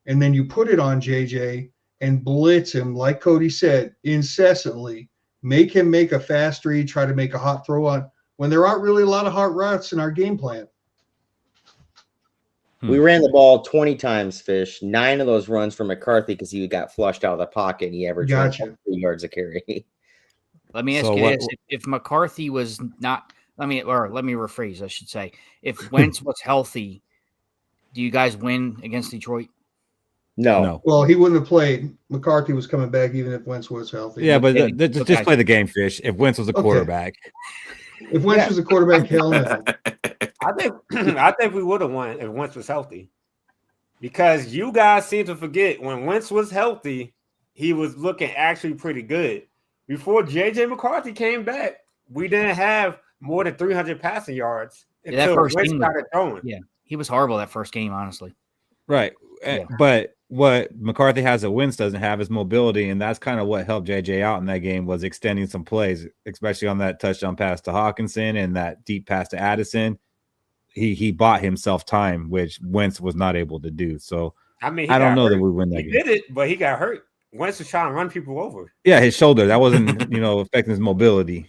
Speaker 3: and then you put it on JJ and blitz him, like Cody said, incessantly. Make him make a fast read, try to make a hot throw on when there aren't really a lot of hot routes in our game plan.
Speaker 5: We ran the ball 20 times, Fish. 9 of those runs for McCarthy because he got flushed out of the pocket and he averaged 3 yards a carry.
Speaker 9: Let me ask you this. If McCarthy was not – let me rephrase, I should say. If Wentz was healthy, do you guys win against Detroit?
Speaker 5: No.
Speaker 3: Well, he wouldn't have played. McCarthy was coming back even if Wentz was healthy.
Speaker 6: Yeah, but just play the game, Fish. If Wentz was a quarterback.
Speaker 3: If Wentz was a quarterback, hell no.
Speaker 4: I think we would have won if Wentz was healthy. Because you guys seem to forget when Wentz was healthy, he was looking actually pretty good. Before JJ McCarthy came back, we didn't have more than 300 passing yards until Wentz started throwing.
Speaker 9: Yeah, he was horrible that first game, honestly.
Speaker 6: Right. Yeah. But what McCarthy has that Wentz doesn't have is mobility, and that's kind of what helped JJ out in that game, was extending some plays, especially on that touchdown pass to Hawkinson and that deep pass to Addison. He bought himself time, which Wentz was not able to do. So I don't know that we win that game.
Speaker 4: He did it, but he got hurt. Wentz was trying to run people over.
Speaker 6: Yeah, his shoulder. That wasn't, affecting his mobility.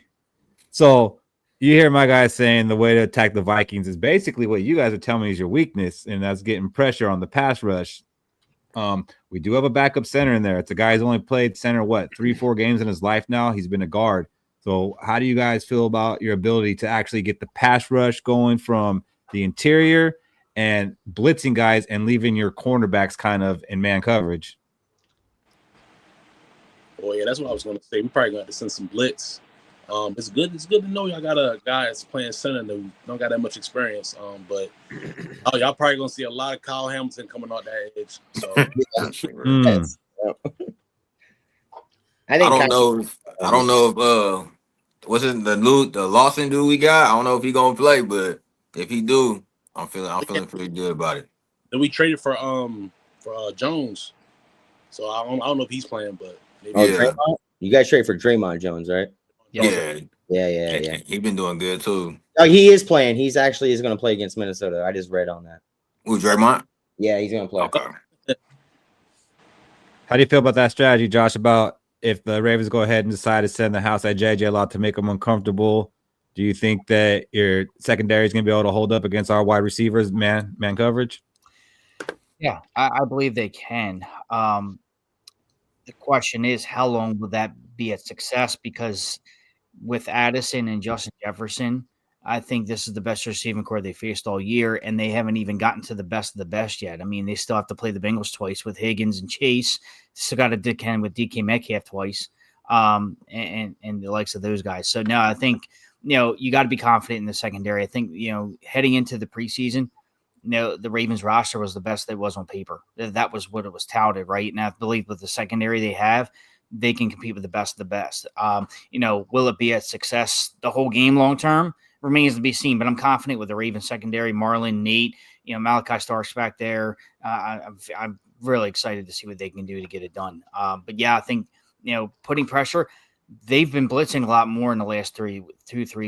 Speaker 6: So you hear my guys saying the way to attack the Vikings is basically what you guys are telling me is your weakness, and that's getting pressure on the pass rush. We do have a backup center in there. It's a guy who's only played center, 3-4 games in his life now. He's been a guard. So how do you guys feel about your ability to actually get the pass rush going from the interior and blitzing guys and leaving your cornerbacks kind of in man coverage?
Speaker 7: Well, yeah, that's what I was going to say. We probably going to have to send some blitz. It's good to know y'all got a guy that's playing center that don't got that much experience. But y'all probably going to see a lot of Kyle Hamilton coming off that edge. So
Speaker 8: I don't know if what's it, the Lawson dude we got? I don't know if he gonna play, but if he do, I'm feeling pretty good about it.
Speaker 7: Then we traded for Jones, so I don't know if he's playing, but maybe.
Speaker 5: Draymond? You guys traded for Draymond Jones, right?
Speaker 8: Yeah.
Speaker 5: He's
Speaker 8: been doing good too.
Speaker 5: Oh, he is playing. He's actually going to play against Minnesota. I just read on that.
Speaker 8: Who, Draymond?
Speaker 5: Yeah, he's going to play.
Speaker 8: Okay.
Speaker 6: How do you feel about that strategy, Josh, about if the Ravens go ahead and decide to send the house at JJ a lot to make them uncomfortable, Do you think that your secondary is going to be able to hold up against our wide receivers, man coverage?
Speaker 9: Yeah, I believe they can. The question is, how long will that be a success? Because with Addison and Justin Jefferson, I think this is the best receiving core they faced all year, and they haven't even gotten to the best of the best yet. I mean, they still have to play the Bengals twice with Higgins and Chase. Still got to contend with DK Metcalf twice, and the likes of those guys. So now I think you got to be confident in the secondary. I think heading into the preseason, the Ravens roster was the best that was on paper. That was what it was touted, right? And I believe with the secondary they have, they can compete with the best of the best. Will it be a success the whole game long term? Remains to be seen, but I'm confident with the Ravens secondary, Marlon, Nate, Malachi Starks back there. I'm really excited to see what they can do to get it done. But yeah, I think, putting pressure, they've been blitzing a lot more in the last 3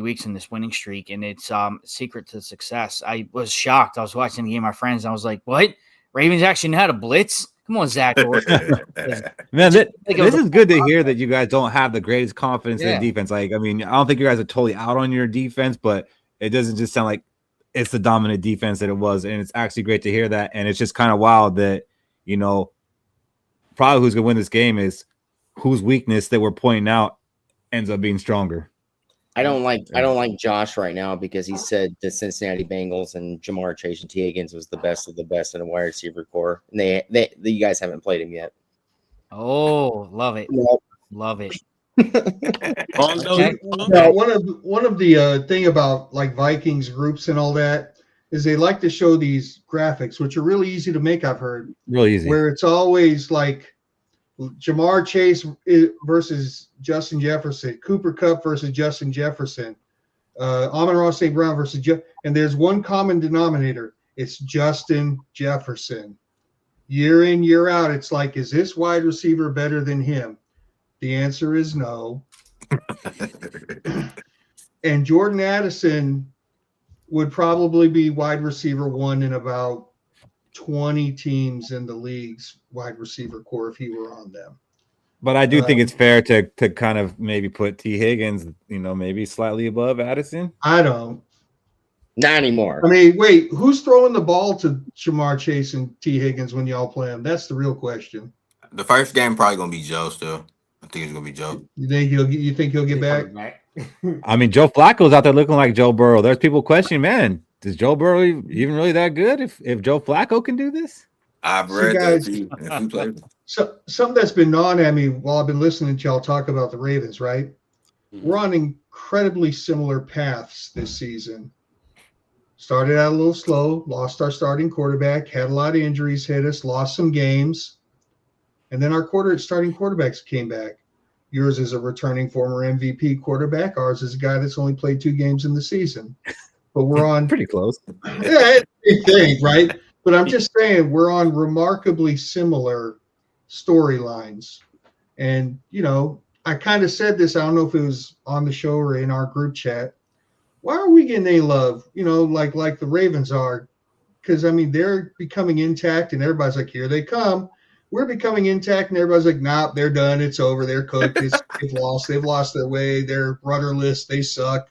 Speaker 9: weeks in this winning streak, and it's secret to success. I was shocked. I was watching the game with my friends, and I was like, what? Ravens actually know how to blitz? Come on, Zach.
Speaker 6: Man, this is good to hear that you guys don't have the greatest confidence in the defense. Like, I mean, I don't think you guys are totally out on your defense, but it doesn't just sound like it's the dominant defense that it was. And it's actually great to hear that. And it's just kind of wild that, probably who's going to win this game is whose weakness that we're pointing out ends up being stronger.
Speaker 5: I don't like Josh right now because he said the Cincinnati Bengals and Jamar Chase and T. Higgins was the best of the best in the wide receiver core. And you guys haven't played him yet.
Speaker 9: Oh, love it.
Speaker 5: Yep.
Speaker 9: Love it.
Speaker 3: One of the thing about like Vikings groups and all that is they like to show these graphics, which are really easy to make, I've heard.
Speaker 6: Really easy.
Speaker 3: Where it's always like Jamar Chase versus Justin Jefferson, Cooper Kupp versus Justin Jefferson, Amon-Ra St. Brown versus and there's one common denominator. It's Justin Jefferson. Year in, year out, it's like, is this wide receiver better than him? The answer is no. And Jordan Addison would probably be wide receiver 1 in about 20 teams in the league's wide receiver core if he were on them.
Speaker 6: But I do think it's fair to kind of maybe put T. Higgins, maybe slightly above Addison.
Speaker 3: I don't.
Speaker 5: Not anymore.
Speaker 3: I mean, wait, who's throwing the ball to Jamar Chase and T. Higgins when y'all play them? That's the real question.
Speaker 8: The first game probably going to be Joe still. I think it's going to be Joe.
Speaker 3: You think he'll get back?
Speaker 6: I mean, Joe Flacco's out there looking like Joe Burrow. There's people questioning, man, is Joe Burrow even really that good if Joe Flacco can do this?
Speaker 8: I've read that.
Speaker 3: So something that's been gnawing at me while I've been listening to y'all talk about the Ravens, right? We're on incredibly similar paths this season. Started out a little slow, lost our starting quarterback, had a lot of injuries hit us, lost some games, and then our starting quarterbacks came back. Yours is a returning former MVP quarterback. Ours is a guy that's only played 2 games in the season. But we're on
Speaker 6: pretty close.
Speaker 3: Yeah, big thing, right? But I'm just saying we're on remarkably similar storylines. And, I kind of said this, I don't know if it was on the show or in our group chat. Why are we getting any love, like the Ravens are? Because, I mean, they're becoming intact and everybody's like, here they come. We're becoming intact and everybody's like, nah, they're done. It's over. They're cooked. They've lost their way. They're rudderless. They suck.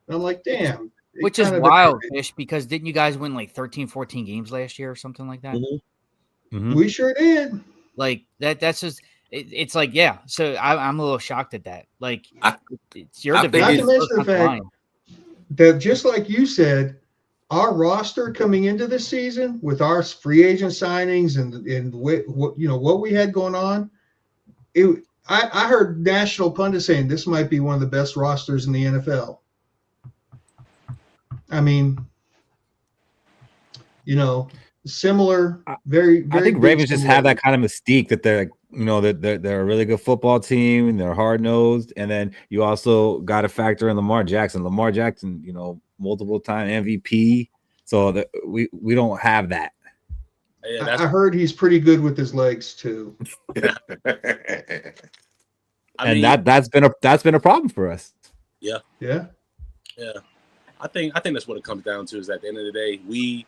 Speaker 3: And I'm like, damn.
Speaker 9: Which is wild, Fish, because didn't you guys win like 13, 14 games last year or something like that?
Speaker 6: Mm-hmm.
Speaker 3: We sure did.
Speaker 9: Like that's just it's like, yeah. So I'm a little shocked at that. Like it's your division.
Speaker 3: Not to mention the fact that just like you said, our roster coming into this season with our free agent signings and what we had going on, I heard national pundits saying this might be one of the best rosters in the NFL. I mean, similar, very, very.
Speaker 6: I think Ravens just have that kind of mystique that they're, they're a really good football team and they're hard nosed. And then you also got to factor in Lamar Jackson. Multiple time MVP. So we don't have that.
Speaker 3: Yeah, I heard he's pretty good with his legs too.
Speaker 6: That's been a problem for us.
Speaker 7: Yeah.
Speaker 3: Yeah.
Speaker 7: Yeah. I think that's what it comes down to is at the end of the day, we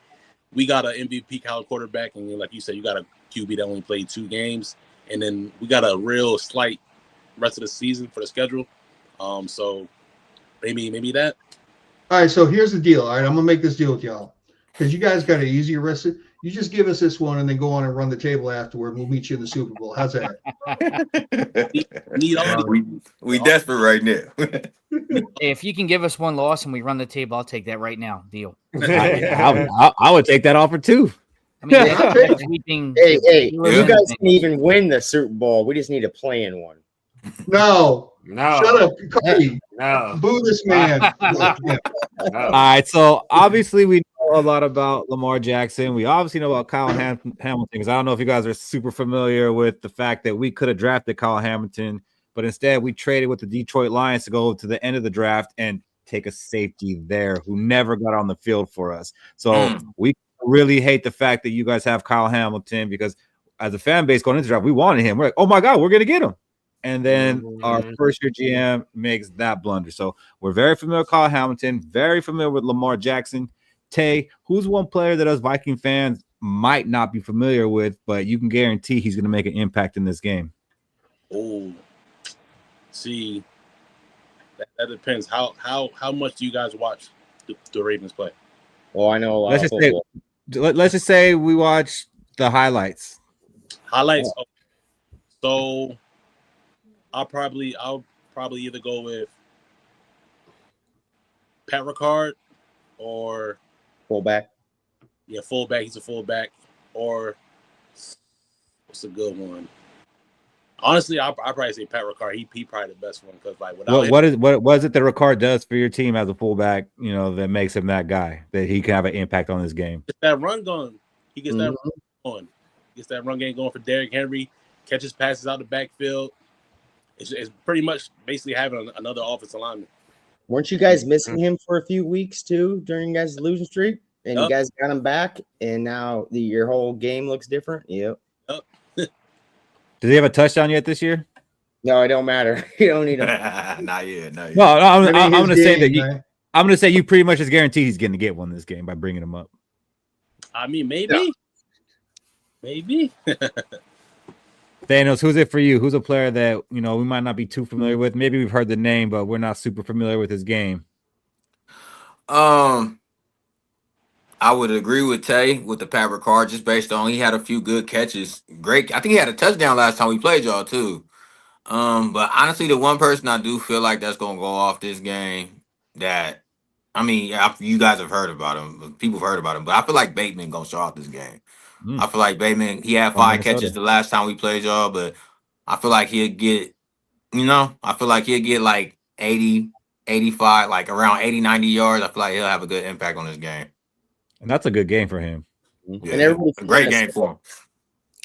Speaker 7: got an MVP caliber quarterback, and like you said, you got a QB that only played 2 games, and then we got a real slight rest of the season for the schedule. So Maybe that.
Speaker 3: All right, so here's the deal. All right, I'm gonna make this deal with y'all because you guys got an easier recipe. You just give us this one and then go on and run the table afterward. We'll meet you in the Super Bowl. How's that?
Speaker 7: Need all
Speaker 8: we desperate right now.
Speaker 9: If you can give us one loss and we run the table, I'll take that right now. Deal.
Speaker 6: I would take that offer too.
Speaker 9: I mean,
Speaker 3: Yeah, okay.
Speaker 9: sweeping.
Speaker 5: Hey,
Speaker 9: Steelers
Speaker 5: you
Speaker 9: and-
Speaker 5: guys can even win the Super Bowl. We just need to play in one.
Speaker 3: No,
Speaker 4: No.
Speaker 3: shut up, Cody.
Speaker 4: No.
Speaker 3: Boo this man.
Speaker 6: All right, so obviously we know a lot about Lamar Jackson. We obviously know about Kyle Hamilton. Because I don't know if you guys are super familiar with the fact that we could have drafted Kyle Hamilton, but instead we traded with the Detroit Lions to go to the end of the draft and take a safety there who never got on the field for us. So we really hate the fact that you guys have Kyle Hamilton because as a fan base going into the draft, we wanted him. We're like, oh my God, we're going to get him. And then our first-year GM makes that blunder. So we're very familiar with Kyle Hamilton, very familiar with Lamar Jackson. Tay, who's one player that us Viking fans might not be familiar with, but you can guarantee he's going to make an impact in this game?
Speaker 7: Oh, see, that depends. How much do you guys watch the Ravens play?
Speaker 5: Well, I know a lot
Speaker 6: Let's
Speaker 5: of
Speaker 6: just say,
Speaker 5: football.
Speaker 6: let's just say we watch the highlights.
Speaker 7: Highlights. Oh. So I'll probably either go with Pat Ricard or
Speaker 5: Fullback.
Speaker 7: fullback. He's a fullback. Or what's a good one? Honestly, I'll probably say Pat Ricard. He probably the best one because like
Speaker 6: What is it that Ricard does for your team as a fullback? You know that makes him that guy that he can have an impact on this game.
Speaker 7: Get that run going. He gets that run going. Gets that run game going for Derrick Henry. Catches passes out the backfield. It's pretty much basically having another offensive lineman.
Speaker 5: Weren't you guys missing him for a few weeks too during you guys' losing streak? And you guys got him back, and now your whole game looks different. Yep.
Speaker 6: Does he have a touchdown yet this year?
Speaker 5: No, it don't matter. You don't need him.
Speaker 8: Not yet.
Speaker 6: No, I'm going to say that
Speaker 3: right?
Speaker 6: I'm going to say you pretty much is guaranteed he's going to get one this game by bringing him up.
Speaker 7: I mean, maybe.
Speaker 6: Thanos, who's it for you? Who's a player that we might not be too familiar with? Maybe we've heard the name, but we're not super familiar with his game.
Speaker 8: I would agree with Tay with the Pat Ricard just based on he had a few good catches. Great. I think he had a touchdown last time we played y'all too. But honestly, the one person I do feel like that's gonna go off this game that you guys have heard about him. People have heard about him, but I feel like Bateman gonna show off this game. I feel like Bateman, he had 5 catches the last time we played y'all, but I feel like he'll get, like 80, 85, like around 80, 90 yards. I feel like he'll have a good impact on this game.
Speaker 6: And that's a good game for him.
Speaker 8: Yeah,
Speaker 5: And everybody
Speaker 8: a great game for him.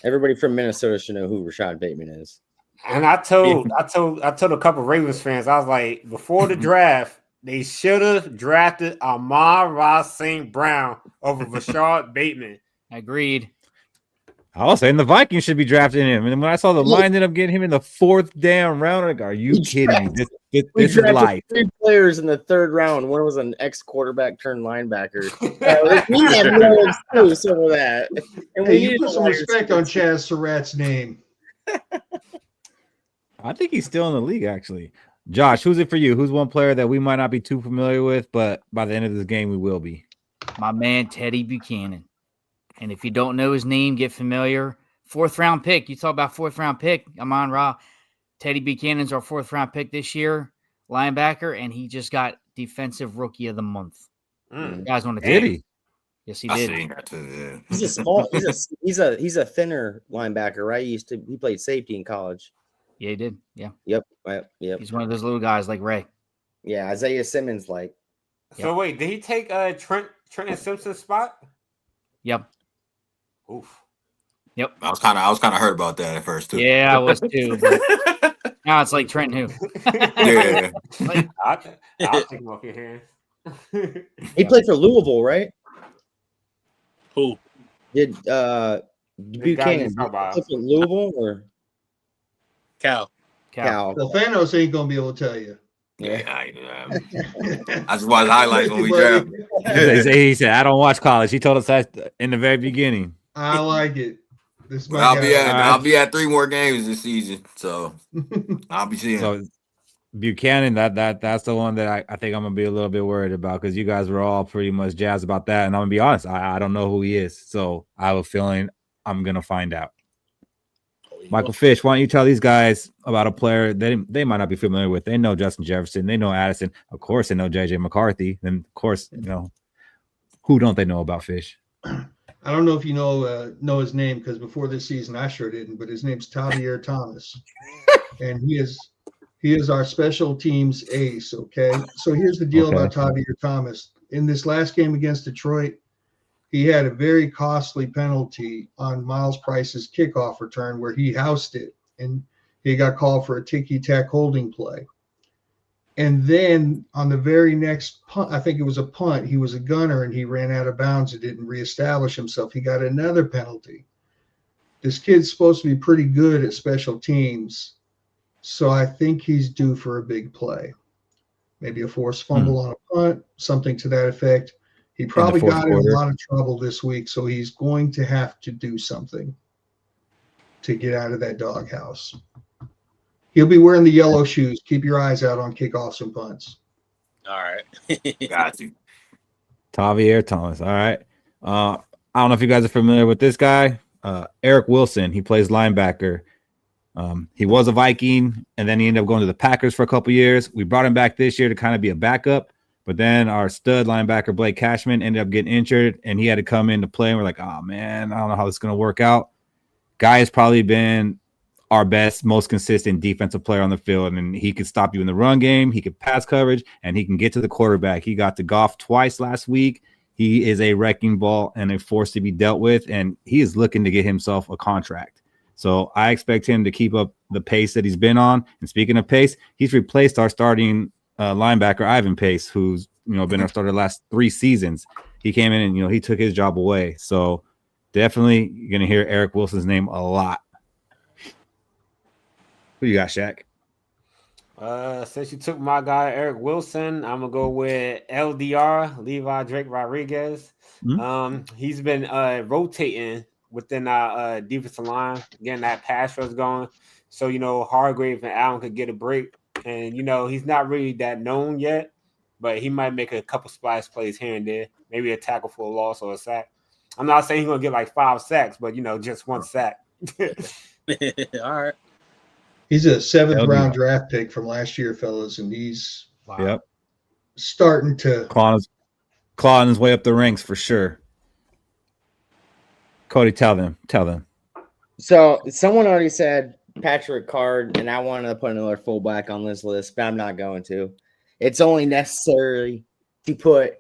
Speaker 5: Everybody from Minnesota should know who Rashad Bateman is.
Speaker 4: And I told a couple of Ravens fans, I was like, before the draft, they should have drafted Amon-Ra St. Brown over Rashad Bateman.
Speaker 9: Agreed.
Speaker 6: I was saying the Vikings should be drafting him. And when I saw the Lions ended up getting him in the 4th damn round, I'm like, are you kidding me? This is life.
Speaker 5: 3 players in the 3rd round. One was an ex-quarterback turned linebacker. We had no excuse over that. And
Speaker 3: Hey, you put some respect on Chaz Surratt's name.
Speaker 6: I think he's still in the league, actually. Josh, who's it for you? Who's one player that we might not be too familiar with, but by the end of this game, we will be?
Speaker 9: My man, Teddy Buchanan. And if you don't know his name, get familiar. 4th round pick. You talk about 4th round pick. Amon-Ra. Teddy Buchanan's our 4th round pick this year, linebacker, and he just got Defensive Rookie of the Month. You guys want to
Speaker 6: Did he?
Speaker 9: Yes, he did.
Speaker 5: He's a small. He's a thinner linebacker, right? He played safety in college.
Speaker 9: Yeah, he did. Yeah.
Speaker 5: Yep.
Speaker 9: He's one of those little guys like Ray.
Speaker 5: Yeah, Isaiah Simmons, like.
Speaker 4: So wait, did he take Trenton Simpson's spot?
Speaker 9: Yep.
Speaker 4: Oof.
Speaker 8: I was kind of hurt about that at first too.
Speaker 9: Yeah, I was too. But now it's like Trent who.
Speaker 8: Yeah.
Speaker 4: I'll take him off your hands.
Speaker 5: He played for Louisville, right?
Speaker 7: Who?
Speaker 5: Did Buchanan play for Louisville or
Speaker 7: Cal?
Speaker 3: Well, Thanos ain't gonna be able to tell you.
Speaker 8: Yeah, I just watched highlights when we draft.
Speaker 6: He said, "I don't watch college." He told us that in the very beginning.
Speaker 3: I like it.
Speaker 8: I'll be at 3 more games this season, so I'll be seeing.
Speaker 6: So Buchanan, that's the one that I think I'm gonna be a little bit worried about because you guys were all pretty much jazzed about that, and I'm gonna be honest, I don't know who he is, so I have a feeling I'm gonna find out. Michael Fish, why don't you tell these guys about a player they might not be familiar with? They know Justin Jefferson, they know Addison, of course they know JJ McCarthy, and of course who don't they know about Fish?
Speaker 3: I don't know if you know his name because before this season I sure didn't, but his name's Javier Thomas, and he is our special teams ace. Okay, so here's the deal about Javier Thomas. In this last game against Detroit, he had a very costly penalty on Miles Price's kickoff return where he housed it, and he got called for a ticky-tack holding play. And then on the very next punt, I think it was a punt, he was a gunner and he ran out of bounds and didn't reestablish himself. He got another penalty. This kid's supposed to be pretty good at special teams, so I think he's due for a big play. Maybe a forced fumble on a punt, something to that effect. He probably got in a lot of trouble this week, so he's going to have to do something to get out of that doghouse. He'll be wearing the yellow shoes. Keep your eyes out on kickoffs and punts.
Speaker 7: All right.
Speaker 8: Got you.
Speaker 6: Javier Thomas. All right. I don't know if you guys are familiar with this guy. Eric Wilson. He plays linebacker. He was a Viking, and then he ended up going to the Packers for a couple years. We brought him back this year to kind of be a backup, but then our stud linebacker, Blake Cashman, ended up getting injured, and he had to come in to play, and we're like, oh, man, I don't know how this is going to work out. Guy has probably been our best, most consistent defensive player on the field, and he could stop you in the run game. He could pass coverage, and he can get to the quarterback. He got to Goff twice last week. He is a wrecking ball and a force to be dealt with, and he is looking to get himself a contract. So I expect him to keep up the pace that he's been on. And speaking of pace, he's replaced our starting linebacker, Ivan Pace, who's been our starter the last 3 seasons. He came in and he took his job away. So definitely you're going to hear Eric Wilson's name a lot. Who you got, Shaq?
Speaker 4: Since you took my guy Eric Wilson, I'm gonna go with LDR, Levi Drake Rodriguez. He's been rotating within our defensive line, getting that pass rush going. So Hargrave and Allen could get a break, and he's not really that known yet, but he might make a couple splash plays here and there, maybe a tackle for a loss or a sack. I'm not saying he's gonna get like 5 sacks, but just 1 sack.
Speaker 7: All right.
Speaker 3: He's a 7th round draft pick from last year, fellas, and he's starting to
Speaker 6: clawing his way up the ranks for sure. Cody, tell them.
Speaker 5: So someone already said Patrick Card, and I wanted to put another fullback on this list, but I'm not going to. It's only necessary to put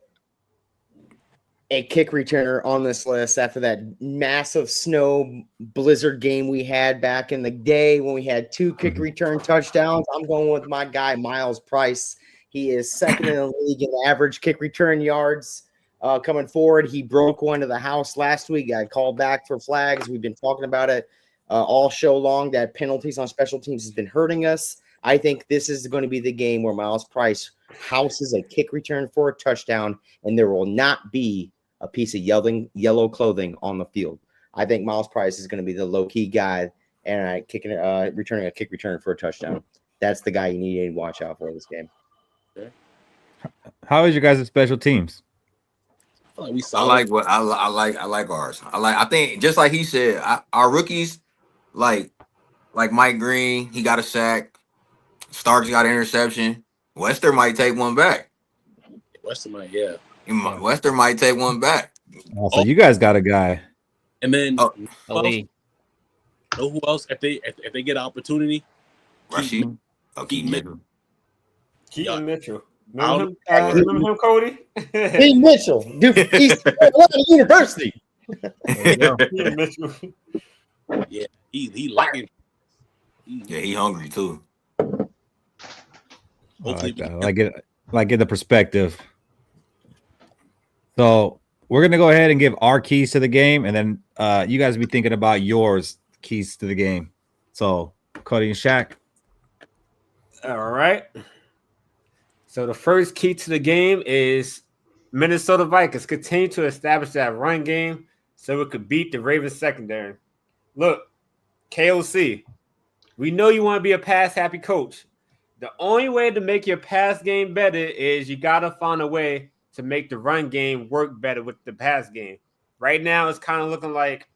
Speaker 5: a kick returner on this list after that massive snow blizzard game we had back in the day when we had 2 kick return touchdowns. I'm going with my guy, Miles Price. He is 2nd in the league in average kick return yards coming forward. He broke one to the house last week. I called back for flags. We've been talking about it all show long, that penalties on special teams has been hurting us. I think this is going to be the game where Miles Price houses a kick return for a touchdown, and there will not be a piece of yellow clothing on the field. I think Miles Price is going to be the low-key guy and returning a kick return for a touchdown. That's the guy you need to watch out for this game.
Speaker 6: How is your guys' special teams?
Speaker 8: I like ours. I think just like he said, our rookies, like Mike Green, he got a sack. Starks got an interception. Wester might take one back.
Speaker 7: Wester might
Speaker 8: take one back.
Speaker 6: So you guys got a guy.
Speaker 7: And then
Speaker 9: know
Speaker 7: who else? If they get an opportunity,
Speaker 8: Rashid. Keaton Mitchell.
Speaker 4: Keaton Mitchell. Remember him, Cody?
Speaker 5: Keaton Mitchell, East Carolina University.
Speaker 4: Keaton Mitchell.
Speaker 7: Yeah, he liking.
Speaker 8: Yeah, he hungry too.
Speaker 6: I get the perspective. So we're gonna go ahead and give our keys to the game, and then you guys be thinking about yours keys to the game. So Cody and Shaq.
Speaker 4: All right. So the first key to the game is Minnesota Vikings continue to establish that run game so it could beat the Ravens secondary. Look, KOC, we know you want to be a pass-happy coach. The only way to make your pass game better is you got to find a way to make the run game work better with the pass game. Right now, it's kind of looking like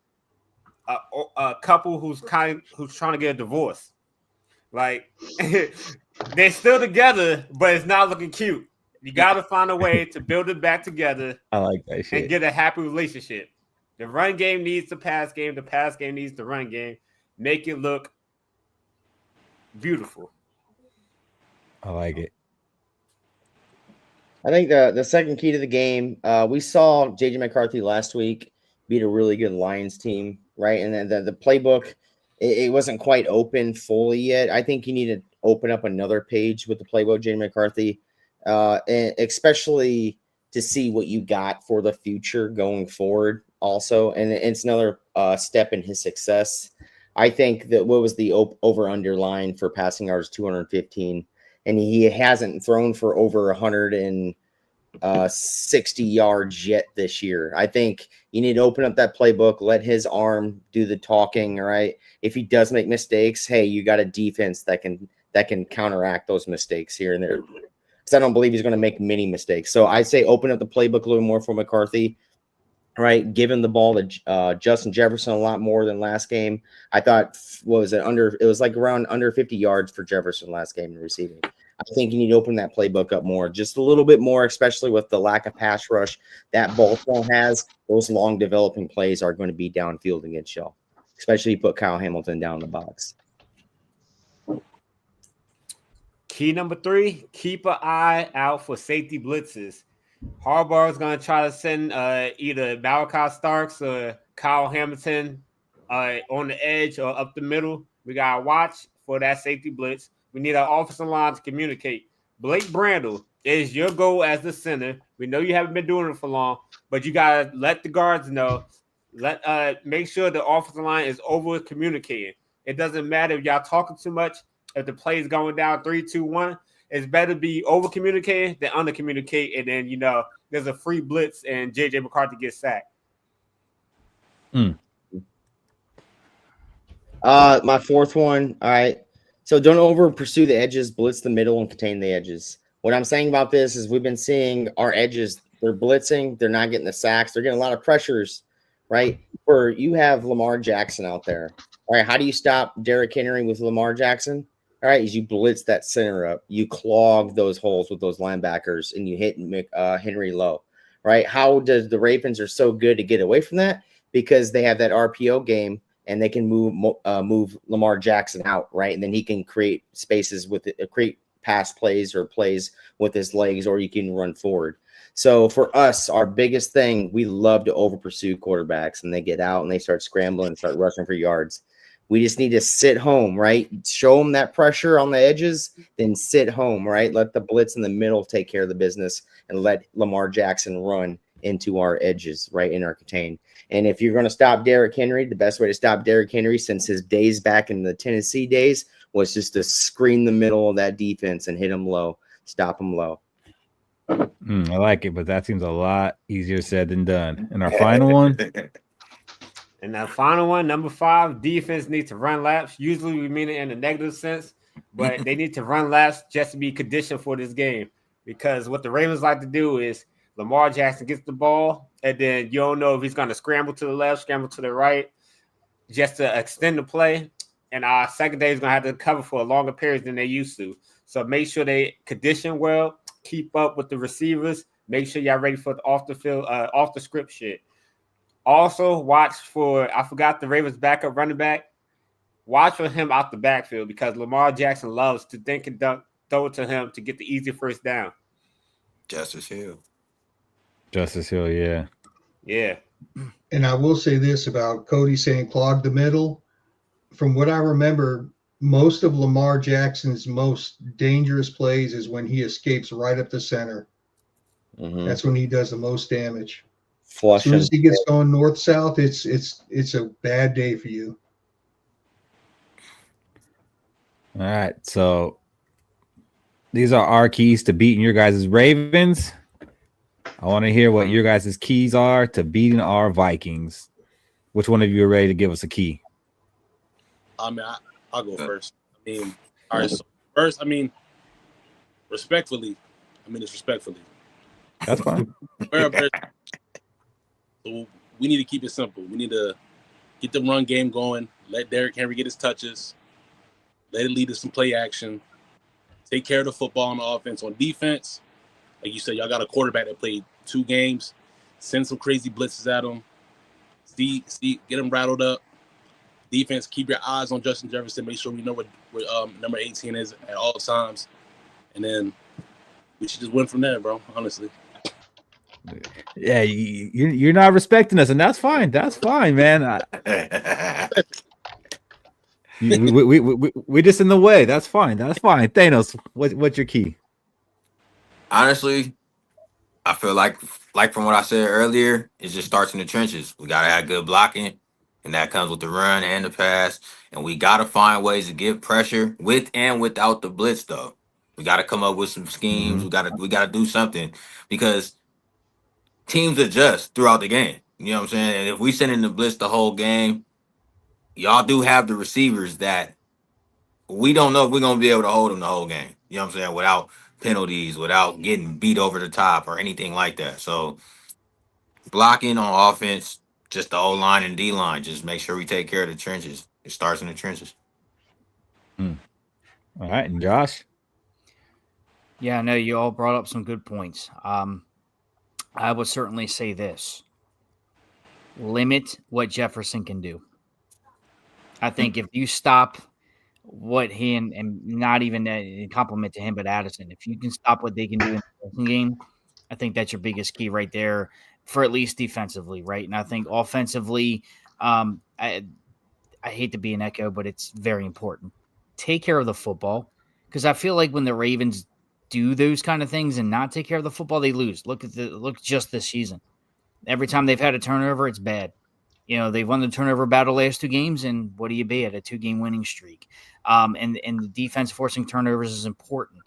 Speaker 4: a couple who's trying to get a divorce. Like they're still together, but it's not looking cute. You got to find a way to build it back together.
Speaker 6: I like that shit.
Speaker 4: And get a happy relationship. The run game needs the pass game. The pass game needs the run game. Make it look beautiful.
Speaker 6: I like it.
Speaker 5: I think the second key to the game, we saw JJ McCarthy last week beat a really good Lions team, right? And then the playbook, it wasn't quite open fully yet. I think you need to open up another page with the playbook, JJ McCarthy, and especially to see what you got for the future going forward also. And it's another step in his success. I think that what was the over-under line for passing yards, 215, and he hasn't thrown for over 160 yards yet this year. I think you need to open up that playbook, let his arm do the talking, right? If he does make mistakes, hey, you got a defense that can counteract those mistakes here and there. Because I don't believe he's going to make many mistakes. So I say open up the playbook a little more for McCarthy. Right, giving the ball to Justin Jefferson a lot more than last game. I thought, it was like around under 50 yards for Jefferson last game in receiving. I think you need to open that playbook up more, just a little bit more, especially with the lack of pass rush that Baltimore has. Those long developing plays are going to be downfield against y'all, especially if you put Kyle Hamilton down in the box.
Speaker 4: Key number 3, keep an eye out for safety blitzes. Harbaugh is going to try to send either Malachi Starks or Kyle Hamilton on the edge or up the middle. We got to watch for that safety blitz. We need our offensive line to communicate. Blake Brandel is your goal as the center. We know you haven't been doing it for long, but you got to let the guards know. Make sure the offensive line is over communicating. It doesn't matter if y'all talking too much. If the play is going down 3-2-1, it's better be over communicating than under communicate, and then there's a free blitz and JJ McCarthy gets sacked.
Speaker 5: My fourth one. All right. So don't over pursue the edges, blitz the middle, and contain the edges. What I'm saying about this is we've been seeing our edges, they're blitzing, they're not getting the sacks, they're getting a lot of pressures, right? You have Lamar Jackson out there. All right, how do you stop Derrick Henry with Lamar Jackson? All right, is you blitz that center up, you clog those holes with those linebackers, and you hit Henry low, right? How does the Ravens are so good to get away from that? Because they have that RPO game, and they can move Lamar Jackson out, right? And then he can create spaces create pass plays or plays with his legs, or you can run forward. So for us, our biggest thing, we love to over pursue quarterbacks, and they get out and they start scrambling and start rushing for yards. We just need to sit home, right? Show them that pressure on the edges, then sit home, right? Let the blitz in the middle take care of the business and let Lamar Jackson run into our edges, right, in our contain. And if you're going to stop Derrick Henry, the best way to stop Derrick Henry since his days back in the Tennessee days was just to screen the middle of that defense and hit him low, stop him low.
Speaker 6: I like it, but that seems a lot easier said than done. And our final one?
Speaker 4: And that final one, number 5, defense needs to run laps. Usually we mean it in a negative sense, but they need to run laps just to be conditioned for this game. Because what the Ravens like to do is Lamar Jackson gets the ball, and then you don't know if he's going to scramble to the left, scramble to the right, just to extend the play. And our secondary is going to have to cover for a longer period than they used to. So make sure they condition well, keep up with the receivers, make sure y'all ready for the off the field, off the script shit. Also, watch for, I forgot the Ravens backup running back. Watch for him out the backfield because Lamar Jackson loves to think and dunk, throw it to him to get the easy first down.
Speaker 8: Justice Hill,
Speaker 6: yeah.
Speaker 4: Yeah.
Speaker 3: And I will say this about Cody saying clog the middle. From what I remember, most of Lamar Jackson's most dangerous plays is when he escapes right up the center. Mm-hmm. That's when he does the most damage. As soon as he gets going north-south, it's a bad day for you.
Speaker 6: All right, so these are our keys to beating your guys' Ravens. I want to hear what your guys' keys are to beating our Vikings. Which one of you are ready to give us a key?
Speaker 7: I mean, I'll go first. I mean, all right. So first, I mean, respectfully, I mean it's respectfully.
Speaker 6: That's fine.
Speaker 7: So we need to keep it simple. We need to get the run game going. Let Derrick Henry get his touches. Let it lead to some play action. Take care of the football on the offense. On defense, like you said, y'all got a quarterback that played 2 games. Send some crazy blitzes at him. Get him rattled up. Defense, keep your eyes on Justin Jefferson. Make sure we know what number 18 is at all times. And then we should just win from there, bro, honestly.
Speaker 6: Yeah, you're not respecting us, and that's fine. That's fine, man. We just in the way. That's fine. That's fine. Thanos, what's your key?
Speaker 8: Honestly, I feel like from what I said earlier, it just starts in the trenches. We gotta have good blocking, and that comes with the run and the pass. And we gotta find ways to get pressure with and without the blitz, though. We gotta come up with some schemes.
Speaker 6: Mm-hmm.
Speaker 8: We gotta do something because teams adjust throughout the game. You know what I'm saying? And if we send in the blitz the whole game, y'all do have the receivers that we don't know if we're gonna be able to hold them the whole game. You know what I'm saying? Without penalties, without getting beat over the top or anything like that. So blocking on offense, just the O line and D line, just make sure we take care of the trenches. It starts in the trenches.
Speaker 6: All right, and Josh?
Speaker 9: Yeah, I know you all brought up some good points. I would certainly say this. Limit what Jefferson can do. I think if you stop what he and not even a compliment to him, but Addison, if you can stop what they can do in the passing game, I think that's your biggest key right there for at least defensively, right? And I think offensively, I hate to be an echo, but it's very important. Take care of the football because I feel like when the Ravens do those kind of things and not take care of the football, they lose. Look just this season. Every time they've had a turnover, it's bad. You know, they've won the turnover battle last 2 games, and what do you be at a 2-game winning streak? And the defense forcing turnovers is important.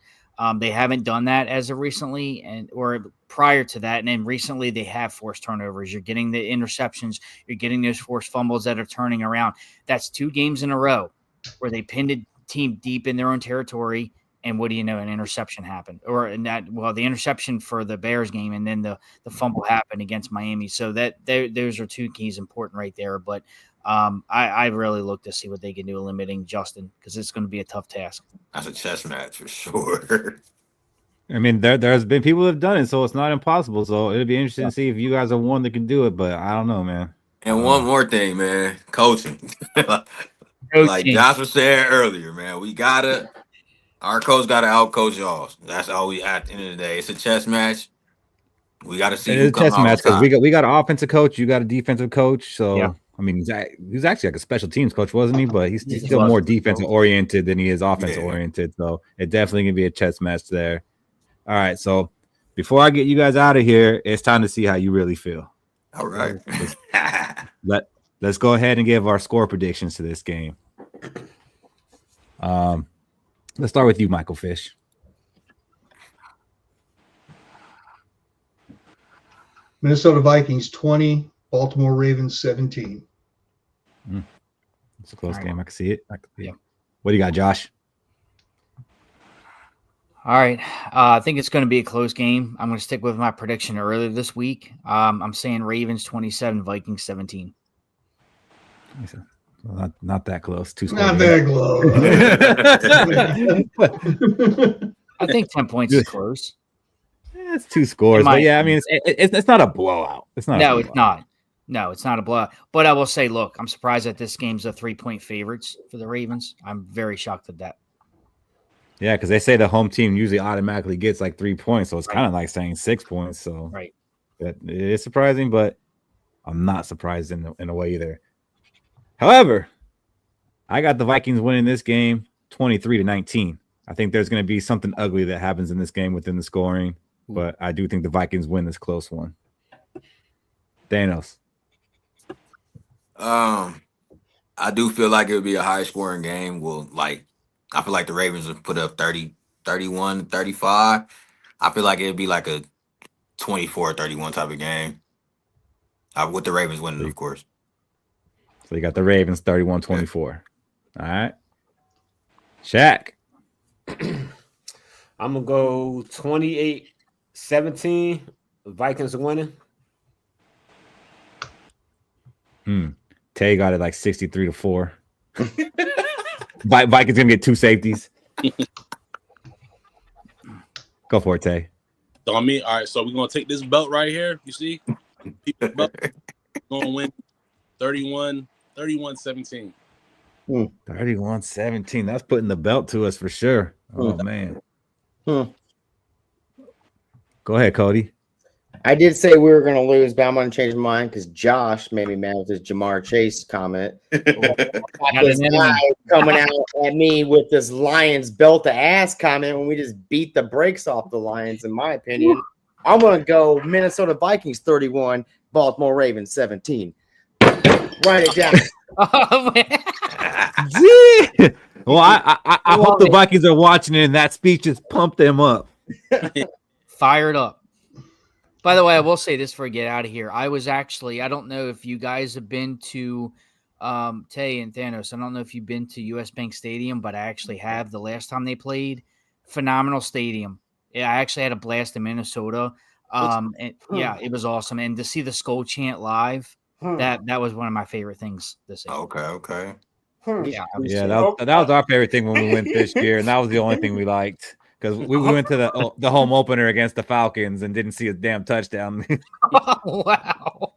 Speaker 9: They haven't done that as of recently, or prior to that, and then recently they have forced turnovers. You're getting the interceptions, you're getting those forced fumbles that are turning around. That's 2 games in a row where they pinned a team deep in their own territory. And what do you know? An interception happened, the interception for the Bears game, and then the fumble happened against Miami. So those are 2 keys important right there. But I really look to see what they can do limiting Justin because it's going to be a tough task.
Speaker 8: That's a chess match for sure.
Speaker 6: I mean, there's been people that have done it, so it's not impossible. So it'll be interesting to see if you guys are one that can do it. But I don't know, man.
Speaker 8: And one more thing, man, coaching. Like Josh was saying earlier, man, our coach got to outcoach y'all. That's all we at the end of the day. It's a chess match. We got to see who comes out
Speaker 6: because we got an offensive coach, you got a defensive coach. So
Speaker 9: yeah.
Speaker 6: I mean, he's actually like a special teams coach, wasn't he? But he's still more defensive oriented than he is offensive oriented. So it definitely can be a chess match there. All right, so before I get you guys out of here, it's time to see how you really feel.
Speaker 8: All right.
Speaker 6: Let's go ahead and give our score predictions to this game. Let's start with you, Michael Fish.
Speaker 3: Minnesota Vikings 20, Baltimore Ravens 17.
Speaker 6: It's a close game. I can see it. Yeah. What do you got, Josh?
Speaker 9: All right. I think it's going to be a close game. I'm going to stick with my prediction earlier this week. I'm saying Ravens 27, Vikings 17.
Speaker 6: Well, not that close.
Speaker 3: Not that close.
Speaker 9: I think 10 points is close.
Speaker 6: Yeah, it's 2 scores, but yeah, I mean, it's not a blowout. It's not.
Speaker 9: No, it's not. No, it's not a blowout. But I will say, look, I'm surprised that this game's a 3-point favorites for the Ravens. I'm very shocked at that.
Speaker 6: Yeah, because they say the home team usually automatically gets like 3 points, so it's kind of like saying 6 points. So
Speaker 9: right,
Speaker 6: it is surprising, but I'm not surprised in a way either. However, I got the Vikings winning this game 23-19. I think there's going to be something ugly that happens in this game within the scoring, but I do think the Vikings win this close one. Thanos.
Speaker 8: I do feel like it would be a high scoring game. I feel like the Ravens would put up 30, 31, 35. I feel like it'd be like a 24-31 type of game. With the Ravens winning, of course.
Speaker 6: So you got the Ravens 31-24. All right. Shaq.
Speaker 4: I'm gonna go 28-17. Vikings winning.
Speaker 6: Tay got it like 63-4. Vikings gonna get 2 safeties. Go for it, Tay.
Speaker 7: So I mean, all right. So we're gonna take this belt right here. You see, people's belt gonna win 31-17.
Speaker 6: 31-17. That's putting the belt to us for sure. Oh man. Go ahead, Cody.
Speaker 5: I did say we were going to lose, but I'm going to change my mind because Josh made me mad with his Jamar Chase comment. This guy coming out at me with this Lions belt to ass comment when we just beat the brakes off the Lions, in my opinion. I'm going to go Minnesota Vikings 31, Baltimore Ravens 17. Write it down.
Speaker 6: Well, I hope the Vikings are watching it and that speech just pumped them up.
Speaker 9: Fired up. By the way, I will say this before I get out of here. I don't know if you guys have been to Tay and Thanos. I don't know if you've been to US Bank Stadium, but I actually have the last time they played. Phenomenal stadium. Yeah, I actually had a blast in Minnesota. Yeah, it was awesome. And to see the Skol chant live, that was one of my favorite things this year.
Speaker 8: Okay.
Speaker 9: Yeah,
Speaker 6: that was our favorite thing when we went this year, and that was the only thing we liked. Because we went to the home opener against the Falcons and didn't see a damn touchdown.
Speaker 9: Wow.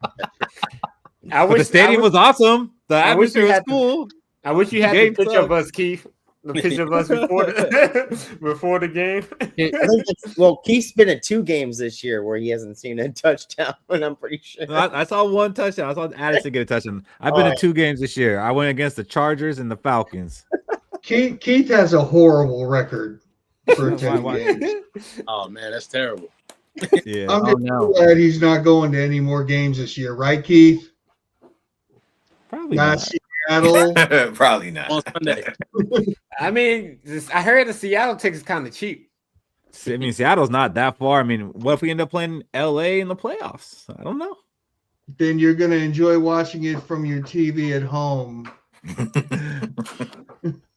Speaker 6: The stadium was awesome. The atmosphere was cool.
Speaker 4: I wish you had the picture of us, Keith. The picture of us before the game.
Speaker 5: Keith's been at 2 games this year where he hasn't seen a touchdown, and I'm pretty sure.
Speaker 6: I saw 1 touchdown. I saw Addison get a touchdown. I've been to 2 games this year. I went against the Chargers and the Falcons.
Speaker 3: Keith has a horrible record.
Speaker 7: Oh man, that's terrible.
Speaker 6: Yeah,
Speaker 3: I'm just glad he's not going to any more games this year, right, Keith?
Speaker 6: Probably not.
Speaker 3: Seattle.
Speaker 8: Probably not.
Speaker 7: On Sunday.
Speaker 4: I mean, I heard the Seattle tickets kind of cheap.
Speaker 6: I mean, Seattle's not that far. I mean, what if we end up playing LA in the playoffs? I don't know.
Speaker 3: Then you're going to enjoy watching it from your TV at home.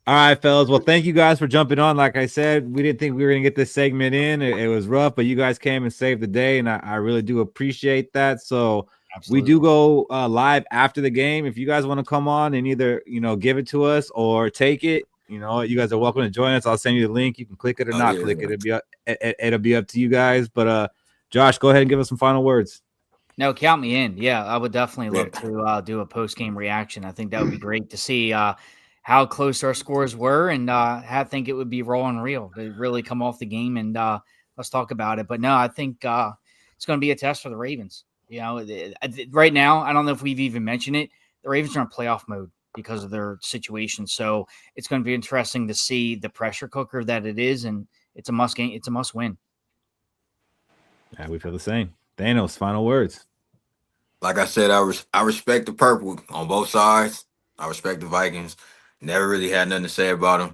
Speaker 6: All right, fellas. Well, thank you guys for jumping on. Like I said, we didn't think we were going to get this segment in. It was rough, but you guys came and saved the day, and I really do appreciate that. So we do go live after the game. If you guys want to come on and either, give it to us or take it, you guys are welcome to join us. I'll send you the link. You can click it or not click it. It'll be up to you guys. But Josh, go ahead and give us some final words.
Speaker 9: No, count me in. Yeah, I would definitely love to do a post-game reaction. I think that would be great to see how close our scores were, and I think it would be raw and real to really come off the game and let's talk about it. But no, I think it's going to be a test for the Ravens. Right now, I don't know if we've even mentioned it. The Ravens are in playoff mode because of their situation, so it's going to be interesting to see the pressure cooker that it is, and it's a must game. It's a must win.
Speaker 6: Yeah, we feel the same. Thanos, final words.
Speaker 8: Like I said, I respect the purple on both sides. I respect the Vikings. Never really had nothing to say about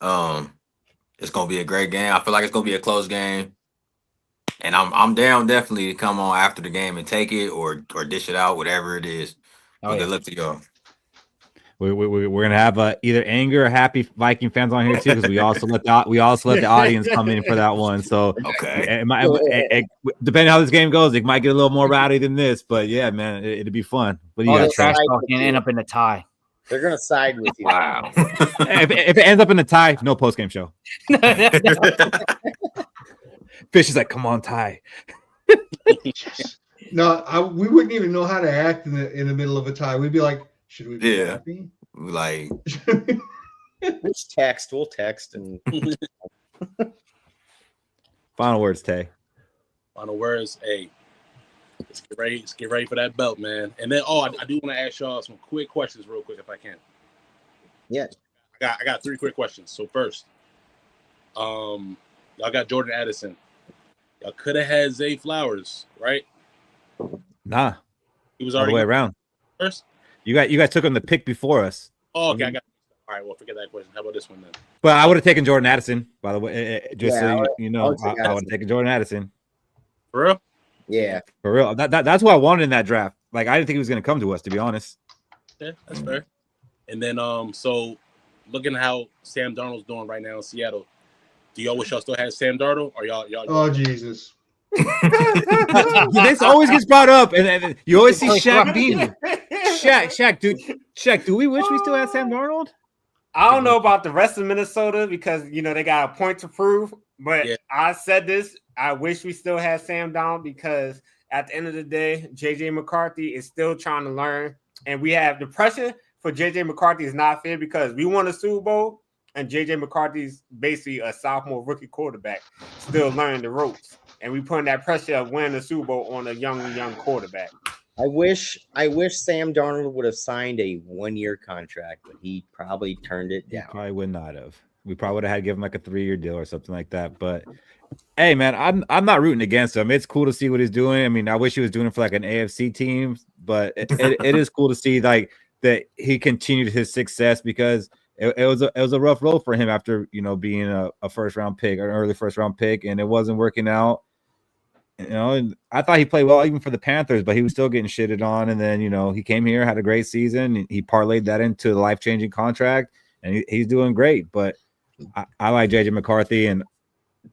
Speaker 8: them. It's gonna be a great game. I feel like it's gonna be a close game, and I'm down definitely to come on after the game and take it or dish it out, whatever it is. Good luck to y'all.
Speaker 6: We're gonna have either anger or happy Viking fans on here too, because we also let the audience come in for that one. So depending how this game goes, it might get a little more rowdy than this, but yeah, man, it'll be fun. What do you
Speaker 9: got? Trash talk can end up in a tie.
Speaker 5: They're gonna side with you.
Speaker 8: Wow.
Speaker 6: if it ends up in a tie, no post game show. Fish is like, come on, tie.
Speaker 3: No, we wouldn't even know how to act in the middle of a tie. We'd be like, should we be happy?
Speaker 8: Like,
Speaker 5: we'll text and
Speaker 6: final words, Tay.
Speaker 7: Final words, hey. Let's get ready for that belt, man. And then I do want to ask y'all some quick questions real quick if I can.
Speaker 5: Yeah.
Speaker 7: I got 3 quick questions. So first, y'all got Jordan Addison. Y'all could have had Zay Flowers, right?
Speaker 6: Nah.
Speaker 7: He was
Speaker 6: all
Speaker 7: already
Speaker 6: the way around.
Speaker 7: First?
Speaker 6: You guys took him the pick before us.
Speaker 7: Oh, okay. All right, well, forget that question. How about this one then?
Speaker 6: But I would have taken Jordan Addison, by the way. I would have taken Jordan Addison.
Speaker 7: For real?
Speaker 5: Yeah.
Speaker 6: For real. That's what I wanted in that draft. Like, I didn't think he was going to come to us, to be honest.
Speaker 7: Yeah, that's fair. And then, so looking at how Sam Darnold's doing right now in Seattle, Do y'all wish y'all still had Sam Darnold, or y'all?
Speaker 3: Oh Jesus!
Speaker 6: This always gets brought up, and you always see Shaq beaming. Shaq, do we wish we still had Sam Darnold?
Speaker 4: I don't know about the rest of Minnesota because they got a point to prove. But I said this. I wish we still had Sam Darnold because at the end of the day, JJ McCarthy is still trying to learn, and we have the pressure for JJ McCarthy is not fair because we won a Super Bowl, and JJ McCarthy's basically a sophomore rookie quarterback, still learning the ropes, and we putting that pressure of winning the Super Bowl on a young quarterback.
Speaker 5: I wish Sam Darnold would have signed a 1-year contract, but he probably turned it down.
Speaker 6: He probably would not have. We probably would have had to give him like a 3-year deal or something like that. But hey, man, I'm not rooting against him. It's cool to see what he's doing. I mean, I wish he was doing it for like an AFC team, but it is cool to see like that he continued his success because it was a rough road for him after being a first-round pick or an early first-round pick, and it wasn't working out. And I thought he played well even for the Panthers, but he was still getting shitted on. And then, he came here, had a great season. And he parlayed that into a life-changing contract, and he's doing great. But I like JJ McCarthy, and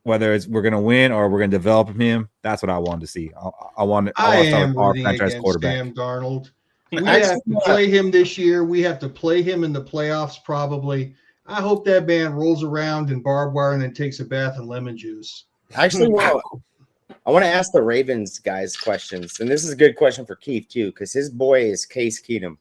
Speaker 6: whether we're going to win or we're going to develop him, that's what I wanted to see. I want to start our franchise quarterback.
Speaker 3: Sam Darnold. We have to play him this year. We have to play him in the playoffs probably. I hope that man rolls around in barbed wire and then takes a bath in lemon juice.
Speaker 5: Actually, I want to ask the Ravens guys questions, and this is a good question for Keith too, because his boy is Case Keenum.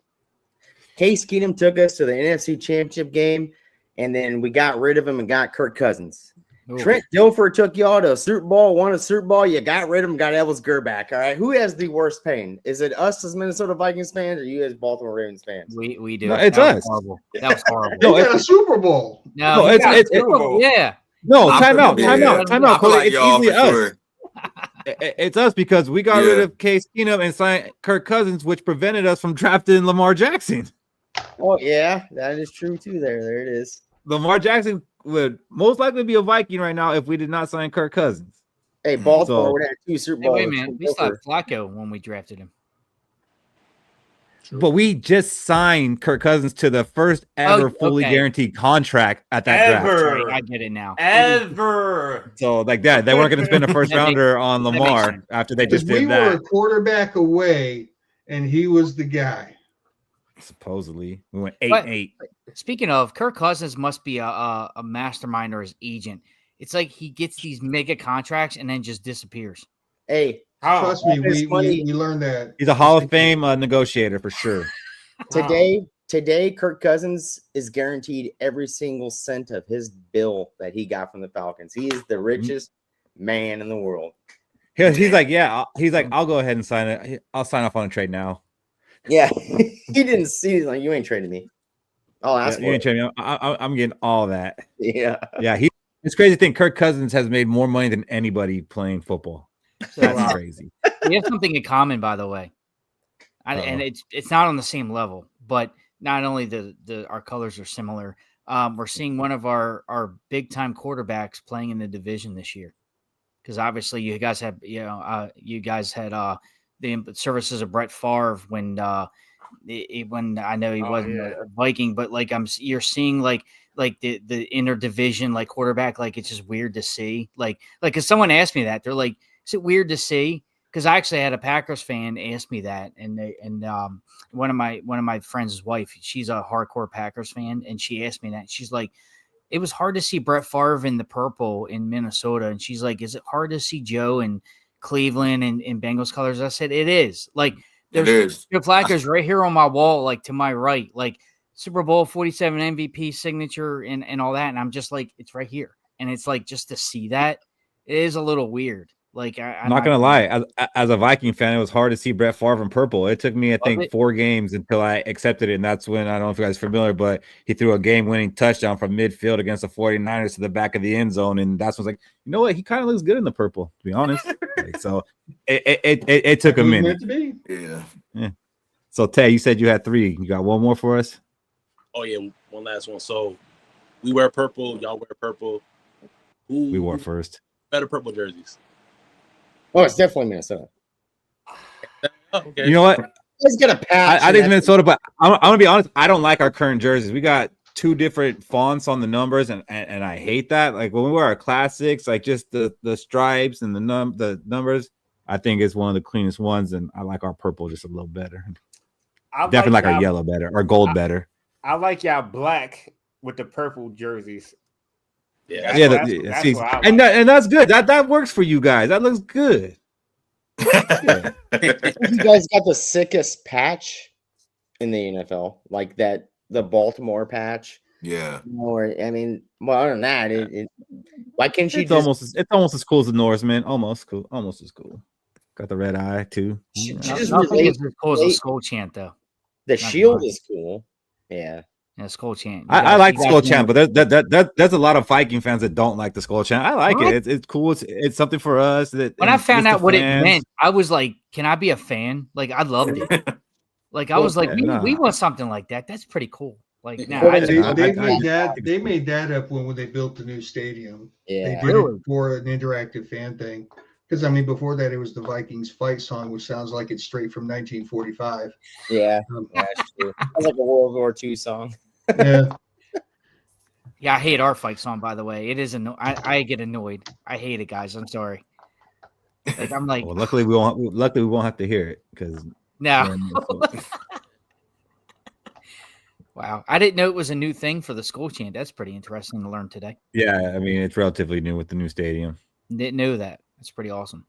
Speaker 5: Case Keenum took us to the NFC Championship game, and then we got rid of him and got Kirk Cousins. Ooh. Trent Dilfer took y'all to a Super Bowl, won a Super Bowl. You got rid of him, got Elvis Gurr back. All right, who has the worst pain? Is it us as Minnesota Vikings fans, or you as Baltimore Ravens fans?
Speaker 9: We do.
Speaker 6: No, it's us.
Speaker 9: That was horrible.
Speaker 3: No, it's a Super Bowl.
Speaker 9: No, it's Super Bowl. Yeah.
Speaker 6: No, time out. It's easily us.
Speaker 8: Sure.
Speaker 6: It's us because we got rid of Case Keenum and signed Kirk Cousins, which prevented us from drafting Lamar Jackson.
Speaker 5: Oh, yeah, that is true, too. There it is.
Speaker 6: Lamar Jackson would most likely be a Viking right now if we did not sign Kirk Cousins.
Speaker 5: Hey, Baltimore would have 2 Super Bowls.
Speaker 9: Wait, man, we still had Flacco when we drafted him.
Speaker 6: But we just signed Kirk Cousins to the first ever fully guaranteed contract at that draft.
Speaker 9: I get it now.
Speaker 6: So like that, they weren't going to spend a first rounder on Lamar after they just did that.
Speaker 3: We were a quarterback away, and he was the guy.
Speaker 6: Supposedly, we went 8-8.
Speaker 9: Speaking of, Kirk Cousins must be a mastermind or his agent. It's like he gets these mega contracts and then just disappears.
Speaker 5: Hey.
Speaker 3: Trust me, we learned that.
Speaker 6: He's a Hall of Fame negotiator for sure.
Speaker 5: Today, Kirk Cousins is guaranteed every single cent of his bill that he got from the Falcons. He is the richest man in the world.
Speaker 6: He's like, I'll go ahead and sign it. I'll sign off on a trade now.
Speaker 5: Yeah, he didn't see. He's like, you ain't trading me. I'll ask for
Speaker 6: you
Speaker 5: it.
Speaker 6: Ain't trading me. I'm getting all that.
Speaker 5: Yeah.
Speaker 6: It's crazy to think Kirk Cousins has made more money than anybody playing football. That's crazy.
Speaker 9: We have something in common, by the way, and it's not on the same level. But not only our colors are similar, we're seeing one of our big time quarterbacks playing in the division this year. Because obviously, you guys had the services of Brett Favre when I know he wasn't a Viking, but like you're seeing like the interdivision like quarterback, like it's just weird to see. Like because someone asked me that, they're like, is it weird to see? Because I actually had a Packers fan ask me that, and one of my friends' wife, she's a hardcore Packers fan, and she asked me that. She's like, it was hard to see Brett Favre in the purple in Minnesota, and she's like, is it hard to see Joe in Cleveland and in Bengals colors? I said, it is. Like there's Joe Flacco's right here on my wall, like to my right, like Super Bowl 47 MVP signature and all that, and I'm just like, it's right here, and it's like just to see that, it is a little weird. Like I'm
Speaker 6: not gonna lie, as a Viking fan, it was hard to see Brett Favre in purple. It took me, I think, 4 games until I accepted it, and that's when, I don't know if you guys are familiar, but he threw a game-winning touchdown from midfield against the 49ers to the back of the end zone, and that's when I was like, you know what, he kind of looks good in the purple, to be honest. So it took a minute. Yeah. So Tay, you said you had 3. You got one more for us?
Speaker 7: Oh yeah, one last one. So we wear purple, y'all wear purple.
Speaker 6: We wore first.
Speaker 7: Better purple jerseys.
Speaker 5: Oh, it's definitely Minnesota.
Speaker 7: Okay.
Speaker 6: You know what?
Speaker 5: Let's get a patch.
Speaker 6: I think Minnesota, but I'm gonna be honest. I don't like our current jerseys. We got two different fonts on the numbers, and I hate that. Like when we wear our classics, like just the stripes and the numbers, I think it's one of the cleanest ones, and I like our purple just a little better. Definitely like our yellow better, or gold better.
Speaker 4: I like y'all black with the purple jerseys.
Speaker 6: That's and that's good. That works for you guys. That looks good.
Speaker 5: Yeah. You guys got the sickest patch in the NFL, like that, the Baltimore patch.
Speaker 8: Yeah.
Speaker 5: Or I mean, well, other than that, why can't you?
Speaker 6: It's almost as cool as the Norseman. Almost as cool. Got the red eye too.
Speaker 9: Nothing is as cool as a Skol chant, though.
Speaker 5: The shield is cool. Yeah.
Speaker 9: Yeah, Skol chant.
Speaker 6: I like the Skol chant, but there's a lot of Viking fans that don't like the Skol chant. I like it. It's cool. It's something for us. When
Speaker 9: I found out what it meant, I was like, "Can I be a fan?" Like I loved it. Like I was like, "We want something like that. That's pretty cool." Like
Speaker 3: they made that up when they built the new stadium.
Speaker 5: Yeah,
Speaker 3: they did it for an interactive fan thing. Because I mean, before that, it was the Vikings fight song, which sounds like it's straight from 1945.
Speaker 5: Yeah, that's true. Sounds like a World War II song.
Speaker 3: Yeah.
Speaker 9: Yeah, I hate our fight song. By the way, it is I get annoyed. I hate it, guys. I'm sorry. Like I'm like.
Speaker 6: Well, luckily we won't have to hear it because
Speaker 9: no. Wow, I didn't know it was a new thing for the Skol chant. That's pretty interesting to learn today.
Speaker 6: Yeah, I mean it's relatively new with the new stadium.
Speaker 9: Didn't know that. That's pretty awesome.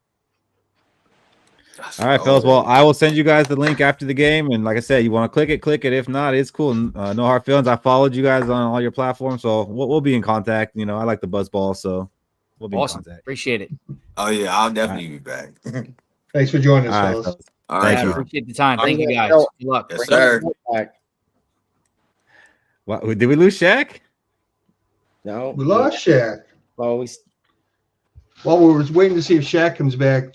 Speaker 6: All right, fellas. Well, I will send you guys the link after the game, and like I said, you want to click it. If not, it's cool. No hard feelings. I followed you guys on all your platforms, so we'll be in contact. You know, I like the buzzball, so we'll be in contact.
Speaker 9: Appreciate it.
Speaker 8: Oh yeah, I'll definitely be back.
Speaker 3: Thanks for joining us, fellas.
Speaker 8: All right,
Speaker 6: thank you.
Speaker 9: Appreciate the time. Thank you, guys. Good luck.
Speaker 8: Yes, sir.
Speaker 6: What, did we lose Shaq?
Speaker 5: No,
Speaker 3: we lost Shaq.
Speaker 5: Well,
Speaker 3: we were waiting to see if Shaq comes back.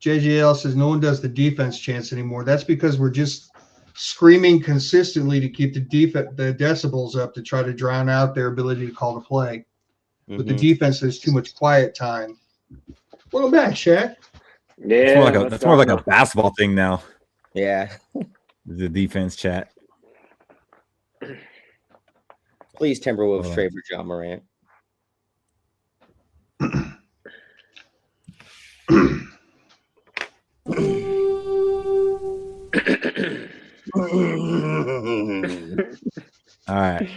Speaker 3: JJL says no one does the defense chants anymore. That's because we're just screaming consistently to keep the decibels up to try to drown out their ability to call the play.
Speaker 4: Mm-hmm.
Speaker 3: With the defense, there's too much quiet time. Welcome back, Shaq.
Speaker 4: Yeah,
Speaker 6: that's more like a basketball thing now.
Speaker 5: Yeah,
Speaker 6: the defense chat.
Speaker 5: Please, Timberwolves trade for John Morant.
Speaker 6: All right,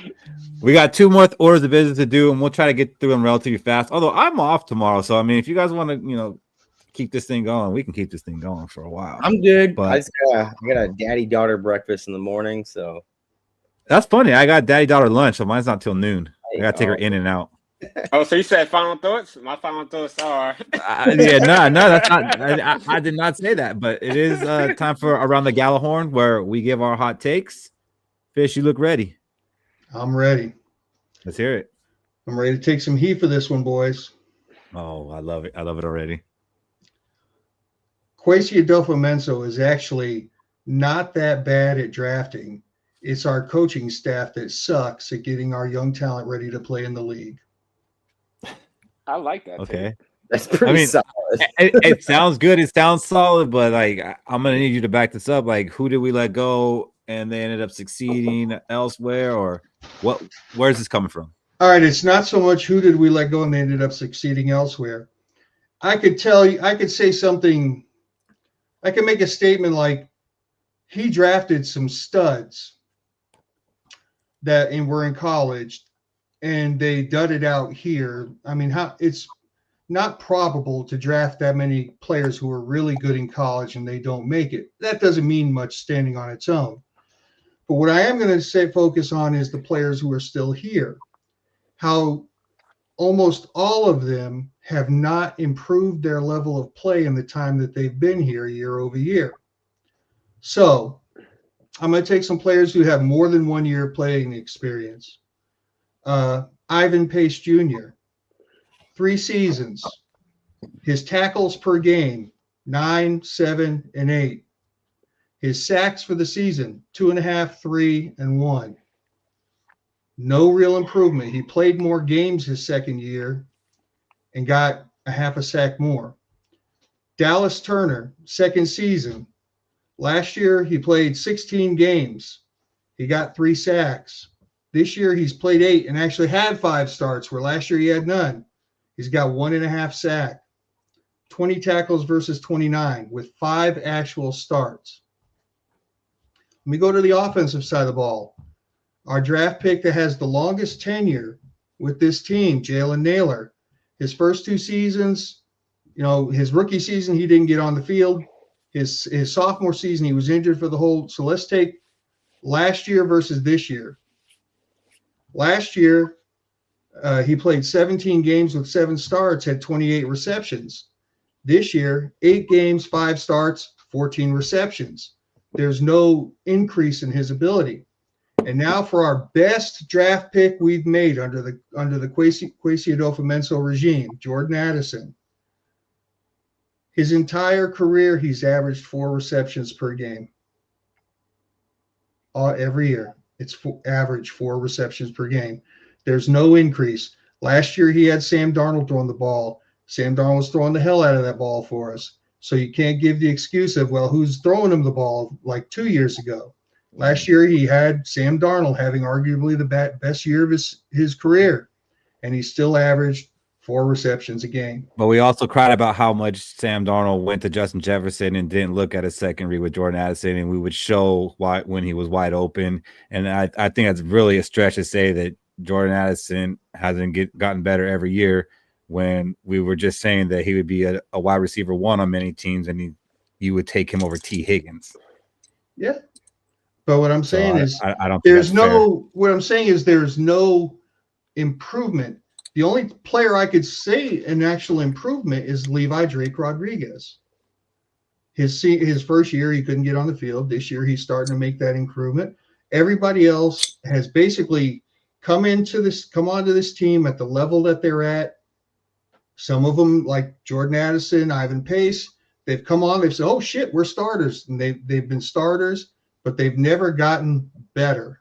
Speaker 6: we got 2 more orders of business to do, and we'll try to get through them relatively fast. Although I'm off tomorrow, so I mean, if you guys want to, keep this thing going, we can keep this thing going for a while.
Speaker 5: I'm good,
Speaker 6: but
Speaker 5: I got a daddy-daughter breakfast in the morning, so
Speaker 6: that's funny. I got daddy-daughter lunch, so mine's not till noon. I got to take her in and out.
Speaker 4: Oh, so you said final thoughts? My final thoughts are
Speaker 6: no, that's not. I did not say that, but it is time for Around the Gjallarhorn, where we give our hot takes. Fish, you look ready.
Speaker 3: I'm ready.
Speaker 6: Let's hear it.
Speaker 3: I'm ready to take some heat for this one, boys.
Speaker 6: Oh, I love it. I love it already.
Speaker 3: Kwesi Adolfo-Menso is actually not that bad at drafting. It's our coaching staff that sucks at getting our young talent ready to play in the league.
Speaker 4: I like that.
Speaker 6: Okay.
Speaker 5: That's pretty solid.
Speaker 6: It sounds good. It sounds solid, but like I'm gonna need you to back this up. Like, who did we let go and they ended up succeeding elsewhere, or what? Where's this coming from?
Speaker 3: All right, it's not so much who did we let go and they ended up succeeding elsewhere. I could tell you, I could say something. I can make a statement like he drafted some studs that were in college, and they dudded out here. I mean, it's not probable to draft that many players who are really good in college and they don't make it. That doesn't mean much standing on its own. But what I am going to focus on is the players who are still here. How almost all of them have not improved their level of play in the time that they've been here year over year. So I'm going to take some players who have more than 1 year playing experience. Ivan Pace Jr., 3 seasons. His tackles per game, 9, 7, and 8. His sacks for the season, 2.5, 3, and 1. No real improvement. He played more games his second year and got a half a sack more. Dallas Turner, second season. Last year, he played 16 games. He got 3 sacks. This year he's played 8 and actually had 5 starts, where last year he had none. He's got 1.5 sack, 20 tackles versus 29 with 5 actual starts. Let me go to the offensive side of the ball. Our draft pick that has the longest tenure with this team, Jalen Naylor. His first 2 seasons, his rookie season, he didn't get on the field. His sophomore season, he was injured for the whole. So let's take last year versus this year. Last year, he played 17 games with 7 starts, had 28 receptions. This year, 8 games, 5 starts, 14 receptions. There's no increase in his ability. And now for our best draft pick we've made under the Kwesi Adolfo-Menso regime, Jordan Addison. His entire career, he's averaged 4 receptions per game. Every year, it's average 4 receptions per game. There's no increase. Last year, he had Sam Darnold throwing the ball. Sam Darnold was throwing the hell out of that ball for us. So you can't give the excuse of, well, who's throwing him the ball like 2 years ago. Last year, he had Sam Darnold having arguably the best year of his career, and he still averaged 4 receptions a game.
Speaker 6: But we also cried about how much Sam Darnold went to Justin Jefferson and didn't look at his secondary with Jordan Addison, and we would show why when he was wide open. And I think that's really a stretch to say that Jordan Addison hasn't gotten better every year, when we were just saying that he would be a wide receiver 1 on many teams, and you would take him over T. Higgins.
Speaker 3: Yeah. But what I'm saying is
Speaker 6: I don't think
Speaker 3: there's no improvement. The only player I could say an actual improvement is Levi Drake Rodriguez. His first year, he couldn't get on the field. This year, he's starting to make that improvement. Everybody else has basically come onto this team at the level that they're at. Some of them, like Jordan Addison, Ivan Pace, they've come on. They've said, "Oh shit, we're starters," and they've been starters, but they've never gotten better.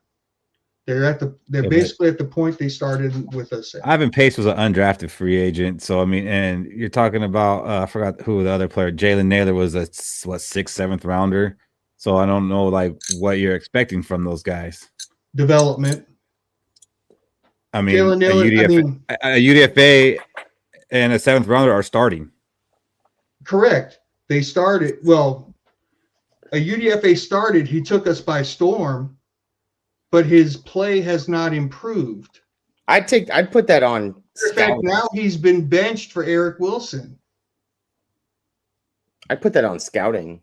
Speaker 3: They're basically at the point they started with us at.
Speaker 6: Ivan Pace was an undrafted free agent, so I mean, and you're talking about I forgot who the other player. Jalen Naylor was a 6th, 7th rounder. So I don't know like what you're expecting from those guys.
Speaker 3: Development.
Speaker 6: I mean, a UDFA and a 7th rounder are starting.
Speaker 3: Correct. They started. Well, a UDFA started. He took us by storm, but his play has not improved.
Speaker 5: I'd put that on.
Speaker 3: In fact, now he's been benched for Eric Wilson.
Speaker 5: I'd put that on scouting.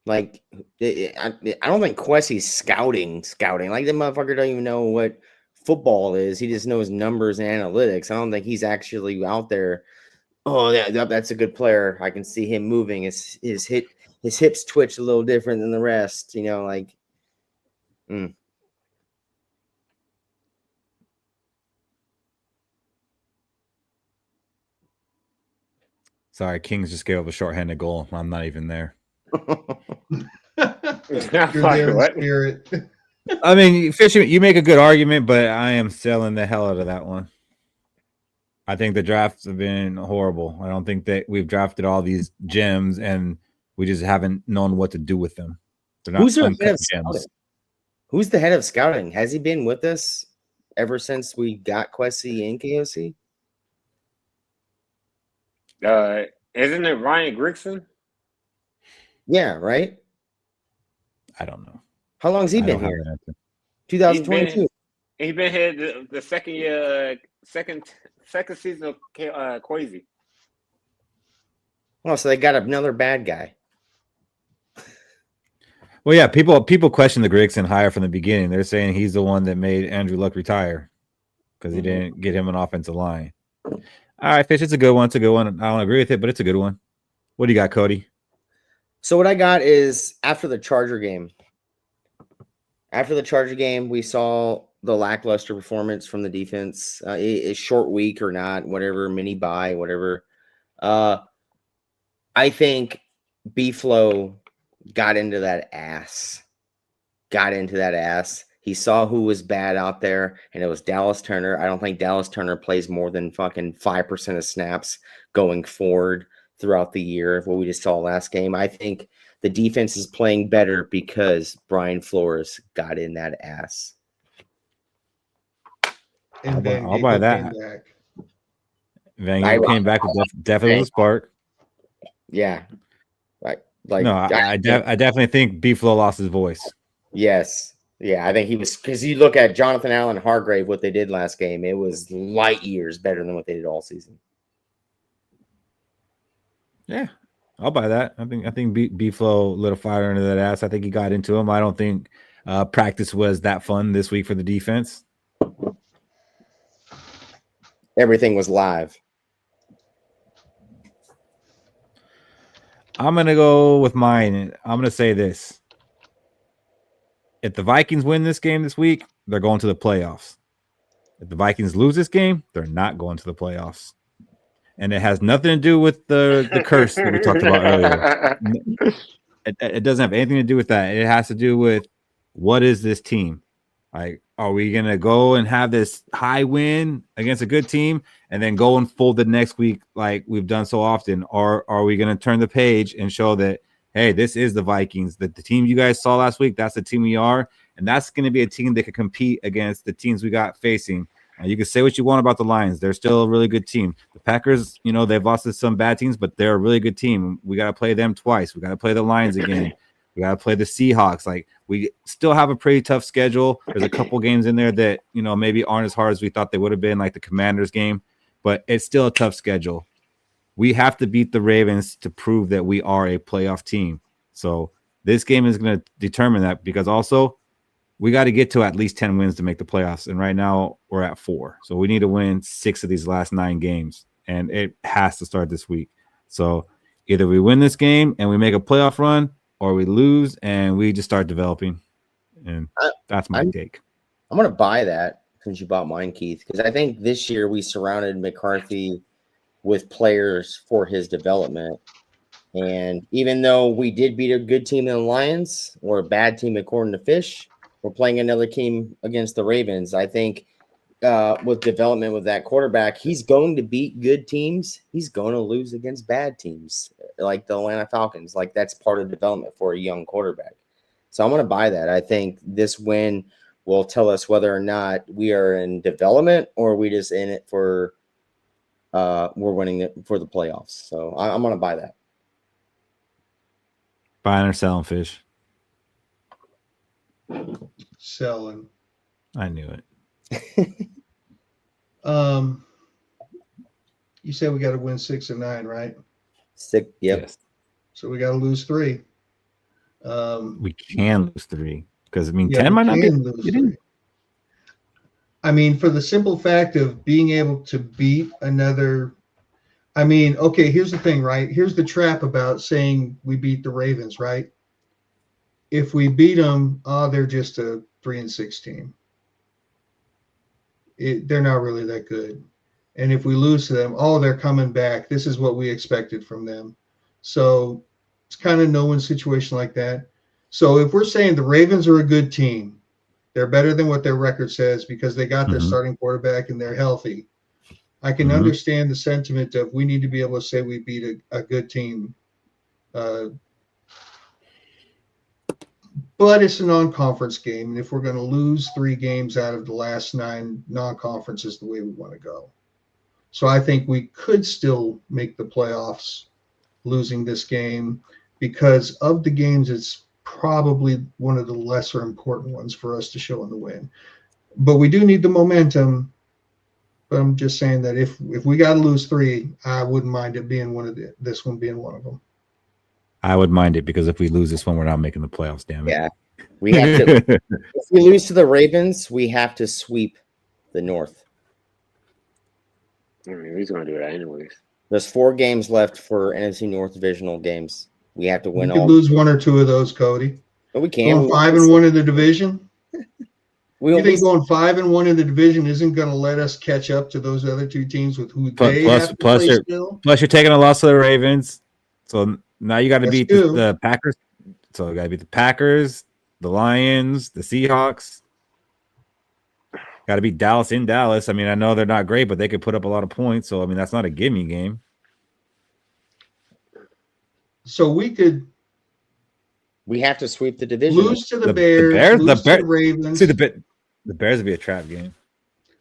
Speaker 5: Like, I don't think Kwesi's scouting. Like, the motherfucker don't even know what football is. He just knows numbers and analytics. I don't think he's actually out there. Oh, yeah, that's a good player. I can see him moving. His hips twitch a little different than the rest. Like.
Speaker 6: Sorry, Kings just gave up a shorthanded goal. I'm not even there.
Speaker 3: Spirit.
Speaker 6: I mean, Fisher, you make a good argument, but I am selling the hell out of that one. I think the drafts have been horrible. I don't think that we've drafted all these gems and we just haven't known what to do with them. They're not uncut gems.
Speaker 5: Who's the head of scouting? Has he been with us ever since we got Kwesi and KOC?
Speaker 4: Isn't it Ryan Grigson?
Speaker 5: Yeah, right.
Speaker 6: I don't know.
Speaker 5: How long has he been here? 2022.
Speaker 4: He's been here the second year, second season of Kwesi.
Speaker 5: Oh, so they got another bad guy.
Speaker 6: Well, yeah, people question the Grigson hire from the beginning. They're saying he's the one that made Andrew Luck retire because he didn't get him an offensive line. All right, Fish, it's a good one. It's a good one. I don't agree with it, but it's a good one. What do you got, Cody?
Speaker 5: So what I got is after the Charger game. After the Charger game, we saw the lackluster performance from the defense. A short week or not, whatever, mini bye, whatever. I think B-Flow got into that ass. He saw who was bad out there, and it was Dallas Turner. I don't think Dallas Turner plays more than fucking 5% of snaps going forward throughout the year, what we just saw last game. I think the defense is playing better because Brian Flores got in that ass.
Speaker 3: and Van
Speaker 6: I'll buy
Speaker 3: Ginkel
Speaker 6: that.
Speaker 3: came back.
Speaker 6: Van Ginkel came back with definitely was a spark.
Speaker 5: Yeah.
Speaker 6: No, I definitely think B-Flow lost his voice.
Speaker 5: Yes. Yeah, I think he was, because you look at Jonathan Allen, Hargrave, what they did last game, it was light years better than what they did all season.
Speaker 6: Yeah, I'll buy that. I think B-Flow lit a fire under that ass. I think he got into him. I don't think practice was that fun this week for the defense.
Speaker 5: Everything was live.
Speaker 6: I'm going to go with mine. I'm going to say this. If the Vikings win this game this week, they're going to the playoffs. If the Vikings lose this game, they're not going to the playoffs. And it has nothing to do with the curse that we talked about earlier. It doesn't have anything to do with that. It has to do with, what is this team? Like, are we going to go and have this high win against a good team and then go and fold the next week like we've done so often? Or are we going to turn the page and show that, hey, this is the Vikings, that the team you guys saw last week, that's the team we are, and that's going to be a team that can compete against the teams we got facing. You can say what you want about the Lions. They're still a really good team. The Packers, they've lost to some bad teams, but they're a really good team. We got to play them twice. We got to play the Lions again. We got to play the Seahawks. Like, we still have a pretty tough schedule. There's a couple games in there that, maybe aren't as hard as we thought they would have been, like the Commanders game, but it's still a tough schedule. We have to beat the Ravens to prove that we are a playoff team. So this game is going to determine that, because also we got to get to at least 10 wins to make the playoffs. And right now we're at 4. So we need to win 6 of these last 9 games. And it has to start this week. So either we win this game and we make a playoff run, or we lose and we just start developing. And that's my take.
Speaker 5: I'm going to buy that since you bought mine, Keith, because I think this year we surrounded McCarthy with players for his development. And even though we did beat a good team in the Lions, or a bad team according to Fish, we're playing another team against the Ravens. I think with development with that quarterback, he's going to beat good teams. He's going to lose against bad teams like the Atlanta Falcons. Like, that's part of development for a young quarterback. So I'm going to buy that. I think this win will tell us whether or not we are in development, or we just in it for we're winning it for the playoffs. So I'm going to buy that.
Speaker 6: Buying or selling, Fish?
Speaker 3: Selling.
Speaker 6: I knew it.
Speaker 3: You said we got to win 6 and 9, right?
Speaker 5: 6. Yep.
Speaker 6: Yes.
Speaker 3: So we got to lose 3.
Speaker 6: We can lose 3, because 10
Speaker 3: we
Speaker 6: might not be.
Speaker 3: can lose 3. I mean, for the simple fact of being able to beat another. I mean, okay, here's the thing, right? Here's the trap about saying we beat the Ravens, right? If we beat them, they're just a 3-6 team. They're not really that good. And if we lose to them, they're coming back. This is what we expected from them. So it's kind of no win situation like that. So if we're saying the Ravens are a good team, they're better than what their record says because they got their starting quarterback and they're healthy. I can understand the sentiment of we need to be able to say we beat a good team. But it's a non-conference game. And if we're going to lose 3 games out of the last 9 non-conference is the way we want to go. So I think we could still make the playoffs losing this game because of the games. It's probably one of the lesser important ones for us to show in the win. But we do need the momentum. But I'm just saying that if we got to lose 3, I wouldn't mind it being this one being one of them.
Speaker 6: I would mind it because if we lose this one, we're not making the playoffs. Damn it.
Speaker 5: Yeah, we have to. If we lose to the Ravens, we have to sweep the North.
Speaker 4: I mean, he's going to do that anyways.
Speaker 5: There's 4 games left for NFC North divisional games. We have to win
Speaker 3: We could lose 1 or 2 of those, Cody.
Speaker 5: But we can.
Speaker 3: Going 5-1 in the division.
Speaker 5: You
Speaker 3: think going 5-1 in the division isn't going to let us catch up to those other 2 teams with who they have to play still?
Speaker 6: Plus, you're taking a loss to the Ravens, so now you got to beat the Packers. So you got to beat the Packers, the Lions, the Seahawks. Got to beat Dallas in Dallas. I mean, I know they're not great, but they could put up a lot of points. So I mean, that's not a gimme game.
Speaker 3: So we
Speaker 5: have to sweep the division.
Speaker 3: Lose to the Bears, lose to the Ravens.
Speaker 6: See, the Bears would be a trap game.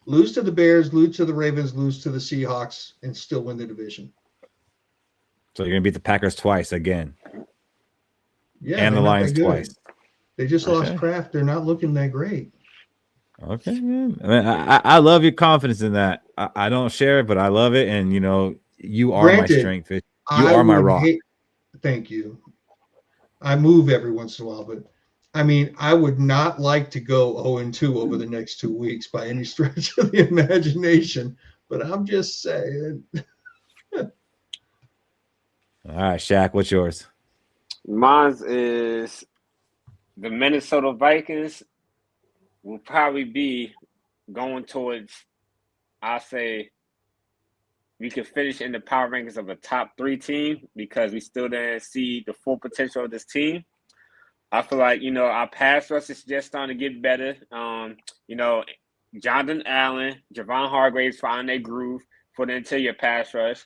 Speaker 3: Lose to the Bears, lose to the Ravens, lose to the Seahawks, and still win the division.
Speaker 6: So you're gonna beat the Packers twice again.
Speaker 3: Yeah,
Speaker 6: and the
Speaker 3: they're not
Speaker 6: Lions
Speaker 3: that good.
Speaker 6: twice.
Speaker 3: They just lost
Speaker 6: Okay.
Speaker 3: Kraft. They're not looking that great.
Speaker 6: Okay, man. I mean, I love your confidence in that. I don't share it, but I love it. And you know, you are my strength. You are my rock.
Speaker 3: Thank you. I move every once in a while, but I mean, I would not like to go 0-2 over the next 2 weeks by any stretch of the imagination. But I'm just saying.
Speaker 6: All right, Shaq, what's yours?
Speaker 4: Mine is the Minnesota Vikings will probably be going towards, I'll say, we could finish in the power rankings of a top 3 team because we still didn't see the full potential of this team. I feel like, you know, our pass rush is just starting to get better. You know, Jonathan Allen, Javon Hargraves finding their groove for the interior pass rush.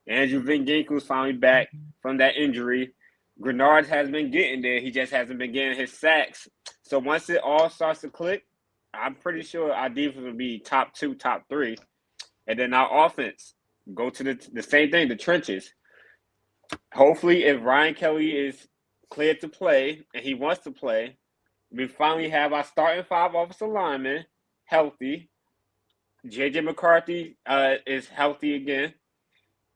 Speaker 4: Andrew Van Ginkel's finally back from that injury. Grenard has been getting there. He just hasn't been getting his sacks. So once it all starts to click, I'm pretty sure our defense will be top 2, top 3. And then our offense go to the same thing, the trenches. Hopefully, if Ryan Kelly is cleared to play and he wants to play, we finally have our starting 5 offensive linemen healthy. JJ McCarthy is healthy again.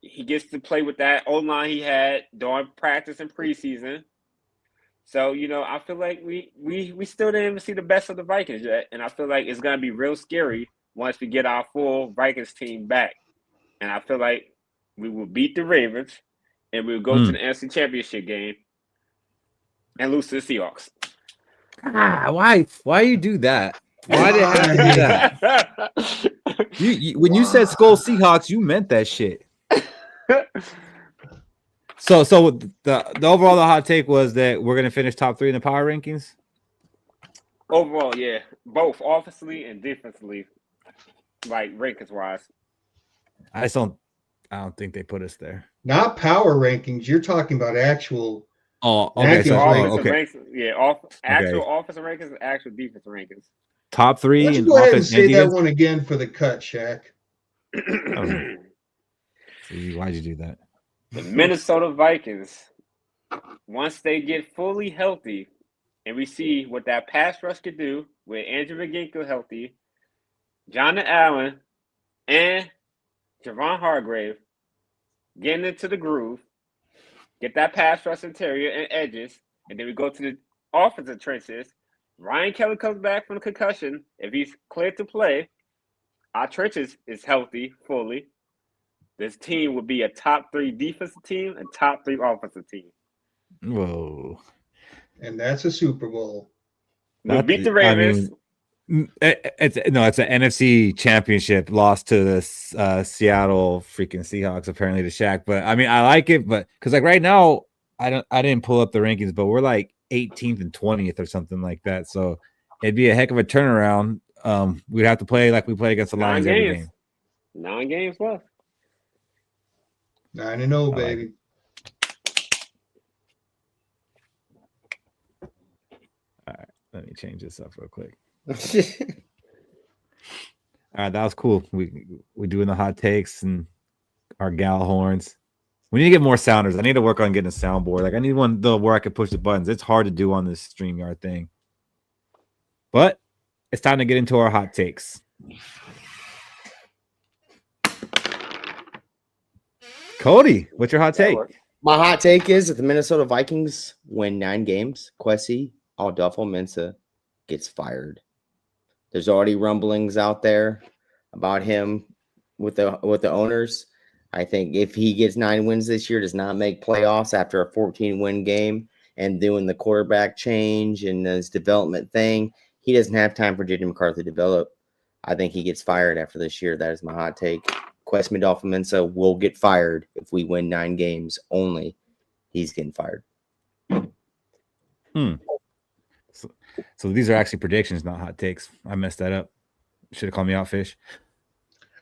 Speaker 4: He gets to play with that O-line he had during practice and preseason. So, you know, I feel like we still didn't even see the best of the Vikings yet. And I feel like it's going to be real scary once we get our full Vikings team back. And I feel like we will beat the Ravens and we'll go to the NFC Championship game and lose to the Seahawks.
Speaker 6: Why you do that? Why did you have to do that? When you said Skol Seahawks, you meant that shit. So the overall the hot take was that we're gonna finish top 3 in the power rankings.
Speaker 4: Overall, yeah, both offensively and defensively, like rankings wise.
Speaker 6: I don't think they put us there.
Speaker 3: Not power rankings. You're talking about actual.
Speaker 6: Oh, okay.
Speaker 4: Actual offensive rankings and actual defensive rankings.
Speaker 6: Top 3.
Speaker 3: Let's go ahead and say that one again for the cut, Shaq.
Speaker 6: See, why'd you do that?
Speaker 4: The Minnesota Vikings, once they get fully healthy, and we see what that pass rush could do with Andrew Van Ginkel healthy, Jonathan Allen, and Javon Hargrave getting into the groove, get that pass rush interior and edges, and then we go to the offensive trenches. Ryan Kelly comes back from the concussion. If he's cleared to play, our trenches is healthy fully. This team would be a top 3 defensive team and top 3 offensive team.
Speaker 6: Whoa.
Speaker 3: And that's a Super Bowl.
Speaker 4: We'll beat the Ravens.
Speaker 6: I mean, it's an NFC Championship loss to the Seattle freaking Seahawks, apparently to Shaq. But I mean, I like it, but because like right now, I didn't pull up the rankings, but we're like 18th and 20th or something like that. So it'd be a heck of a turnaround. We'd have to play like we play against the Lions every game.
Speaker 4: 9 games left.
Speaker 3: 9-0, baby.
Speaker 6: All right, let me change this up real quick. All right, that was cool. We doing the hot takes and our Gjallarhorns. We need to get more sounders. I need to work on getting a soundboard. Like I need one though where I can push the buttons. It's hard to do on this StreamYard thing. But it's time to get into our hot takes. Cody, what's your hot take?
Speaker 5: My hot take is that the Minnesota Vikings win 9 games. Kwesi Adolfo-Mensah gets fired. There's already rumblings out there about him with the owners. I think if he gets 9 wins this year, does not make playoffs after a 14-win game and doing the quarterback change and his development thing, he doesn't have time for JJ McCarthy to develop. I think he gets fired after this year. That is my hot take. Kwesi Adolfo-Mensah will get fired if we win 9 games only. He's getting fired.
Speaker 6: So these are actually predictions, not hot takes. I messed that up. Should have called me out, Fish.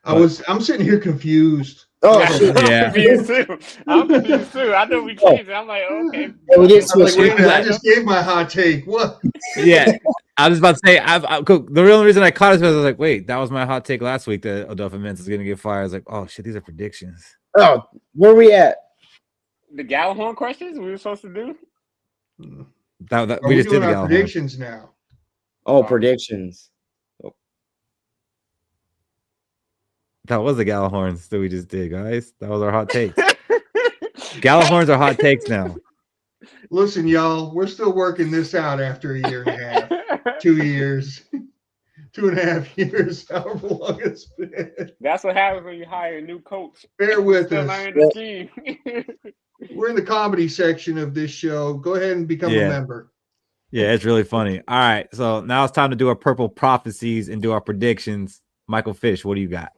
Speaker 3: I'm sitting here confused.
Speaker 5: Oh,
Speaker 6: yeah.
Speaker 4: I'm confused too. I know we changed it. I'm like, okay.
Speaker 3: I just gave my hot take. What?
Speaker 6: Yeah. I was about to say, the real reason I caught it was I was like, wait, that was my hot take last week that Adolfo Mintz is going to get fired. I was like, oh, shit, these are predictions.
Speaker 5: Oh, where we at?
Speaker 4: The Gjallarhorn questions we were supposed to do?
Speaker 3: Are
Speaker 6: We
Speaker 3: we
Speaker 6: just did
Speaker 3: doing
Speaker 6: the
Speaker 3: our
Speaker 6: Gjallarhorn.
Speaker 3: predictions now?
Speaker 5: Oh, predictions.
Speaker 6: That was the Gjallarhorns that we just did, guys. That was our hot takes. Gjallarhorns are hot takes now.
Speaker 3: Listen, y'all, we're still working this out after a year and a half, 2 years, 2.5 years, however long it's been.
Speaker 4: That's what happens when you hire a new coach.
Speaker 3: Bear with
Speaker 4: Still
Speaker 3: us.
Speaker 4: learning the scheme.
Speaker 3: We're in the comedy section of this show. Go ahead and become a member.
Speaker 6: Yeah, it's really funny. All right, so now it's time to do our Purple Prophecies and do our predictions. Michael Fish, what do you got?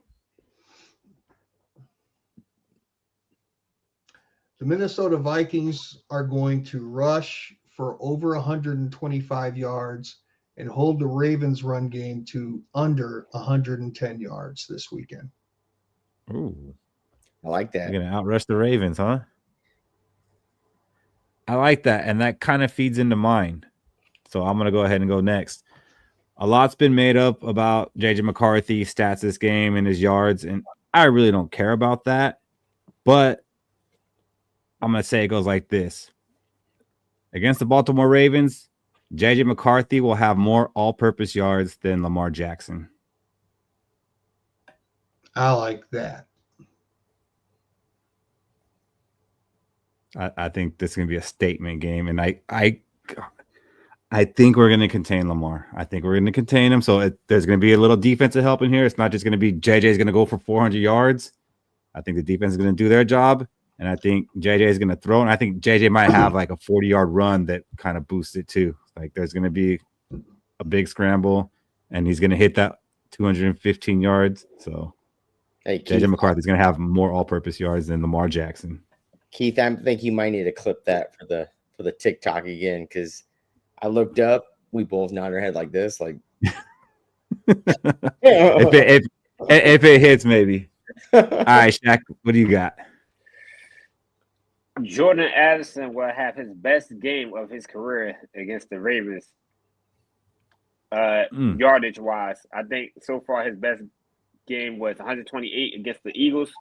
Speaker 3: The Minnesota Vikings are going to rush for over 125 yards and hold the Ravens run game to under 110 yards this weekend.
Speaker 6: Ooh,
Speaker 5: I like that.
Speaker 6: You're going to outrush the Ravens, huh? I like that, and that kind of feeds into mine. So I'm going to go ahead and go next. A lot's been made up about JJ McCarthy stats this game and his yards, and I really don't care about that. But I'm going to say it goes like this. Against the Baltimore Ravens, JJ McCarthy will have more all-purpose yards than Lamar Jackson.
Speaker 3: I like that.
Speaker 6: I think this is going to be a statement game, and I think we're going to contain Lamar. I think we're going to contain him, so there's going to be a little defensive help in here. It's not just going to be JJ's going to go for 400 yards. I think the defense is going to do their job, and I think JJ is going to throw, and I think JJ might have like a 40-yard run that kind of boosts it too. Like there's going to be a big scramble, and he's going to hit that 215 yards. So JJ McCarthy's going to have more all-purpose yards than Lamar Jackson.
Speaker 5: Keith, I think you might need to clip that for the TikTok again, because I looked up, we both nodded our head like this, like
Speaker 6: if it hits, maybe. All right, Shaq, what do you got?
Speaker 4: Jordan Addison will have his best game of his career against the Ravens. Yardage wise, I think so far his best game was 128 against the Eagles.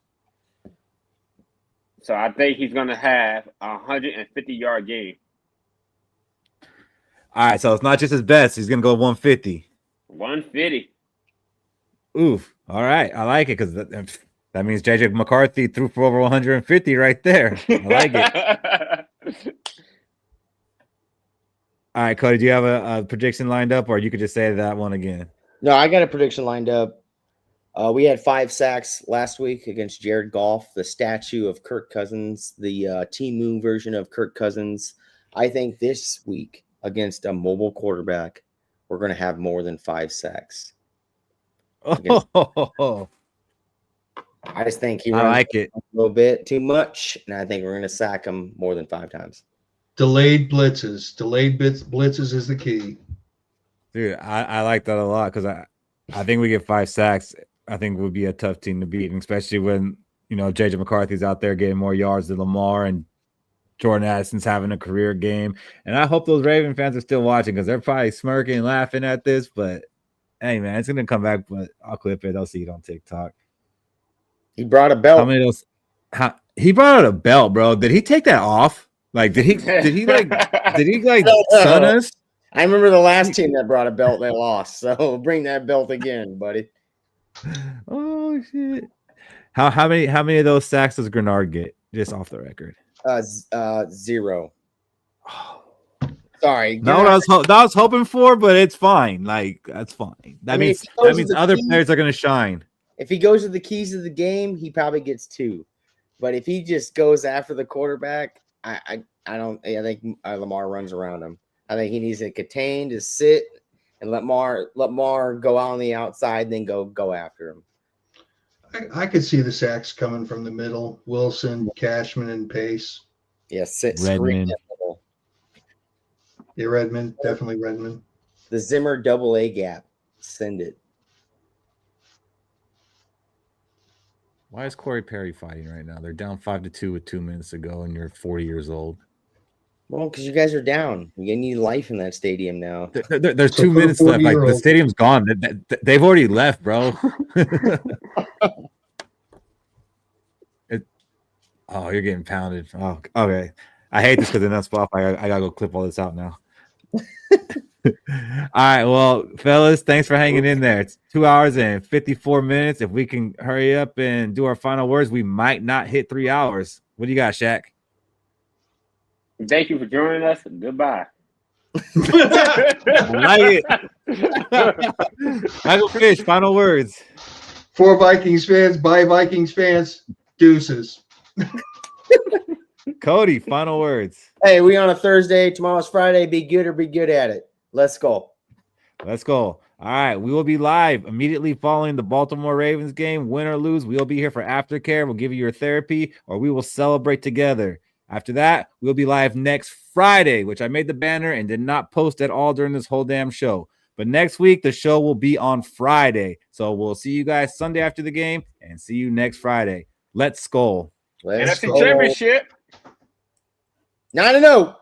Speaker 4: So I think he's going to have a 150-yard game.
Speaker 6: All right, so it's not just his best. He's going to go 150.
Speaker 4: 150.
Speaker 6: Oof. All right. I like it because that means JJ McCarthy threw for over 150 right there. I like it. All right, Cody, do you have a prediction lined up, or you could just say that one again?
Speaker 5: No, I got a prediction lined up. We had 5 sacks last week against Jared Goff, the statue of Kirk Cousins, the T-Moon version of Kirk Cousins. I think this week against a mobile quarterback, we're going to have more than 5 sacks.
Speaker 6: Oh,
Speaker 5: I just think he
Speaker 6: I
Speaker 5: runs
Speaker 6: like it
Speaker 5: a little bit too much, and I think we're going to sack him more than 5 times.
Speaker 3: Delayed blitzes. Delayed blitzes is the key.
Speaker 6: Dude, I like that a lot because I think we get 5 sacks. I think would be a tough team to beat, and especially when JJ McCarthy's out there getting more yards than Lamar and Jordan Addison's having a career game. And I hope those Raven fans are still watching because they're probably smirking and laughing at this. But hey, man, it's gonna come back. But I'll clip it. I'll see it on TikTok.
Speaker 5: He brought a belt.
Speaker 6: How many of those? He brought out a belt, bro. Did he take that off? Like, did he sun us?
Speaker 5: I remember the last team that brought a belt, they lost. So bring that belt again, buddy.
Speaker 6: Oh shit! How many of those sacks does Grenard get? Just off the record.
Speaker 5: 0. Sorry.
Speaker 6: No, I was hoping for, but it's fine. Like that's fine. That means other players are gonna shine.
Speaker 5: If he goes to the keys of the game, he probably gets 2. But if he just goes after the quarterback, I think Lamar runs around him. I think he needs to contain, to sit, and let Lamar go out on the outside, then go after him.
Speaker 3: I could see the sacks coming from the middle. Wilson, Cashman, and Pace.
Speaker 5: Yeah, sit,
Speaker 6: Redmond.
Speaker 5: screen.
Speaker 3: Yeah, Redmond, definitely Redmond.
Speaker 5: The Zimmer double A gap. Send it.
Speaker 6: Why is Corey Perry fighting right now? They're down 5-2 with 2 minutes to go, and you're 40 years old.
Speaker 5: Well, because you guys are down. You need life in that stadium now.
Speaker 6: There's
Speaker 3: So
Speaker 6: 2
Speaker 3: for the
Speaker 6: minutes left. Like the
Speaker 3: 40-year-old.
Speaker 6: stadium's gone. They've already left, bro. Oh, you're getting pounded. Oh, okay. I hate this because enough Spotify. I gotta go clip all this out now. All right, well, fellas, thanks for hanging in there. It's 2 hours and 54 minutes. If we can hurry up and do our final words, we might not hit 3 hours. What do you got, Shaq?
Speaker 4: Thank you for joining us. Goodbye.
Speaker 6: Like it. Michael Fish, final words.
Speaker 3: For Vikings fans, by Vikings fans, deuces.
Speaker 6: Cody, final words.
Speaker 5: Hey, we on a Thursday. Tomorrow's Friday. Be good or be good at it. Let's go.
Speaker 6: Let's go. All right, we will be live immediately following the Baltimore Ravens game. Win or lose, we'll be here for aftercare. We'll give you your therapy, or we will celebrate together. After that, we'll be live next Friday, which I made the banner and did not post at all during this whole damn show. But next week, the show will be on Friday. So we'll see you guys Sunday after the game and see you next Friday. Let's Skol.
Speaker 5: Let's
Speaker 4: NFC
Speaker 5: go.
Speaker 4: Championship.
Speaker 5: 9-0.